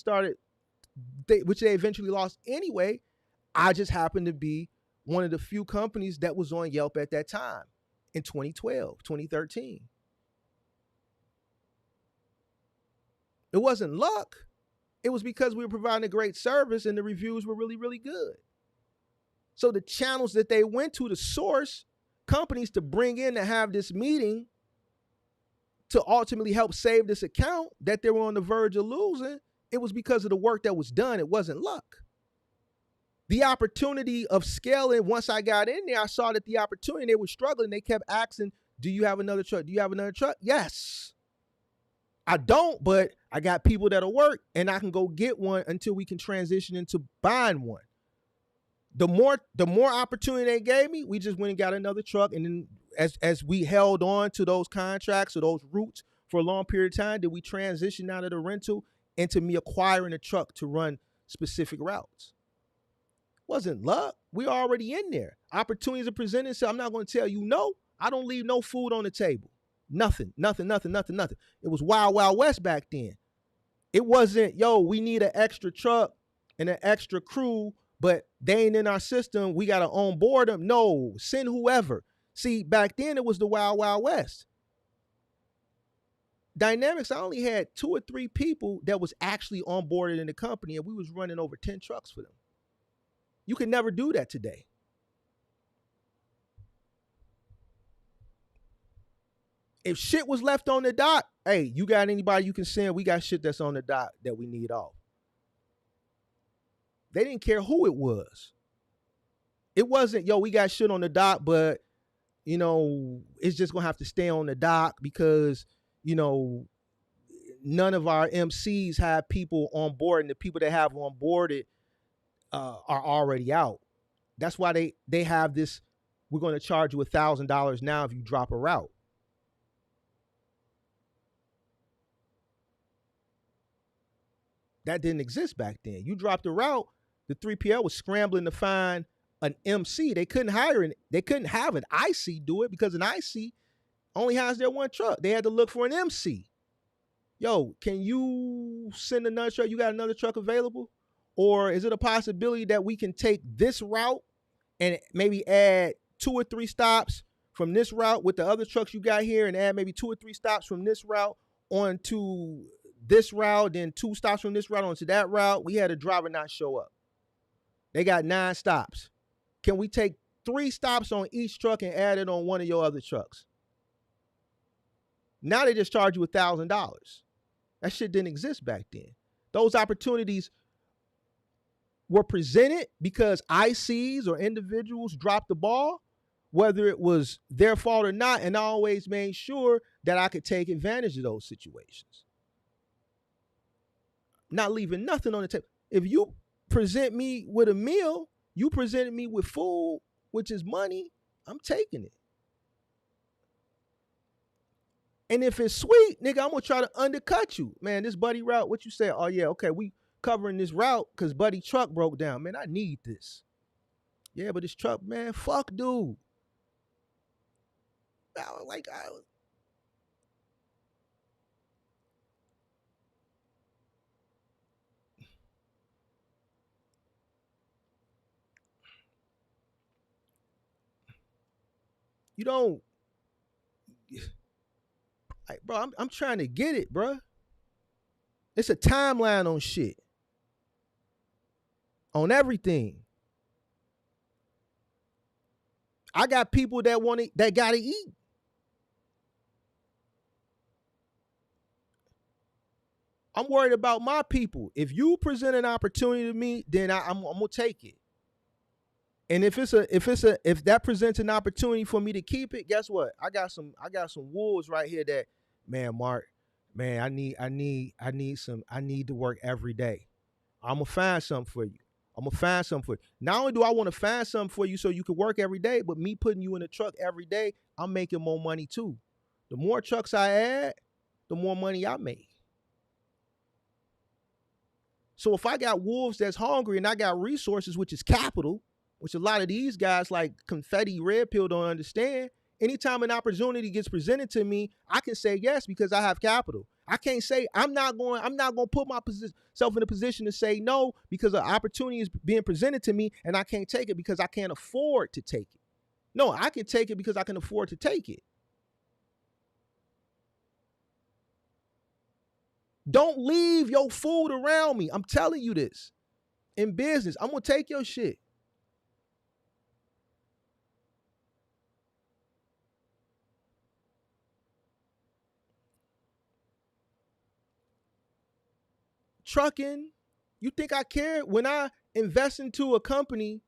Speaker 1: lost anyway, I just happened to be one of the few companies that was on Yelp at that time in 2012, 2013. It wasn't luck. It was because we were providing a great service and the reviews were really, really good. So the channels that they went to source companies to bring in to have this meeting to ultimately help save this account that they were on the verge of losing, it was because of the work that was done. It wasn't luck. The opportunity of scaling, once I got in there, I saw that the opportunity, they were struggling. They kept asking, do you have another truck? Do you have another truck? Yes. I don't, but I got people that'll work and I can go get one until we can transition into buying one. The more opportunity they gave me, we just went and got another truck. And then as we held on to those contracts or those routes for a long period of time, did we transition out of the rental into me acquiring a truck to run specific routes? Wasn't luck. We already in there. Opportunities are presented. So I'm not going to tell you no. I don't leave no food on the table. Nothing. It was wild, wild west back then. It wasn't, yo, we need an extra truck and an extra crew, but they ain't in our system. We got to onboard them. No, send whoever. See, back then it was the wild, wild west. Dynamics, I only had 2 or 3 people that was actually onboarded in the company, and we was running over 10 trucks for them. You can never do that today. If shit was left on the dock, hey, you got anybody you can send? We got shit that's on the dock that we need off. They didn't care who it was. It wasn't, yo, we got shit on the dock, but, you know, it's just going to have to stay on the dock because, you know, none of our MCs have people on board, and the people that have on board it are already out. That's why they have this, we're going to charge you $1,000 now if you drop a route. That didn't exist back then. You dropped a route, the 3PL was scrambling to find an MC. They couldn't have an IC do it because an IC only has their one truck. They had to look for an MC. Yo, can you send another truck? You got another truck available? Or is it a possibility that we can take this route and maybe add 2 or 3 stops from this route with the other trucks you got here and add maybe 2 or 3 stops from this route onto this route, then 2 stops from this route onto that route? We had a driver not show up. They got 9 stops. Can we take 3 stops on each truck and add it on one of your other trucks? Now they just charge you $1,000. That shit didn't exist back then. Those opportunities were presented because ICs or individuals dropped the ball, whether it was their fault or not, and I always made sure that I could take advantage of those situations. Not leaving nothing on the table. If you present me with a meal, you presented me with food, which is money, I'm taking it. And if it's sweet, nigga, I'm gonna try to undercut you. Man, this buddy route, what you say? Oh yeah, okay, we covering this route because buddy truck broke down. Man, I need this. Yeah, but this truck, man, fuck dude. You don't, like, bro, I'm trying to get it, bro. It's a timeline on shit. On everything. I got people that gotta eat. I'm worried about my people. If you present an opportunity to me, then I'm gonna take it. And if that presents an opportunity for me to keep it, guess what? I got some wolves right here that, man, Mark, man, I need to work every day. I'm gonna find something for you. Not only do I want to find something for you so you can work every day, but me putting you in a truck every day, I'm making more money too. The more trucks I add, the more money I make. So if I got wolves that's hungry and I got resources, which is capital, which a lot of these guys like Confetti Red Pill don't understand, anytime an opportunity gets presented to me, I can say yes because I have capital. I can't say I'm not going to put myself in a position to say no because an opportunity is being presented to me and I can't take it because I can't afford to take it. No, I can take it because I can afford to take it. Don't leave your food around me. I'm telling you this. In business, I'm going to take your shit. Trucking, you think I care? When I invest into a company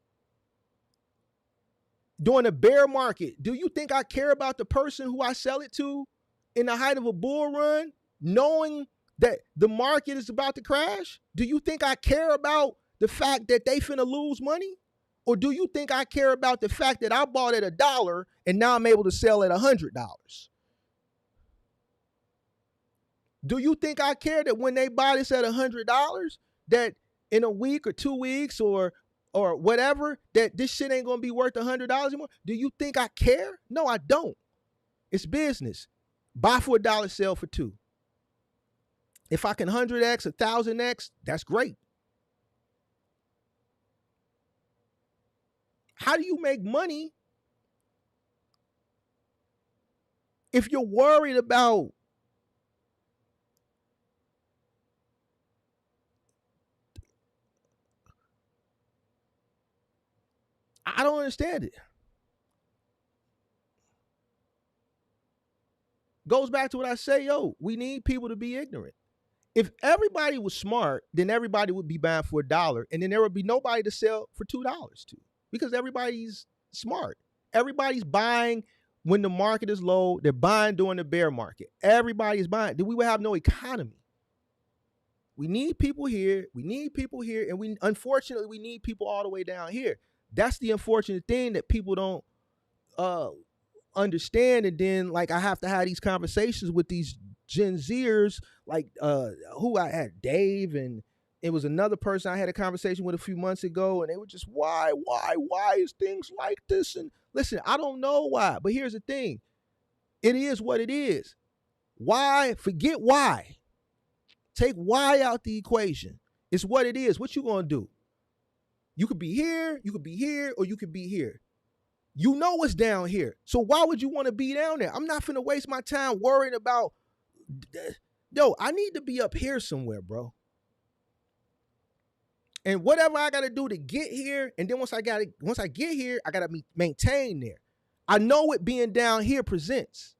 Speaker 1: during a bear market, do you think I care about the person who I sell it to in the height of a bull run, knowing that the market is about to crash? Do you think I care about the fact that they finna lose money? Or do you think I care about the fact that I bought at $1 and now I'm able to sell at $100? Do you think I care that when they buy this at $100, that in a week or 2 weeks or whatever, that this shit ain't gonna be worth $100 anymore? Do you think I care? No, I don't. It's business. Buy for $1, sell for $2. If I can 100x, 1,000x, that's great. How do you make money if you're worried about I don't understand it. Goes back to what I say, we need people to be ignorant. If everybody was smart, then everybody would be buying for $1, and then there would be nobody to sell for $2 to, because everybody's smart. Everybody's buying when the market is low. They're buying during the bear market. Everybody's buying. Then we would have no economy. We need people here. And unfortunately we need people all the way down here. That's the unfortunate thing that people don't understand. And then, like, I have to have these conversations with these Gen Zers, like who I had, Dave, and it was another person I had a conversation with a few months ago, and they were just, why is things like this? And listen, I don't know why, but here's the thing. It is what it is. Why? Forget why. Take why out the equation. It's what it is. What you gonna do? You could be here, or you could be here. You know what's down here. So why would you want to be down there? I'm not finna waste my time worrying about, I need to be up here somewhere, bro. And whatever I gotta do to get here, and then once I get here, I gotta maintain there. I know what being down here presents.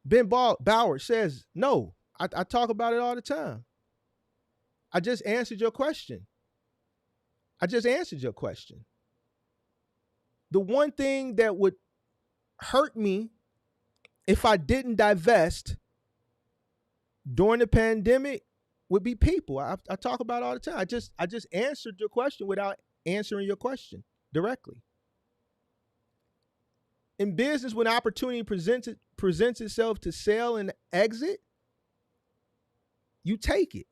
Speaker 1: Ben Bauer says, no, I talk about it all the time. I just answered your question. The one thing that would hurt me if I didn't divest during the pandemic would be people. I talk about it all the time. I just answered your question without answering your question directly. In business, when opportunity presents itself to sell and exit, you take it.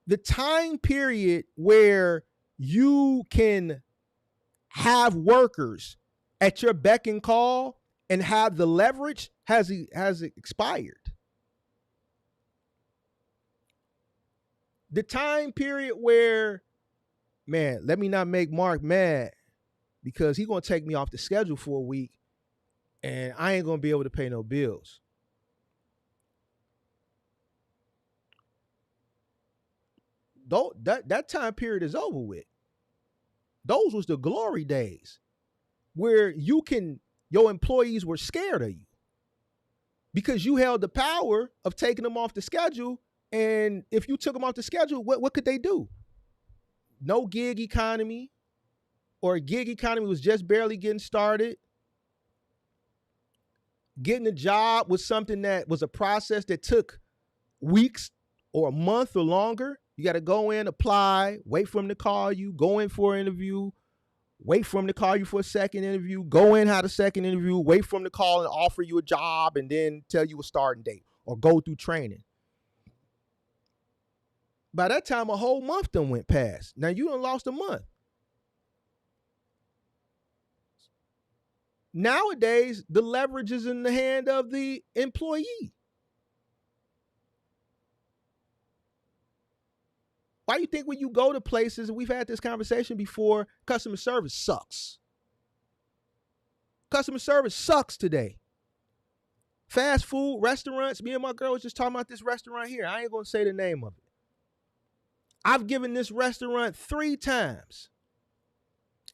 Speaker 1: The time period where you can have workers at your beck and call and have the leverage has expired. The time period where, man, let me not make Mark mad because he's going to take me off the schedule for a week and I ain't going to be able to pay no bills. That time period is over with. Those was the glory days where your employees were scared of you because you held the power of taking them off the schedule. And if you took them off the schedule, what could they do? No gig economy, or a gig economy was just barely getting started. Getting a job was something that was a process that took weeks or a month or longer. You got to go in, apply, wait for them to call you, go in for an interview, wait for them to call you for a second interview, go in, have a second interview, wait for them to call and offer you a job and then tell you a starting date or go through training. By that time, a whole month done went past. Now you done lost a month. Nowadays, the leverage is in the hand of the employee. Why do you think when you go to places, and we've had this conversation before, customer service sucks? Customer service sucks today. Fast food, restaurants, me and my girl was just talking about this restaurant here. I ain't going to say the name of it. I've given this restaurant 3 times.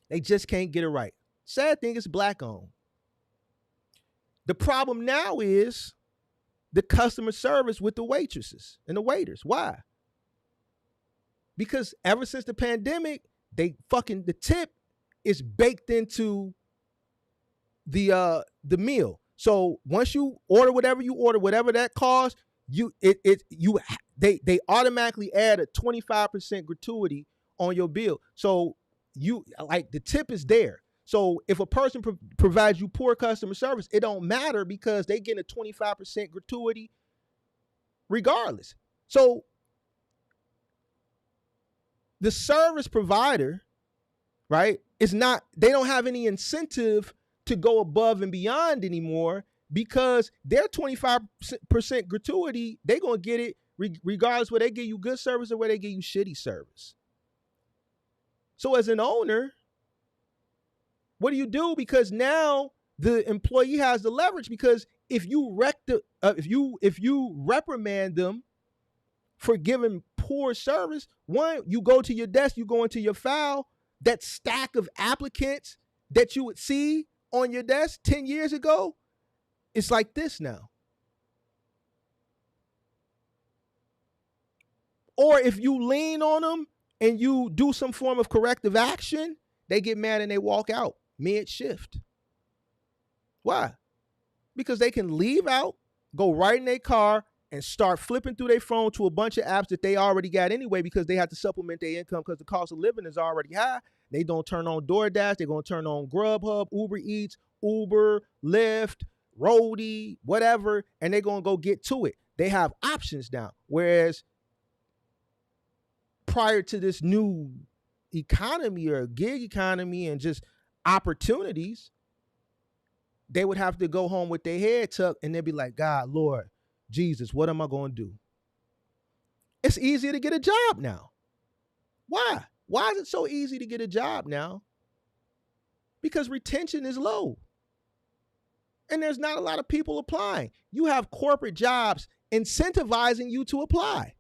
Speaker 1: They just can't get it right. Sad thing, it's black owned. The problem now is the customer service with the waitresses and the waiters. Why? Because ever since the pandemic, the tip is baked into the meal. So once you order whatever that costs, they automatically add a 25% gratuity on your bill. So the tip is there. So if a person provides you poor customer service, it don't matter because they get a 25% gratuity regardless. So the service provider, right, they don't have any incentive to go above and beyond anymore because their 25% gratuity, they're going to get it regardless whether they give you good service or whether they give you shitty service. So as an owner, what do? Because now the employee has the leverage because if you reprimand them for giving poor service, one, you go to your desk, you go into your file, that stack of applicants that you would see on your desk 10 years ago, it's like this now. Or if you lean on them and you do some form of corrective action, they get mad and they walk out mid-shift. Why? Because they can leave out, go right in their car, and start flipping through their phone to a bunch of apps that they already got anyway because they have to supplement their income because the cost of living is already high. They don't turn on DoorDash. They're going to turn on Grubhub, Uber Eats, Uber, Lyft, Roadie, whatever, and they're going to go get to it. They have options now. Whereas prior to this new economy or gig economy and just opportunities, they would have to go home with their head tucked and they'd be like, God, Lord, Jesus, what am I going to do? It's easier to get a job now. Why? Why is it so easy to get a job now? Because retention is low. And there's not a lot of people applying. You have corporate jobs incentivizing you to apply.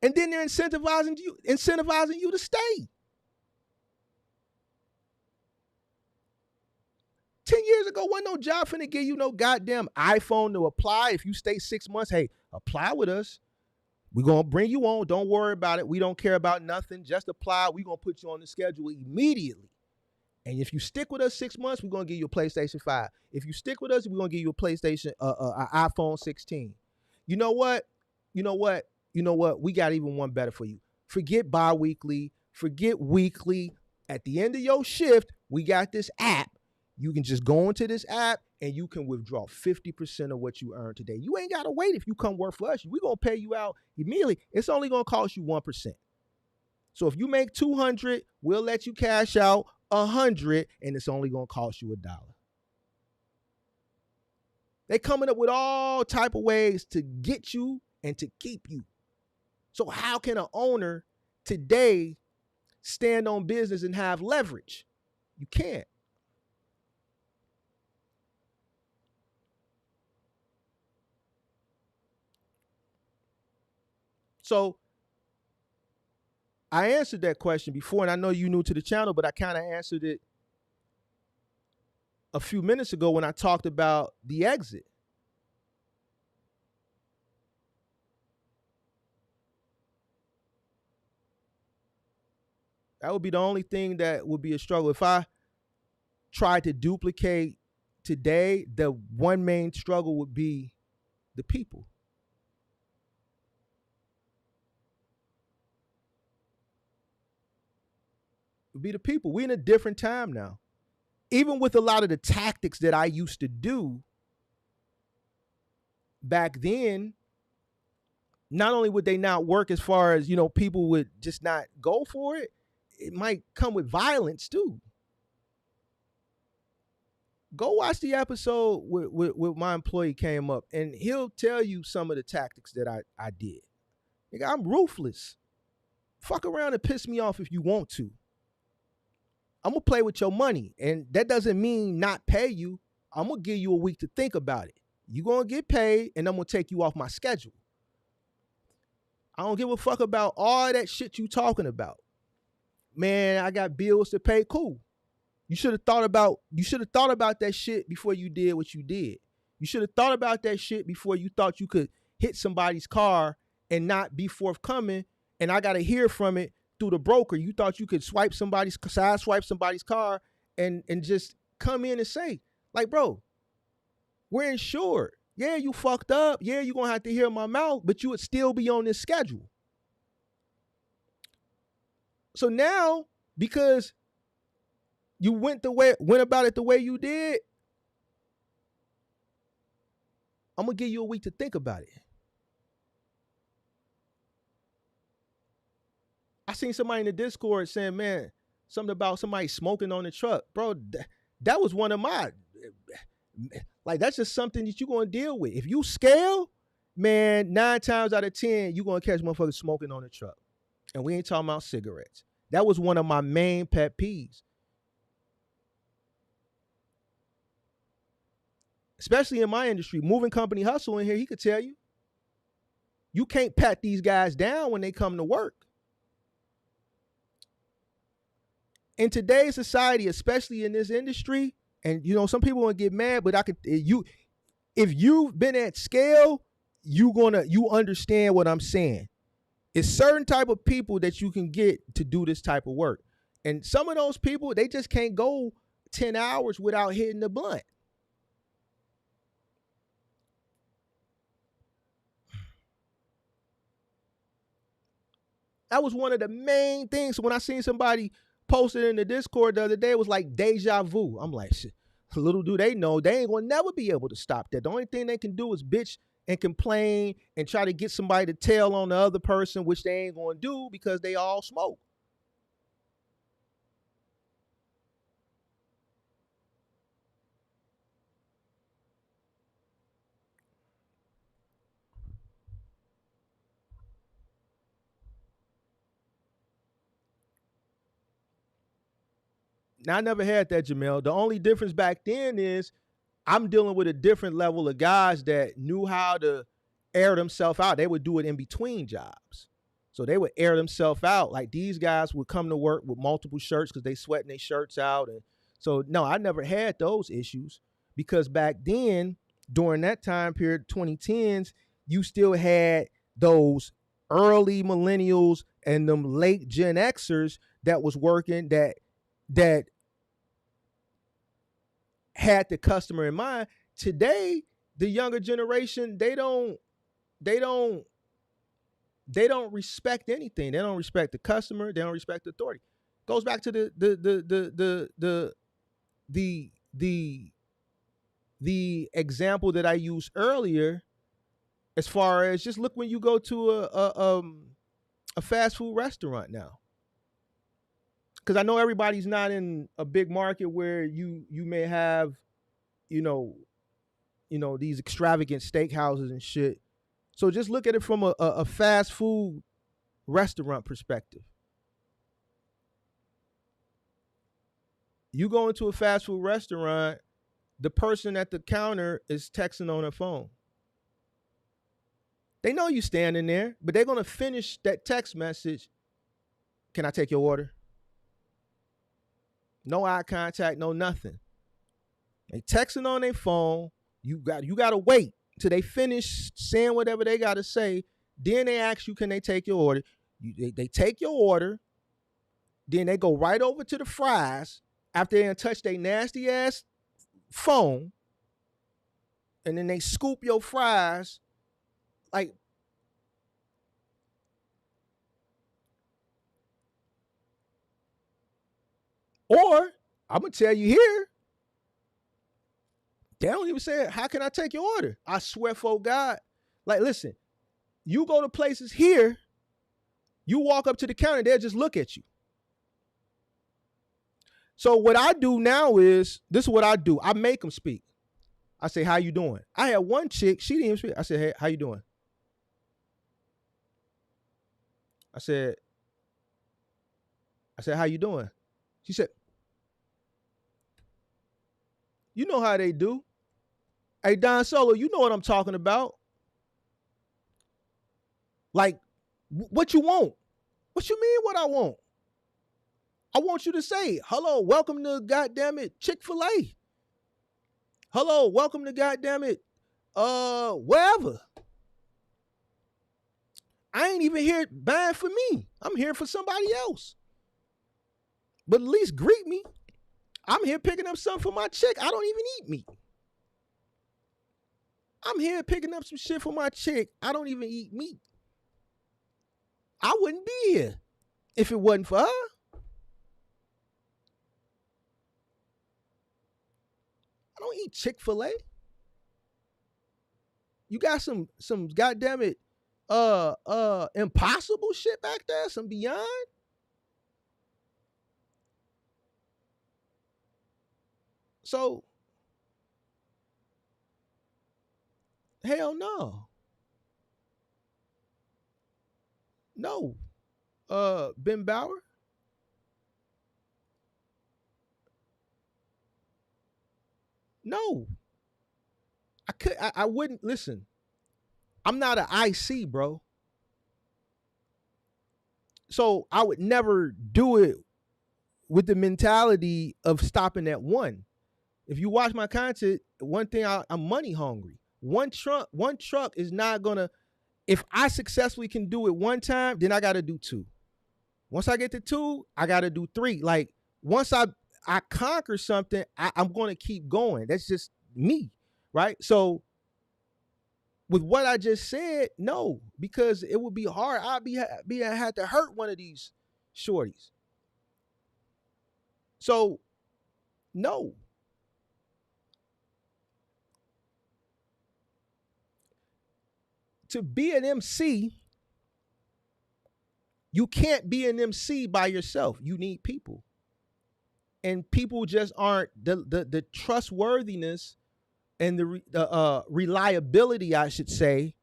Speaker 1: And then they're incentivizing you to stay. 10 years ago, wasn't no job finna give you no goddamn iPhone to apply. If you stay 6 months, hey, apply with us. We're going to bring you on. Don't worry about it. We don't care about nothing. Just apply. We're going to put you on the schedule immediately. And if you stick with us 6 months, we're going to give you a PlayStation 5. If you stick with us, we're going to give you a PlayStation, an iPhone 16. You know what? You know what? You know what? We got even one better for you. Forget bi-weekly. Forget weekly. At the end of your shift, we got this app. You can just go into this app and you can withdraw 50% of what you earn today. You ain't got to wait if you come work for us. We're going to pay you out immediately. It's only going to cost you 1%. So if you make 200, we'll let you cash out 100, and it's only going to cost you $1. They coming up with all type of ways to get you and to keep you. So how can an owner today stand on business and have leverage? You can't. So I answered that question before, and I know you new to the channel, but I kind of answered it a few minutes ago when I talked about the exit. That would be the only thing that would be a struggle. If I tried to duplicate today, the one main struggle would be the people. Would be the people. We're in a different time now. Even with a lot of the tactics that I used to do back then, not only would they not work as far as, people would just not go for it, it might come with violence too. Go watch the episode with my employee came up, and he'll tell you some of the tactics that I did. Nigga, I'm ruthless. Fuck around and piss me off if you want to. I'm going to play with your money, and that doesn't mean not pay you. I'm going to give you a week to think about it. You're going to get paid, and I'm going to take you off my schedule. I don't give a fuck about all that shit you talking about. Man, I got bills to pay. Cool. You should have thought about that shit before you did what you did. You should have thought about that shit before you thought you could hit somebody's car and not be forthcoming, and I got to hear from it through the broker. You thought you could swipe somebody's car and just come in and say, like, bro, we're insured. Yeah, you fucked up. Yeah, you're going to have to hear my mouth, but you would still be on this schedule. So now, because you went about it the way you did, I'm going to give you a week to think about it. I seen somebody in the Discord saying, man, something about somebody smoking on the truck. Bro, that was one of my, like, that's just something that you're going to deal with. If you scale, man, 9 times out of 10, you're going to catch motherfuckers smoking on the truck. And we ain't talking about cigarettes. That was one of my main pet peeves. Especially in my industry, moving company hustle in here, he could tell you. You can't pat these guys down when they come to work. In today's society, especially in this industry, and some people want to get mad, but if you've been at scale, you understand what I'm saying. It's certain type of people that you can get to do this type of work. And some of those people, they just can't go 10 hours without hitting the blunt. That was one of the main things. When I seen somebody posted in the Discord the other day, it was like deja vu. I'm like, shit, little do they know, they ain't gonna never be able to stop that. The only thing they can do is bitch and complain and try to get somebody to tell on the other person, which they ain't gonna do because they all smoke. Now, I never had that, Jamel. The only difference back then is I'm dealing with a different level of guys that knew how to air themselves out. They would do it in between jobs. So they would air themselves out. Like, these guys would come to work with multiple shirts because they sweating their shirts out. And So no, I never had those issues because back then, during that time period, 2010s, you still had those early millennials and them late Gen Xers that was working that had the customer in mind. Today, the younger generation, they don't respect anything. They don't respect the customer. They don't respect the authority. Goes back to the example that I used earlier, as far as just look when you go to a fast food restaurant now. Because I know everybody's not in a big market where you may have, these extravagant steakhouses and shit. So just look at it from a fast food restaurant perspective. You go into a fast food restaurant, the person at the counter is texting on their phone. They know you standing there, but they're gonna finish that text message. Can I take your order? No eye contact, no nothing. They texting on their phone. You gotta wait till they finish saying whatever they gotta say. Then they ask you, can they take your order? They take your order. Then they go right over to the fries after they touch their nasty ass phone, and then they scoop your fries like. Or I'm gonna tell you here, they don't even say, how can I take your order? I swear for God. Like, listen, you go to places here, you walk up to the counter, they'll just look at you. So what I do now is, this is what I do. I make them speak. I say, how you doing? I had one chick, she didn't even speak. I said, hey, how you doing? I said, how you doing? She said, you know how they do. Hey, Don Solo, you know what I'm talking about. Like, what you want? What you mean what I want? I want you to say, hello, welcome to goddamn it, Chick-fil-A. Hello, welcome to goddamn it, wherever. I ain't even here buying for me. I'm here for somebody else. But at least greet me. I'm here picking up something for my chick. I don't even eat meat. I'm here picking up some shit for my chick. I don't even eat meat. I wouldn't be here if it wasn't for her. I don't eat Chick-fil-A. You got some goddamn it Impossible shit back there, some Beyond. So hell no. No. Ben Bauer. No. I wouldn't listen. I'm not an IC, bro. So I would never do it with the mentality of stopping at one. If you watch my content, one thing, I'm money hungry. One truck is not gonna. If I successfully can do it one time, then I got to do two. Once I get to two, I got to do three. Like once I conquer something, I'm gonna keep going. That's just me, right? So with what I just said, no, because it would be hard. I had to hurt one of these shorties. So no. To be an MC, you can't be an MC by yourself. You need people. And people just aren't the trustworthiness and the reliability, I should say,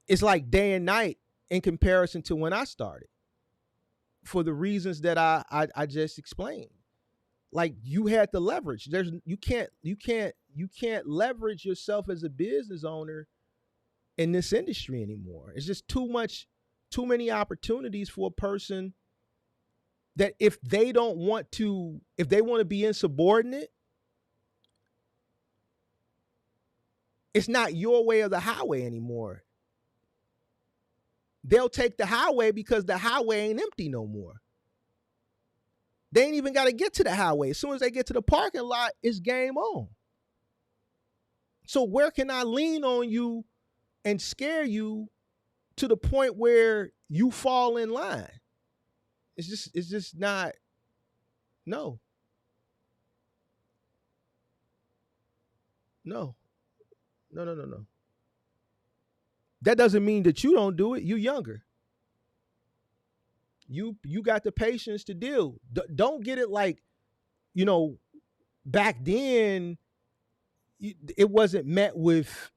Speaker 1: is like day and night in comparison to when I started. For the reasons that I just explained. Like you had to leverage. You can't leverage yourself as a business owner in this industry anymore. It's just too many opportunities for a person that if they want to be insubordinate, it's not your way or the highway anymore. They'll take the highway because the highway ain't empty no more. They ain't even got to get to the highway. As soon as they get to the parking lot, it's game on. So where can I lean on you and scare you to the point where you fall in line? It's just not. No. No. That doesn't mean that you don't do it. You younger. You got the patience to deal. Don't get it like, back then it wasn't met with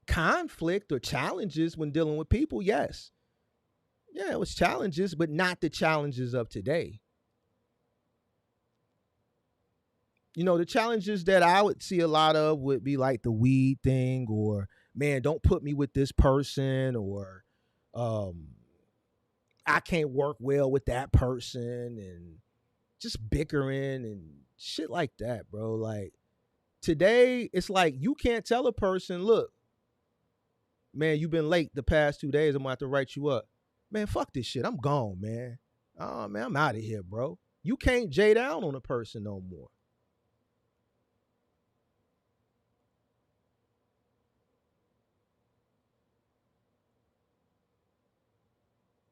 Speaker 1: conflict or challenges when dealing with people. Yes. Yeah, it was challenges, but not the challenges of today. The challenges that I would see a lot of would be like the weed thing, or man, don't put me with this person, or I can't work well with that person, and just bickering and shit like that, bro. Like today, it's like you can't tell a person, look, man, you've been late the past 2 days. I'm gonna have to write you up. Man, fuck this shit. I'm gone, man. Oh man, I'm out of here, bro. You can't J down on a person no more.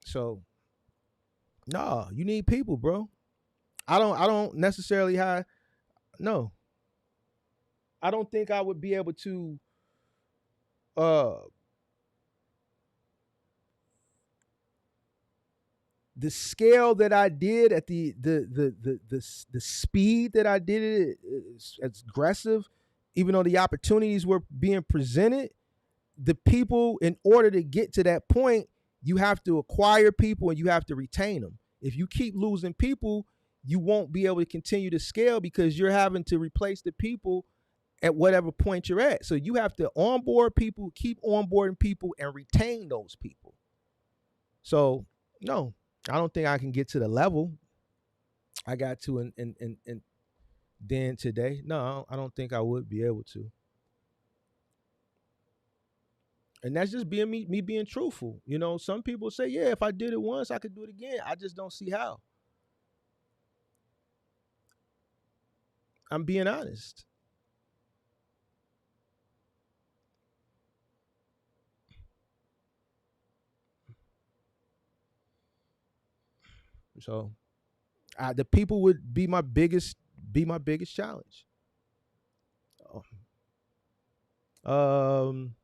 Speaker 1: So, nah, you need people, bro. I don't necessarily have no. I don't think I would be able to uh the scale that I did at the speed that I did it, it's aggressive, even though the opportunities were being presented. The people, in order to get to that point, you have to acquire people and you have to retain them. If you keep losing people, you won't be able to continue to scale because you're having to replace the people at whatever point you're at. So you have to onboard people, keep onboarding people, and retain those people. So no, I don't think I can get to the level I got to in then today. No, I don't think I would be able to. And that's just being me being truthful. Some people say, yeah, if I did it once, I could do it again. I just don't see how. I'm being honest. So the people would be my biggest challenge. Um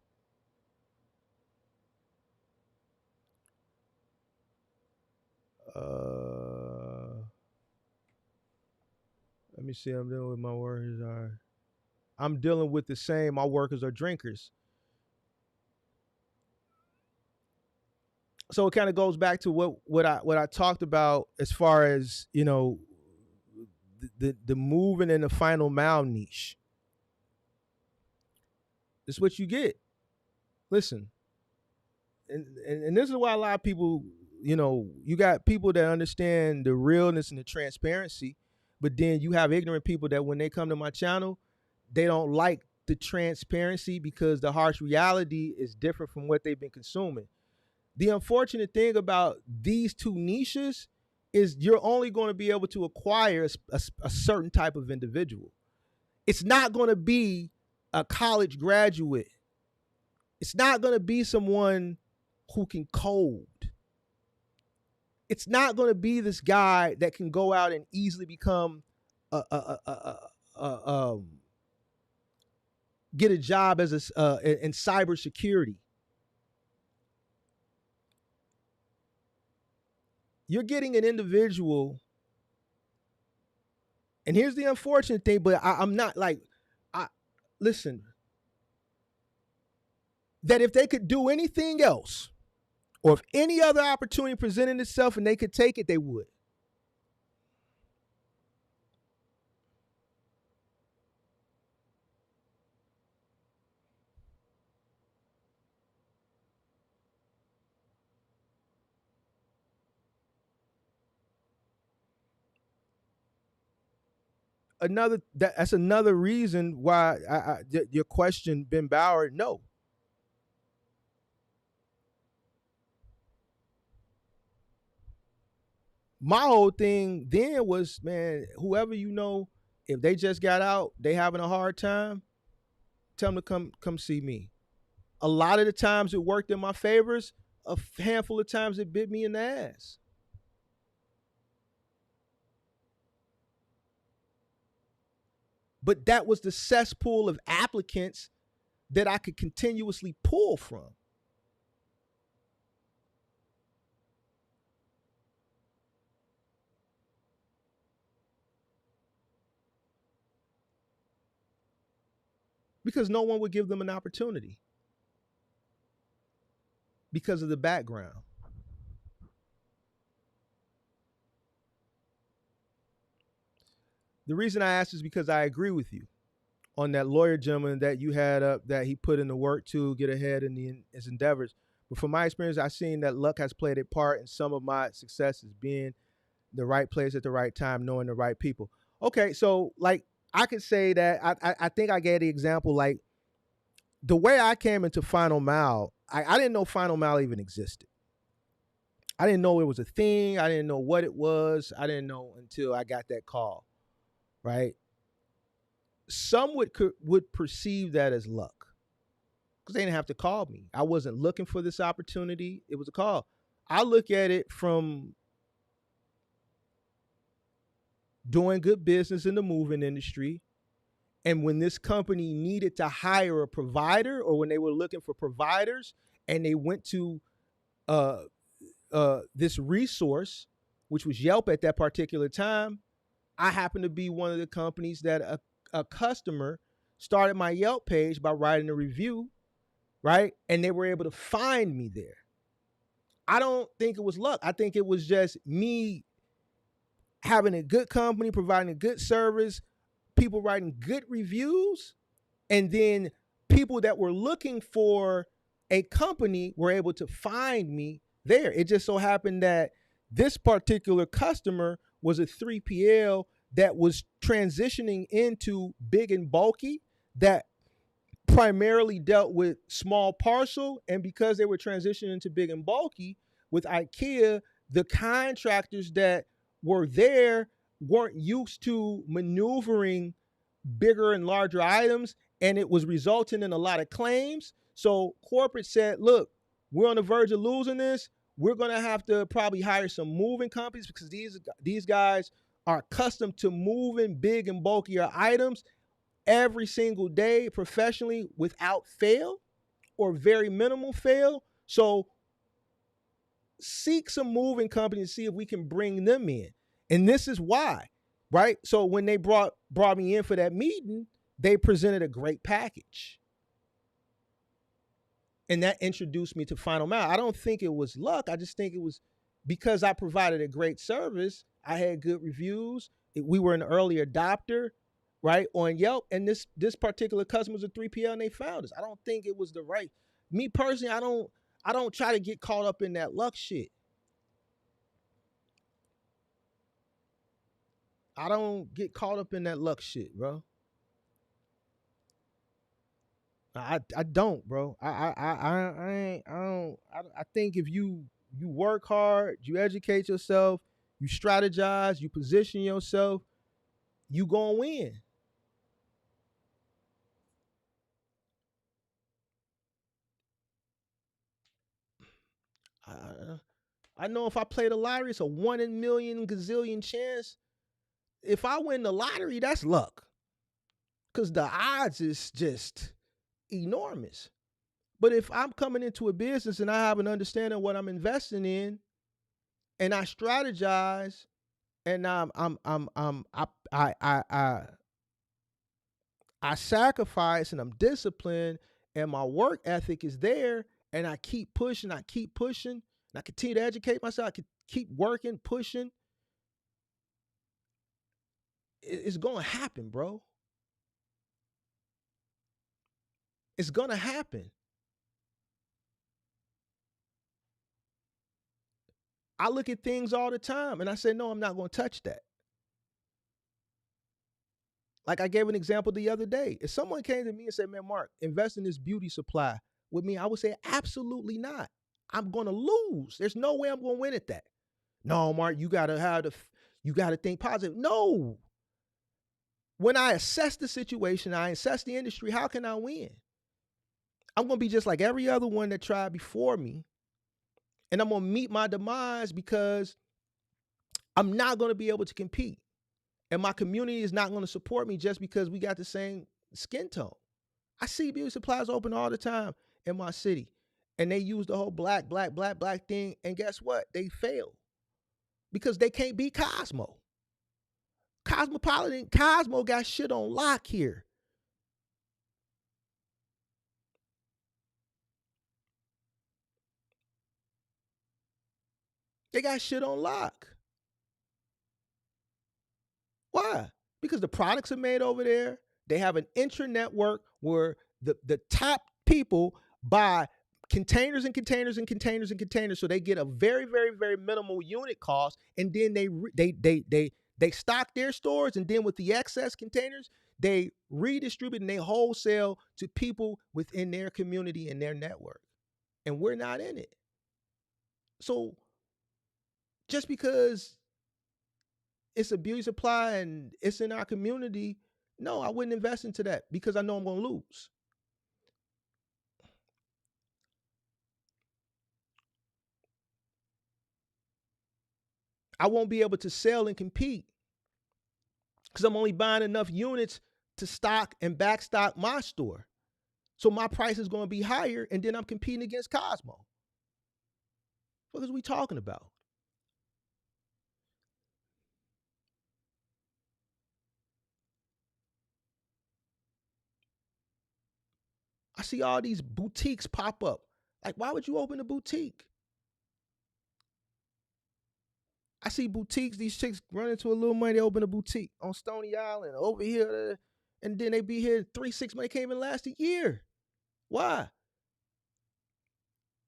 Speaker 1: let me see. I'm dealing with my workers are. I'm dealing with the same. My workers are drinkers. So it kind of goes back to what I talked about as far as the moving in the final mile niche. It's what you get. Listen, and this is why a lot of people, you got people that understand the realness and the transparency, but then you have ignorant people that when they come to my channel, they don't like the transparency because the harsh reality is different from what they've been consuming. The unfortunate thing about these two niches is you're only going to be able to acquire a certain type of individual. It's not going to be a college graduate. It's not going to be someone who can code. It's not going to be this guy that can go out and easily become get a job as in cybersecurity. You're getting an individual, and here's the unfortunate thing, but I'm not like, listen, that if they could do anything else, or if any other opportunity presented itself and they could take it, they would. that's another reason why your question, Ben Bauer, no. My whole thing then was, man, whoever you know, if they just got out, they having a hard time, tell them to come see me. A lot of the times it worked in my favors. A handful of times it bit me in the ass. But that was the cesspool of applicants that I could continuously pull from. Because no one would give them an opportunity because of the background. The reason I asked is because I agree with you on that lawyer gentleman that you had up, that he put in the work to get ahead in his endeavors. But from my experience, I've seen that luck has played a part in some of my successes, being the right place at the right time, knowing the right people. Okay, so like I could say that I think I gave the example, like the way I came into Final Mile, I didn't know Final Mile even existed. I didn't know it was a thing. I didn't know what it was. I didn't know until I got that call, right? Some would perceive that as luck because they didn't have to call me. I wasn't looking for this opportunity. It was a call. I look at it from doing good business in the moving industry. And when this company needed to hire a provider, or when they were looking for providers and they went to this resource, which was Yelp at that particular time, I happened to be one of the companies that a customer started my Yelp page by writing a review, right? And they were able to find me there. I don't think it was luck. I think it was just me having a good company, providing a good service, people writing good reviews, and then people that were looking for a company were able to find me there. It just so happened that this particular customer was a 3PL that was transitioning into big and bulky, that primarily dealt with small parcel. And because they were transitioning to big and bulky with IKEA, the contractors that were there weren't used to maneuvering bigger and larger items, and it was resulting in a lot of claims. So corporate said, look, we're on the verge of losing this. We're going to have to probably hire some moving companies because these guys are accustomed to moving big and bulkier items every single day professionally without fail or very minimal fail. So seek some moving companies to see if we can bring them in. And this is why, right? So when they brought me in for that meeting, they presented a great package. And that introduced me to Final Mile. I don't think it was luck. I just think it was because I provided a great service. I had good reviews. We were an early adopter, right, on Yelp. And this particular customer was a 3PL and they found us. I don't think it was the right. Me personally, I don't try to get caught up in that luck shit. I don't get caught up in that luck shit, bro. I don't, bro. I think if you work hard, you educate yourself, you strategize, you position yourself, you gonna win. I know if I play the lottery, it's a 1 in a million gazillion chance. If I win the lottery, that's luck. Because the odds is just enormous. But if I'm coming into a business and I have an understanding of what I'm investing in, and I strategize, and I sacrifice, and I'm disciplined, and my work ethic is there, and I keep pushing, and I continue to educate myself, I can keep working, pushing, it's gonna happen, bro. It's gonna happen. I look at things all the time and I say, no, I'm not gonna touch that. Like I gave an example the other day. If someone came to me and said, man, Mark, invest in this beauty supply with me, I would say, absolutely not. I'm going to lose. There's no way I'm going to win at that. No, Mark, you got to think positive. No. When I assess the situation, I assess the industry, how can I win? I'm going to be just like every other one that tried before me. And I'm going to meet my demise because I'm not going to be able to compete. And my community is not going to support me just because we got the same skin tone. I see beauty supplies open all the time in my city. And they use the whole black thing. And guess what? They fail because they can't beat Cosmo. Cosmo got shit on lock here. They got shit on lock. Why? Because the products are made over there. They have an intra-network where the top people buy containers and containers and containers and containers, so they get a very, very, very minimal unit cost, and then they stock their stores, and then with the excess containers, they redistribute and they wholesale to people within their community and their network. And we're not in it. So just because it's a beauty supply and it's in our community, no, I wouldn't invest into that because I know I'm going to lose. I won't be able to sell and compete because I'm only buying enough units to stock and backstock my store. So my price is going to be higher, and then I'm competing against Cosmo. What is we talking about? I see all these boutiques pop up. Like, why would you open a boutique? I see boutiques, these chicks run into a little money, they open a boutique on Stony Island, over here, and then they be here 3-6 months. They can't even last a year. Why?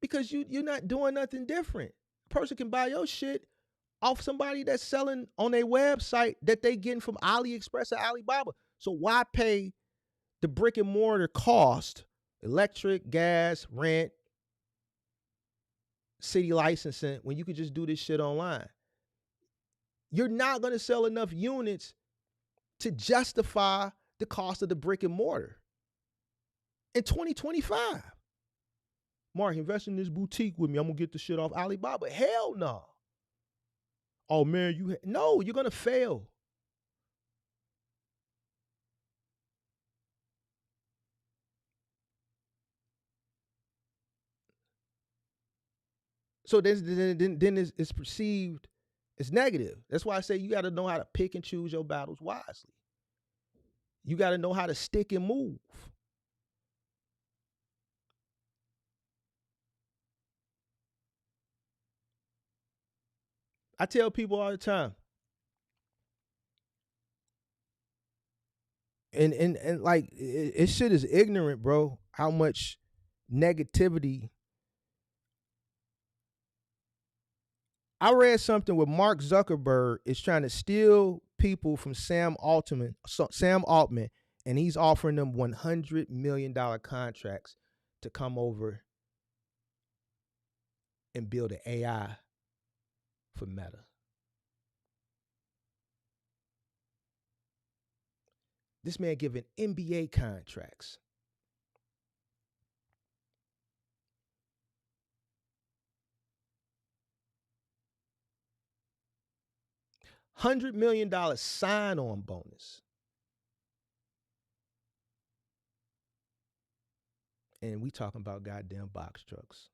Speaker 1: Because you're not doing nothing different. A person can buy your shit off somebody that's selling on their website that they getting from AliExpress or Alibaba. So why pay the brick and mortar cost, electric, gas, rent, city licensing, when you could just do this shit online? You're not going to sell enough units to justify the cost of the brick and mortar in 2025. Mark, invest in this boutique with me. I'm going to get the shit off Alibaba. Hell no. Oh, man, no, you're going to fail. So then it's perceived as negative. That's why I say you got to know how to pick and choose your battles wisely. You got to know how to stick and move. I tell people all the time, and like it shit is ignorant, bro, how much negativity. I read something where Mark Zuckerberg is trying to steal people from Sam Altman, and he's offering them $100 million contracts to come over and build an AI for Meta. This man giving NBA contracts. $100 million sign-on bonus. And we talking about goddamn box trucks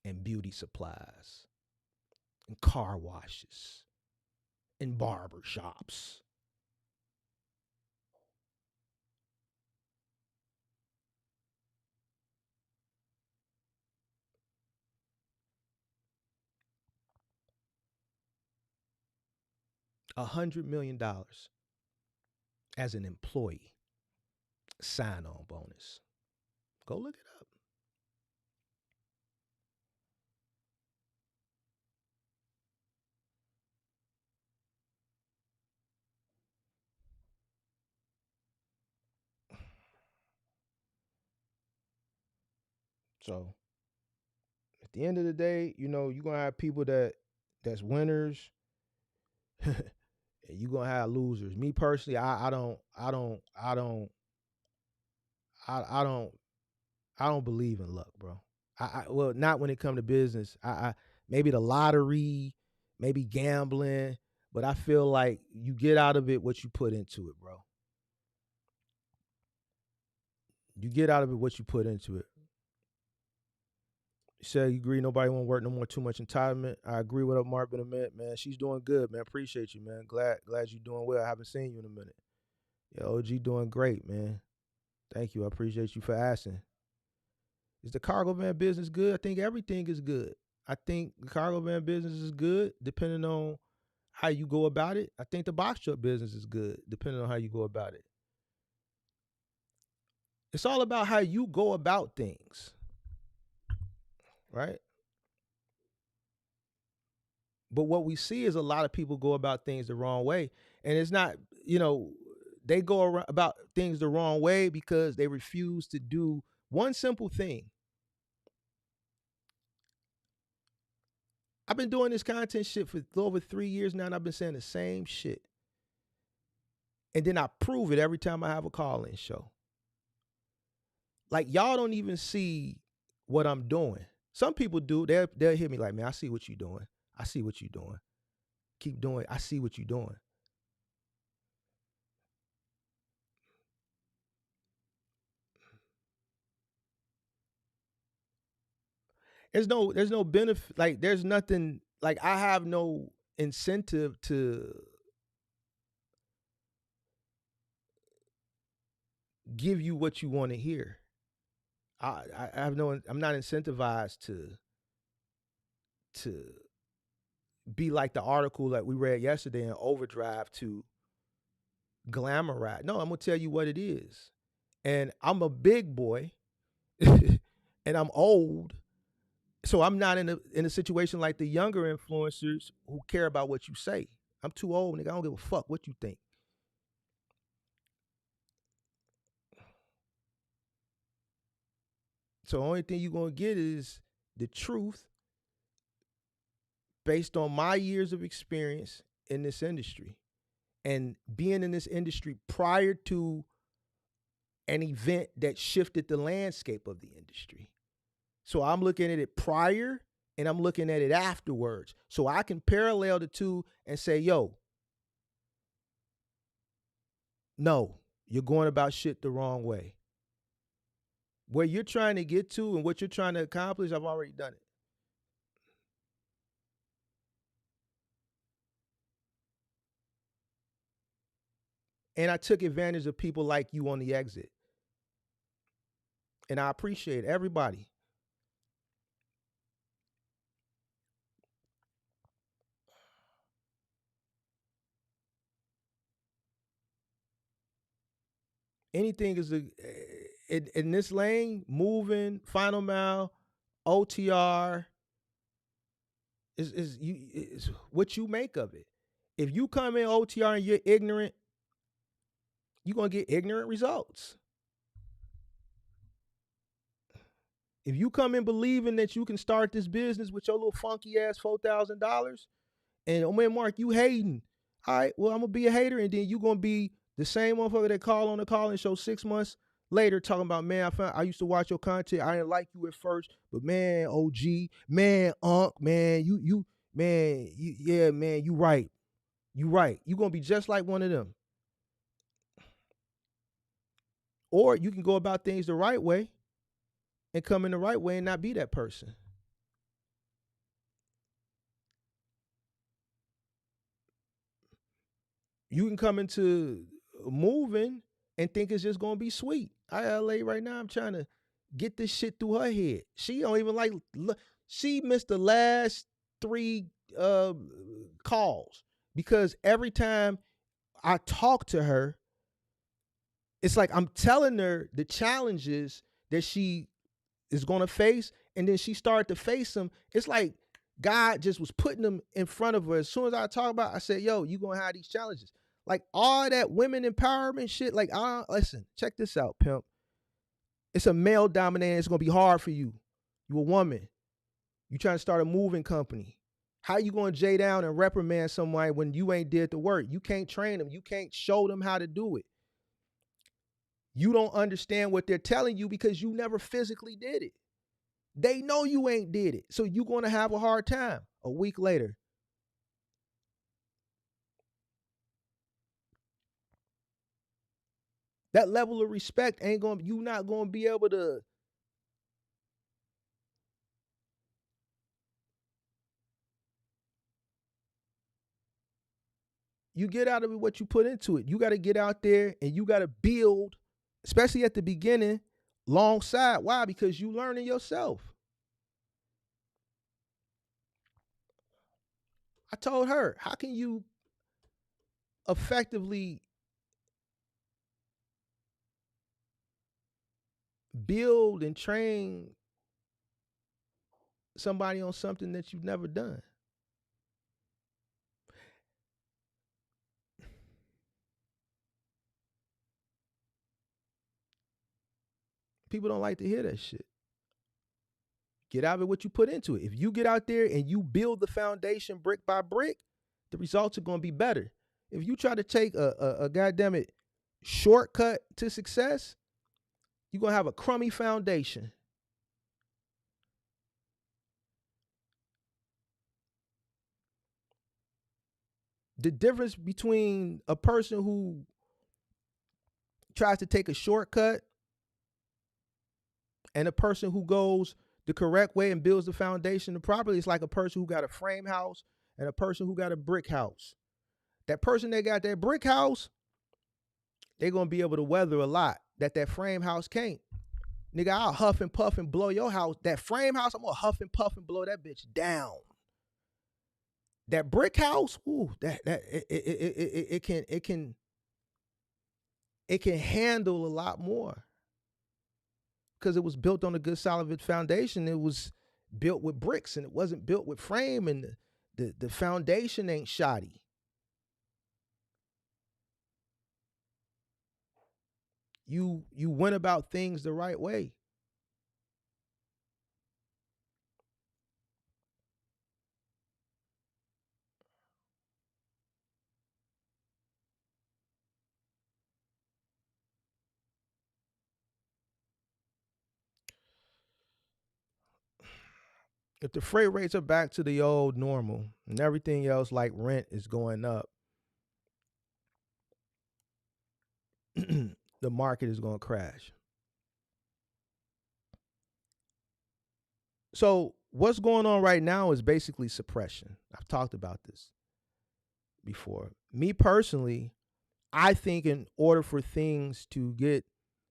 Speaker 1: and beauty supplies and car washes and barber shops. $100 million as an employee sign-on bonus. Go look it up. So at the end of the day, you know, you're gonna have people that's winners, and you're gonna have losers. Me personally, I don't believe in luck, bro. Well, not when it comes to business. I maybe the lottery, maybe gambling, but I feel like you get out of it what you put into it, bro. You get out of it what you put into it. You said you agree nobody won't work no more, too much entitlement. I agree with Mark in a minute, man. She's doing good, man. Appreciate you, man. Glad you're doing well. I haven't seen you in a minute. Yeah, OG doing great, man. Thank you. I appreciate you for asking. Is the cargo van business good? I think everything is good. I think the cargo van business is good depending on how you go about it. I think the box truck business is good depending on how you go about it. It's all about how you go about things, right? But what we see is a lot of people go about things the wrong way. And it's not, you know, they go about things the wrong way because they refuse to do one simple thing. I've been doing this content shit for over 3 years now, and I've been saying the same shit. And then I prove it every time I have a call-in show. Like, y'all don't even see what I'm doing. Some people do. They'll hear me like, man, I see what you're doing. I see what you're doing. Keep doing it. I see what you're doing. There's no benefit. Like, there's nothing. Like, I have no incentive to give you what you want to hear. I have no. I'm not incentivized to be like the article that we read yesterday in Overdrive to glamorize. No, I'm gonna tell you what it is. And I'm a big boy, and I'm old, so I'm not in a situation like the younger influencers who care about what you say. I'm too old, nigga. I don't give a fuck what you think. So the only thing you're gonna get is the truth based on my years of experience in this industry and being in this industry prior to an event that shifted the landscape of the industry. So I'm looking at it prior and I'm looking at it afterwards. So I can parallel the two and say, yo, no, you're going about shit the wrong way. Where you're trying to get to and what you're trying to accomplish, I've already done it. And I took advantage of people like you on the exit. And I appreciate everybody. Anything is in this lane, moving, final mile, OTR is what you make of it. If you come in OTR and you're ignorant, you're gonna get ignorant results. If you come in believing that you can start this business with your little funky ass $4,000, and oh man, Mark, you hating. All right, well, I'm gonna be a hater, and then you gonna be the same motherfucker that call on the call-in show 6 months later talking about, man, I used to watch your content. I didn't like you at first, but man, OG, man, man, yeah, man, you right. You right. You gonna be just like one of them. Or you can go about things the right way and come in the right way and not be that person. You can come into moving and think it's just gonna be sweet. I got a lady right now, I'm trying to get this shit through her head. She don't even like, she missed the last 3 calls because every time I talk to her, it's like I'm telling her the challenges that she is gonna face, and then she started to face them. It's like God just was putting them in front of her. As soon as I talk about it, I said, yo, you gonna have these challenges. Like all that women empowerment shit, like, listen, check this out, pimp. It's a male dominated, it's gonna be hard for you. You a woman. You trying to start a moving company. How you going to J down and reprimand somebody when you ain't did the work? You can't train them. You can't show them how to do it. You don't understand what they're telling you because you never physically did it. They know you ain't did it. So you're going to have a hard time. A week later, that level of respect ain't going to, you're not going to be able to. You get out of it what you put into it. You got to get out there and you got to build, especially at the beginning, alongside. Why? Because you learning yourself. I told her, how can you effectively build and train somebody on something that you've never done? People don't like to hear that shit. Get out of it what you put into it. If you get out there and you build the foundation brick by brick, the results are going to be better. If you try to take a goddamn it shortcut to success, you're going to have a crummy foundation. The difference between a person who tries to take a shortcut and a person who goes the correct way and builds the foundation properly is like a person who got a frame house and a person who got a brick house. That person that got that brick house, they're going to be able to weather a lot that frame house can't. Nigga, I'll huff and puff and blow your house. That frame house, I'm going to huff and puff and blow that bitch down. That brick house, ooh, it can handle a lot more because it was built on a good solid foundation. It was built with bricks and it wasn't built with frame, and the foundation ain't shoddy. You went about things the right way. If the freight rates are back to the old normal and everything else like rent is going up, the market is going to crash. So what's going on right now is basically suppression. I've talked about this before. Me personally, I think in order for things to get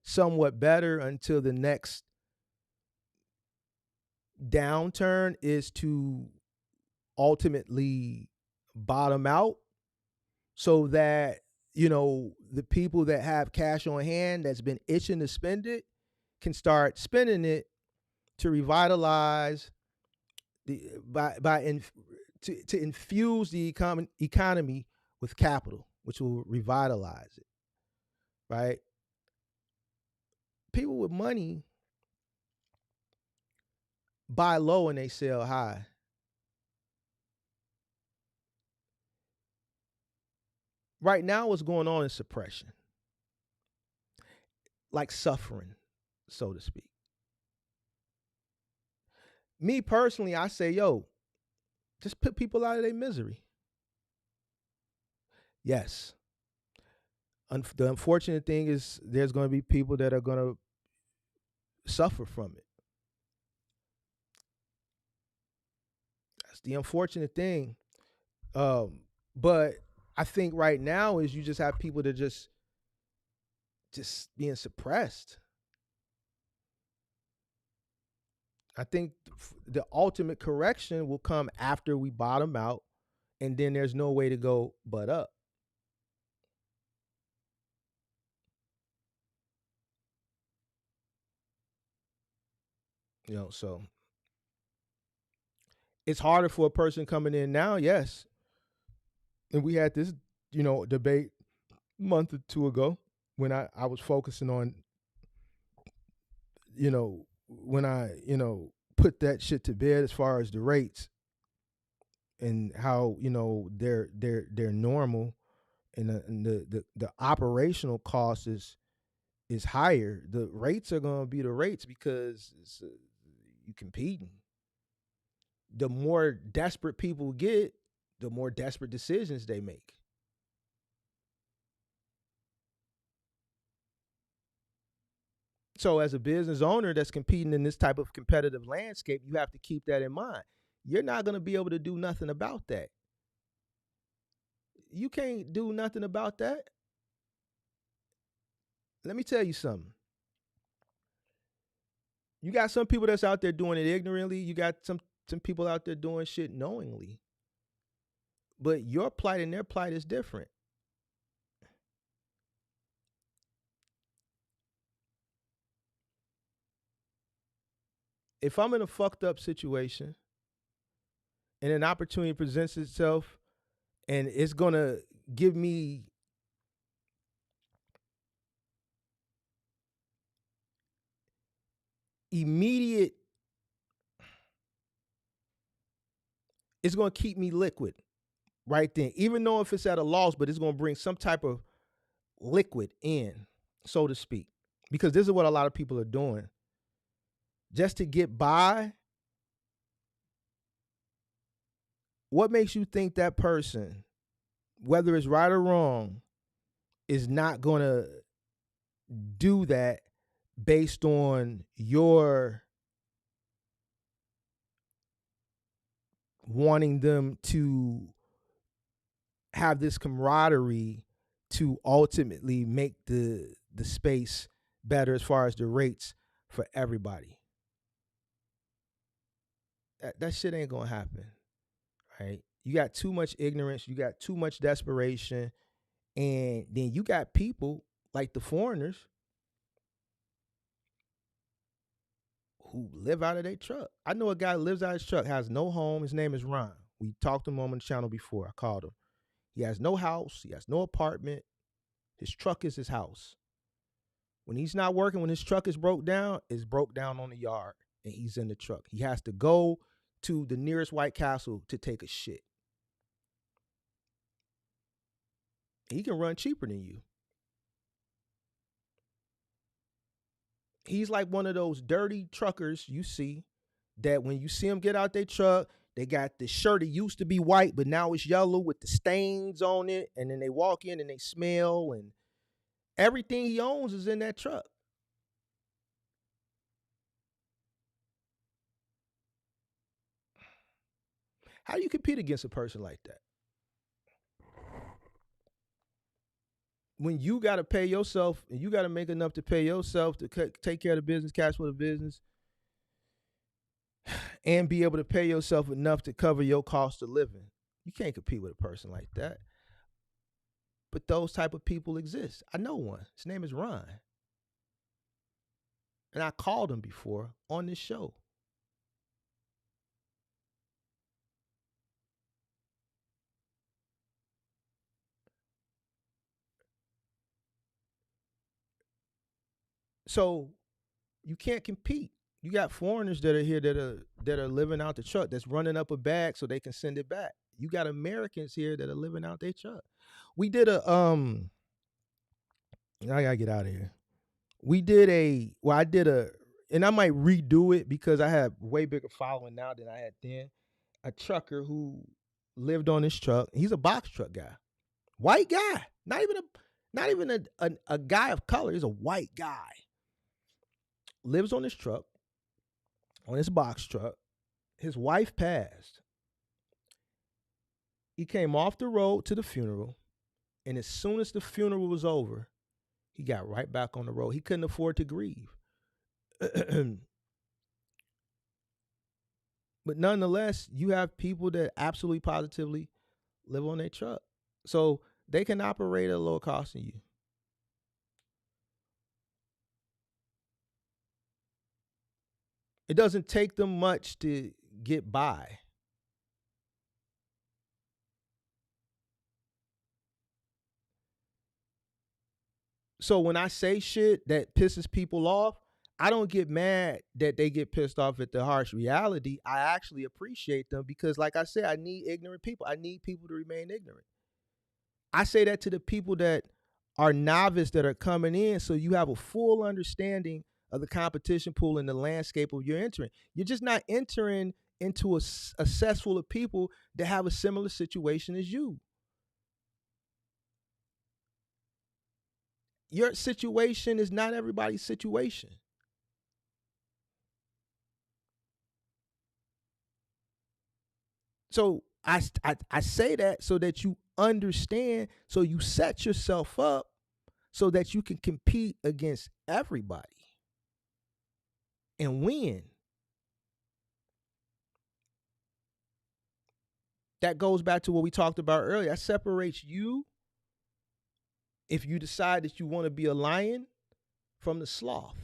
Speaker 1: somewhat better until the next downturn is to ultimately bottom out so that, you know, the people that have cash on hand that's been itching to spend it can start spending it to revitalize to infuse the economy with capital, which will revitalize it, right? People with money buy low and they sell high. Right now, what's going on is suppression, like suffering, so to speak. Me personally, I say, yo, just put people out of their misery. Yes. The unfortunate thing is there's going to be people that are going to suffer from it. That's the unfortunate thing. But I think right now is you just have people that just being suppressed. I think the ultimate correction will come after we bottom out, and then there's no way to go but up. You know, so it's harder for a person coming in now, yes. And we had this, you know, debate a month or two ago when I was focusing on, you know, when I, you know, put that shit to bed as far as the rates and how, you know, they're normal, and the operational cost is higher. The rates are going to be the rates because you competing. The more desperate people get, the more desperate decisions they make. So as a business owner that's competing in this type of competitive landscape, you have to keep that in mind. You're not going to be able to do nothing about that. You can't do nothing about that. Let me tell you something. You got some people that's out there doing it ignorantly. You got some people out there doing shit knowingly. But your plight and their plight is different. If I'm in a fucked up situation and an opportunity presents itself and it's going to give me immediate, it's going to keep me liquid right then, even though if it's at a loss, but it's going to bring some type of liquid in, so to speak, because this is what a lot of people are doing just to get by. What makes you think that person, whether it's right or wrong, is not going to do that based on your wanting them to have this camaraderie to ultimately make the space better as far as the rates for everybody? That shit ain't gonna happen, right? You got too much ignorance, you got too much desperation, and then you got people like the foreigners who live out of their truck. I know a guy who lives out of his truck, has no home. His name is Ron. We talked to him on the channel before. I called him. He has no house. He has no apartment. His truck is his house. When he's not working, when his truck is broke down, it's broke down on the yard, and he's in the truck. He has to go to the nearest White Castle to take a shit. He can run cheaper than you. He's like one of those dirty truckers you see that when you see them get out their truck, they got the shirt. It used to be white, but now it's yellow with the stains on it. And then they walk in and they smell, and everything he owns is in that truck. How do you compete against a person like that? When you got to pay yourself and you got to make enough to pay yourself to take care of the business, cash for the business, and be able to pay yourself enough to cover your cost of living. You can't compete with a person like that. But those type of people exist. I know one. His name is Ron. And I called him before on this show. So you can't compete. You got foreigners that are here that are living out the truck, that's running up a bag so they can send it back. You got Americans here that are living out their truck. We did I gotta get out of here. I did and I might redo it because I have way bigger following now than I had then. A trucker who lived on his truck. He's a box truck guy. White guy. Not even a guy of color. He's a white guy. Lives on his truck, on his box truck. His wife passed. He came off the road to the funeral, and as soon as the funeral was over, he got right back on the road. He couldn't afford to grieve. But nonetheless, you have people that absolutely positively live on their truck. So they can operate at a lower cost than you. It doesn't take them much to get by. So when I say shit that pisses people off, I don't get mad that they get pissed off at the harsh reality. I actually appreciate them because, like I said, I need ignorant people. I need people to remain ignorant. I say that to the people that are novice that are coming in, so you have a full understanding of the competition pool and the landscape of you're entering. You're just not entering into a cess full of people that have a similar situation as you. Your situation is not everybody's situation. So I say that so that you understand, so you set yourself up so that you can compete against everybody and win. That goes back to what we talked about earlier. That separates you, if you decide that you want to be a lion, from the sloth.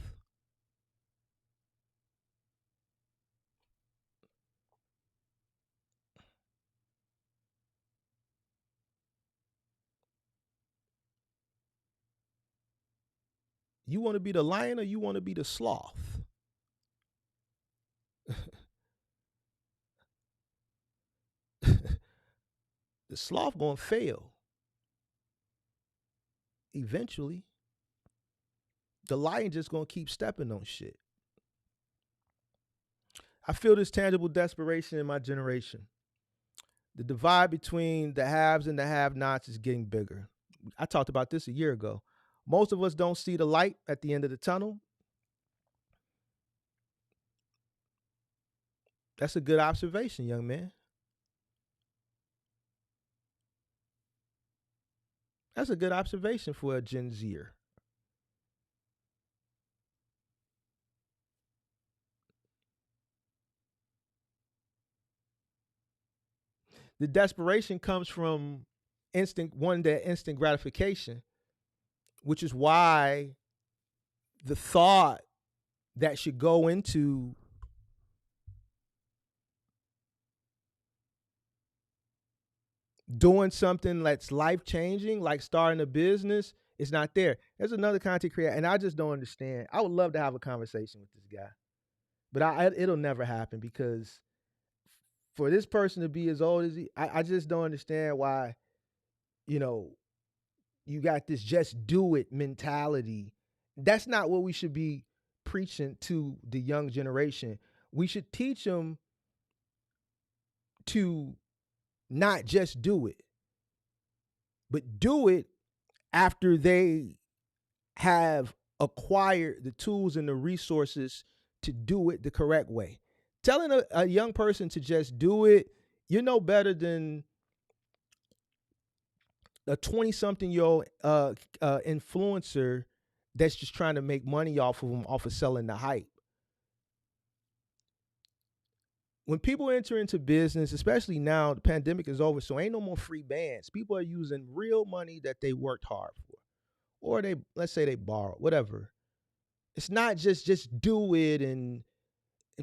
Speaker 1: You want to be the lion or you want to be the sloth? The sloth gonna fail eventually. The lion just gonna keep stepping on shit. I feel this tangible desperation in my generation. The divide between the haves and the have-nots is getting bigger. I talked about this a year ago. Most of us don't see the light at the end of the tunnel. That's a good observation, young man. That's a good observation for a Gen Zer. The desperation comes from instant gratification, which is why the thought that should go into doing something that's life-changing, like starting a business, is not there. There's another content creator, and I just don't understand. I would love to have a conversation with this guy, but it'll never happen because for this person to be as old as he, I just don't understand why, you got this just do it mentality. That's not what we should be preaching to the young generation. We should teach them to not just do it, but do it after they have acquired the tools and the resources to do it the correct way. Telling a young person to just do it, you're no better than a 20-something-year-old influencer that's just trying to make money off of them, off of selling the hype. When people enter into business, especially now, the pandemic is over, so ain't no more free bands. People are using real money that they worked hard for, or let's say they borrowed, whatever. It's not just do it and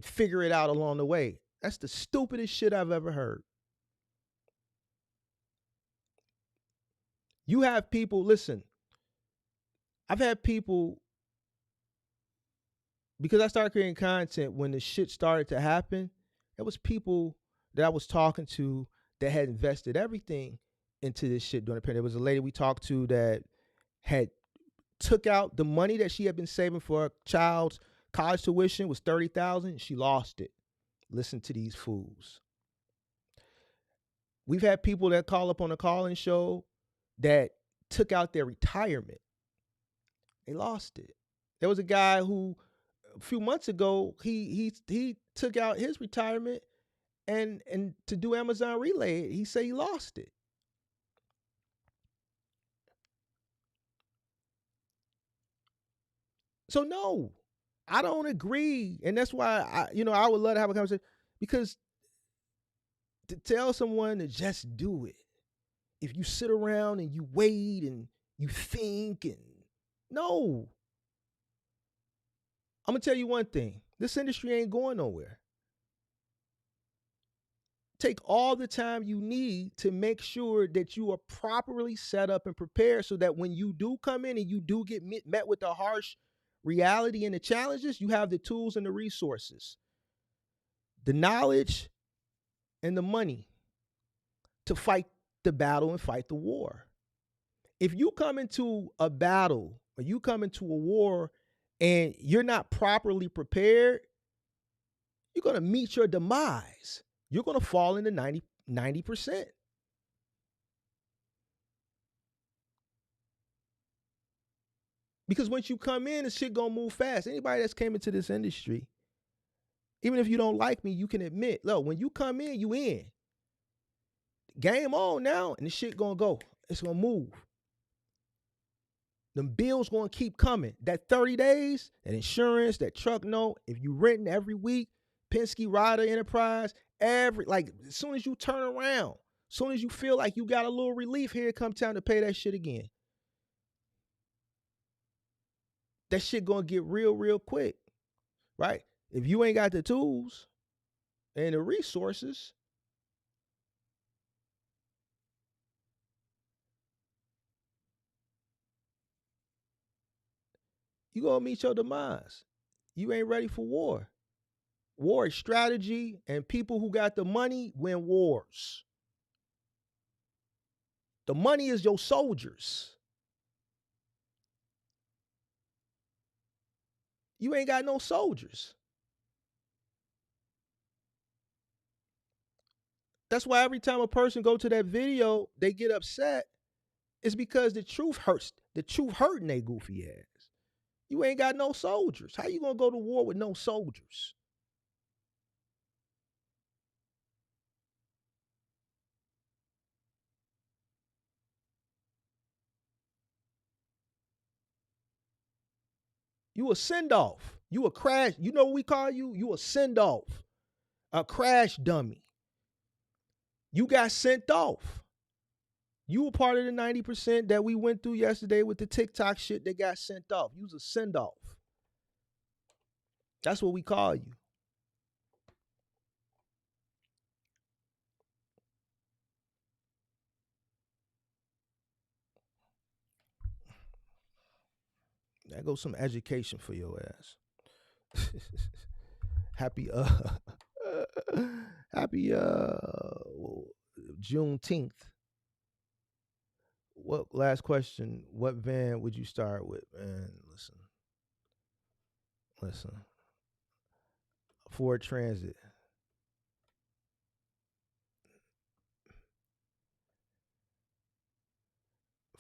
Speaker 1: figure it out along the way. That's the stupidest shit I've ever heard. You have people, listen, I've had people, because I started creating content when the shit started to happen, there was people that I was talking to that had invested everything into this shit during the pandemic. There was a lady we talked to that had took out the money that she had been saving for a child's college tuition was $30,000. She lost it. Listen to these fools. We've had people that call up on a call-in show that took out their retirement. They lost it. There was a guy who a few months ago, he took out his retirement and to do Amazon Relay, he said he lost it. So no, I don't agree. And that's why I would love to have a conversation, because to tell someone to just do it, if you sit around and you wait and you think no. I'm gonna tell you one thing. This industry ain't going nowhere. Take all the time you need to make sure that you are properly set up and prepared so that when you do come in and you do get met with a harsh reality and the challenges, you have the tools and the resources, the knowledge and the money to fight the battle and fight the war. If you come into a battle or you come into a war and you're not properly prepared, you're going to meet your demise. You're going to fall into 90%. Because once you come in, the shit going to move fast. Anybody that's came into this industry, even if you don't like me, you can admit, look, when you come in, you in. Game on now, and the shit going to go. It's going to move. Them bills going to keep coming. That 30 days, that insurance, that truck note, if you renting every week, Penske Rider Enterprise, as soon as you turn around, as soon as you feel like you got a little relief, here it comes time to pay that shit again. That shit going to get real quick, right? If you ain't got the tools and the resources, you going to meet your demise. You ain't ready for war. War is strategy, and people who got the money win wars. The money is your soldiers. You ain't got no soldiers. That's why every time a person go to that video, they get upset. It's because the truth hurts. The truth hurting they goofy ass. You ain't got no soldiers. How you gonna go to war with no soldiers? You a send-off. You a crash. You know what we call you? You a send-off. A crash dummy. You got sent off. You were part of the 90% that we went through yesterday with the TikTok shit that got sent off. You was a send-off. That's what we call you. There goes some education for your ass. Happy Juneteenth. What last question? What van would you start with, man? Listen. Ford Transit.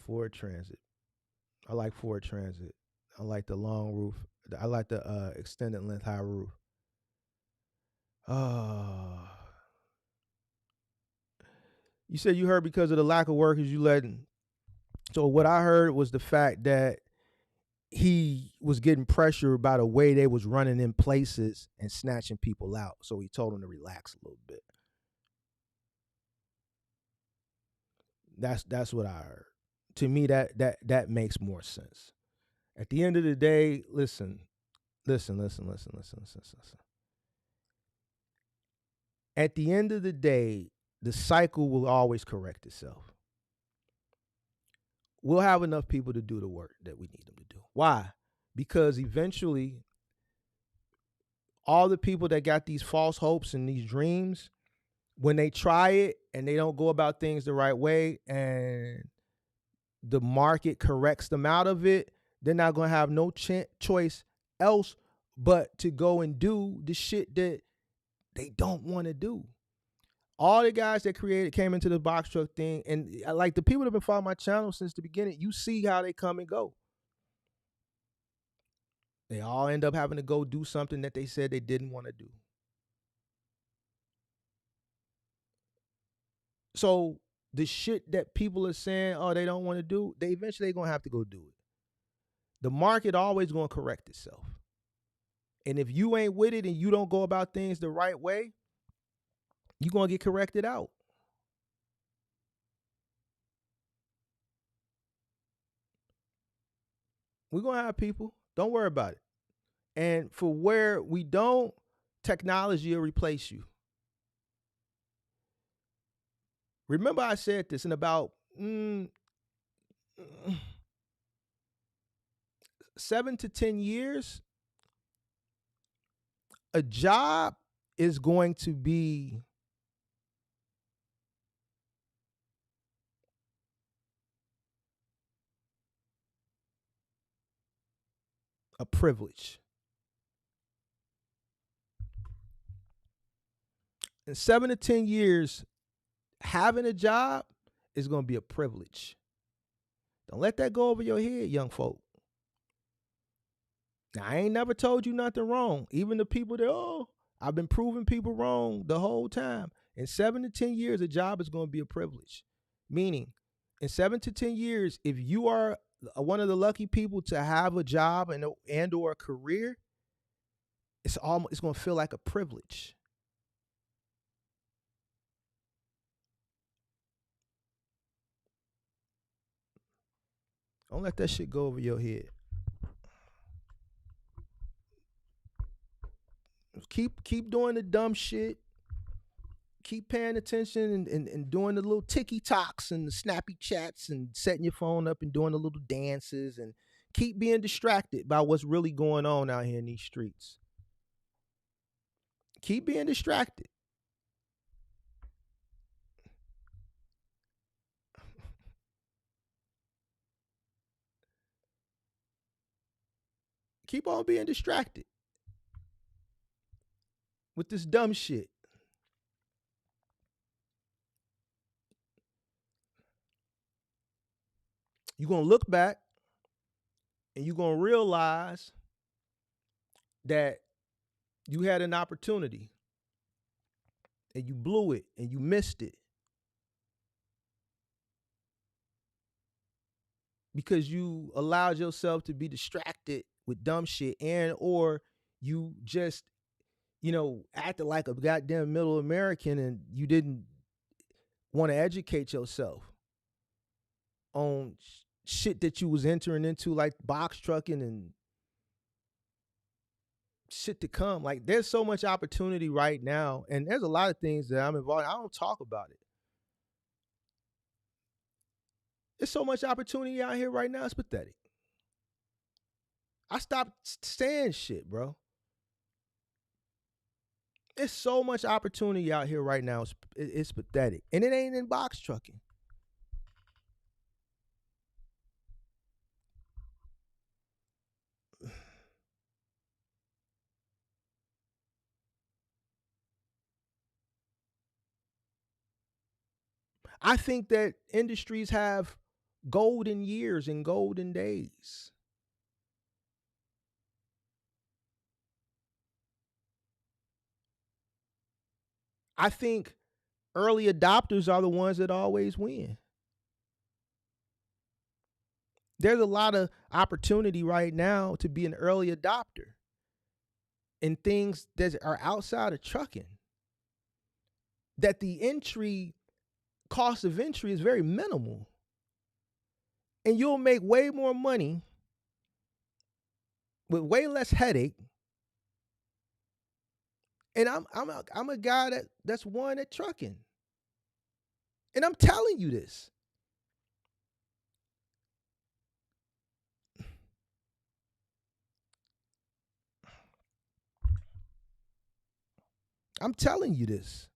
Speaker 1: Ford Transit. I like Ford Transit. I like the long roof. I like the extended length high roof. You said you heard because of the lack of workers you letting. So what I heard was the fact that he was getting pressure by the way they was running in places and snatching people out. So he told him to relax a little bit. That's what I heard. To me, that makes more sense. At the end of the day, listen. At the end of the day, the cycle will always correct itself. We'll have enough people to do the work that we need them to do. Why? Because eventually, all the people that got these false hopes and these dreams, when they try it and they don't go about things the right way and the market corrects them out of it, they're not going to have no choice else but to go and do the shit that they don't want to do. All the guys that came into the box truck thing, and like the people that have been following my channel since the beginning, you see how they come and go. They all end up having to go do something that they said they didn't want to do. So the shit that people are saying, oh, they don't want to do, they eventually going to have to go do it. The market always going to correct itself. And if you ain't with it and you don't go about things the right way, you're going to get corrected out. We're going to have people. Don't worry about it. And for where we don't, technology will replace you. Remember I said this in about 7 to 10 years, a job is going to be a privilege. In 7 to 10 years, having a job is going to be a privilege. Don't let that go over your head, young folk. Now, I ain't never told you nothing wrong. Even the people that, I've been proving people wrong the whole time. In 7 to 10 years, a job is going to be a privilege. Meaning, in 7 to 10 years, if you are one of the lucky people to have a job and or a career, it's going to feel like a privilege. Don't let that shit go over your head. Keep doing the dumb shit. Keep paying attention and doing the little ticky-tocks and the snappy chats and setting your phone up and doing the little dances, and keep being distracted by what's really going on out here in these streets. Keep being distracted. Keep on being distracted with this dumb shit. You're going to look back and you're going to realize that you had an opportunity and you blew it and you missed it because you allowed yourself to be distracted with dumb shit, and or you just, acted like a goddamn middle American and you didn't want to educate yourself on shit that you was entering into, like box trucking and shit to come. Like, there's so much opportunity right now, and there's a lot of things that I'm involved in. I don't talk about it. There's so much opportunity out here right now, it's pathetic. I stopped saying shit, bro. There's so much opportunity out here right now. It's pathetic. And it ain't in box trucking. I think that industries have golden years and golden days. I think early adopters are the ones that always win. There's a lot of opportunity right now to be an early adopter in things that are outside of trucking, that the cost of entry is very minimal. And you'll make way more money with way less headache. And I'm a guy that's one at trucking. And I'm telling you this. I'm telling you this.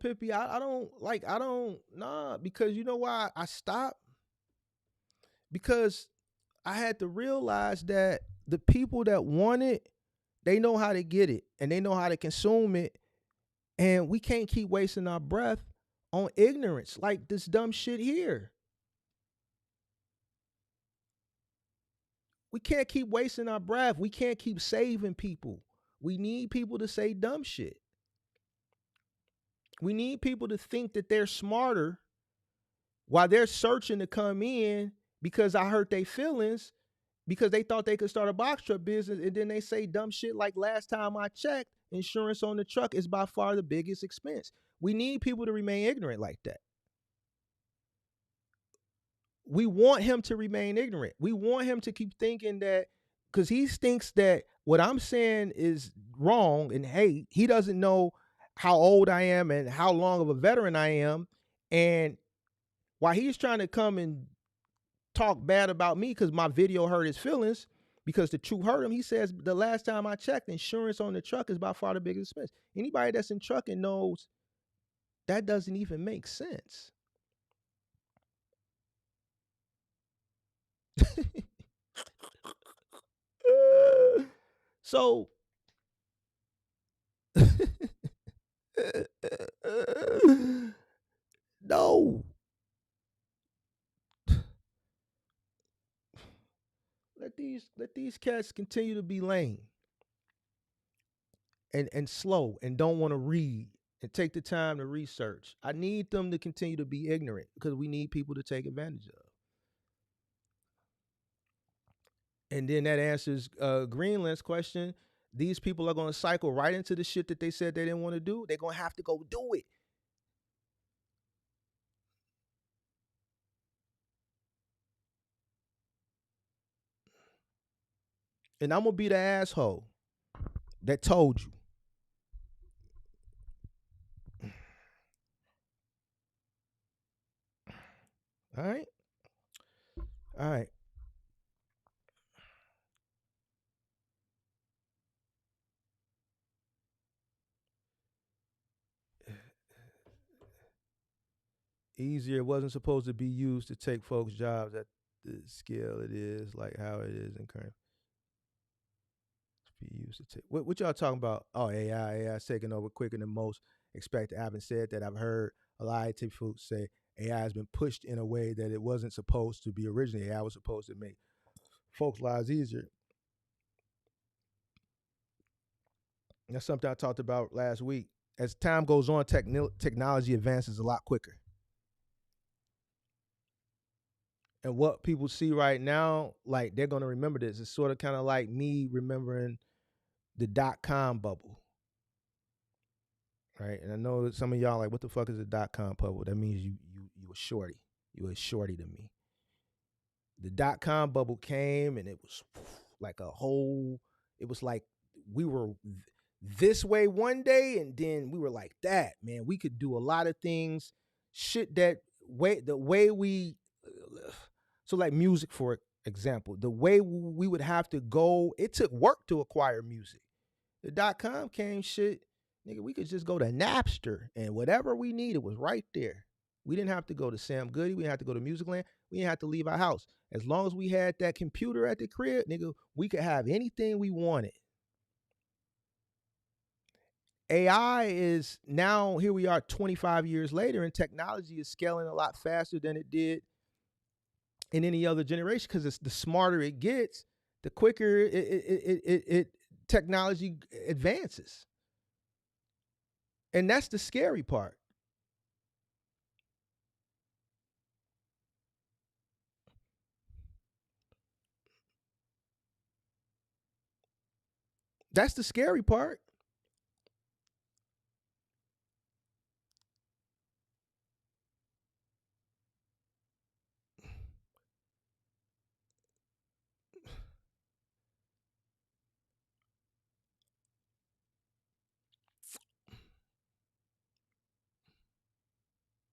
Speaker 1: Pippi, because you know why I stopped? Because I had to realize that the people that want it, they know how to get it and they know how to consume it. And we can't keep wasting our breath on ignorance like this dumb shit here. We can't keep wasting our breath. We can't keep saving people. We need people to say dumb shit. We need people to think that they're smarter while they're searching to come in because I hurt their feelings because they thought they could start a box truck business, and then they say dumb shit like, last time I checked, insurance on the truck is by far the biggest expense. We need people to remain ignorant like that. We want him to remain ignorant. We want him to keep thinking that, because he thinks that what I'm saying is wrong, and hey, he doesn't know how old I am and how long of a veteran I am. And while he's trying to come and talk bad about me because my video hurt his feelings, because the truth hurt him, he says the last time I checked, insurance on the truck is by far the biggest expense. Anybody that's in trucking knows that doesn't even make sense. So no. Let these cats continue to be lame and slow and don't want to read and take the time to research. I need them to continue to be ignorant because we need people to take advantage of. And then that answers Greenland's question. These people are going to cycle right into the shit that they said they didn't want to do. They're going to have to go do it. And I'm going to be the asshole that told you. All right? All right. Easier. It wasn't supposed to be used to take folks' jobs at the scale it is, like how it is in current. Be used to take. What y'all talking about? Oh, AI is taking over quicker than most expect. I haven't said that. I've heard a lot of people say AI has been pushed in a way that it wasn't supposed to be originally. AI was supposed to make folks' lives easier. That's something I talked about last week. As time goes on, technology advances a lot quicker. And what people see right now, like they're going to remember this. It's sort of kind of like me remembering the .com bubble. Right? And I know that some of y'all like, what the fuck is a .com bubble? That means you were shorty. You were shorty to me. The .com bubble came and it was like a whole, it was like we were this way one day and then we were like that, man. We could do a lot of things, shit that way, the way we, so like music, for example, the way we would have to go, it took work to acquire music. The .com came, shit, nigga, we could just go to Napster and whatever we needed was right there. We didn't have to go to Sam Goody. We didn't have to go to Musicland. We didn't have to leave our house. As long as we had that computer at the crib, nigga, we could have anything we wanted. AI is now, here we are 25 years later, and technology is scaling a lot faster than it did in any other generation, because it's the smarter it gets, the quicker technology advances. And that's the scary part. That's the scary part.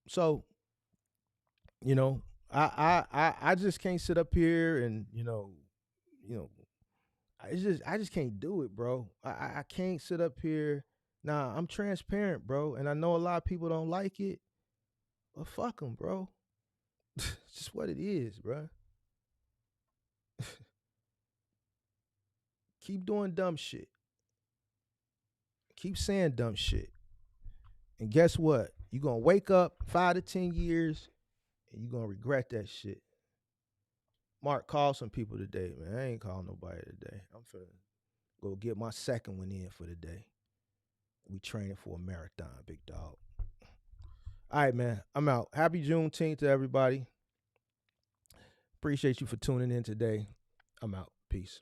Speaker 1: So, you know, I just can't sit up here and, I just can't do it, bro. I can't sit up here. Nah, I'm transparent, bro. And I know a lot of people don't like it, but fuck them, bro. It's just what it is, bro. Keep doing dumb shit. Keep saying dumb shit. And guess what? You're going to wake up 5 to 10 years and you're going to regret that shit. Mark, call some people today, man. I ain't calling nobody today. I'm finna go get my second one in for the day. We training for a marathon, big dog. All right, man. I'm out. Happy Juneteenth to everybody. Appreciate you for tuning in today. I'm out. Peace.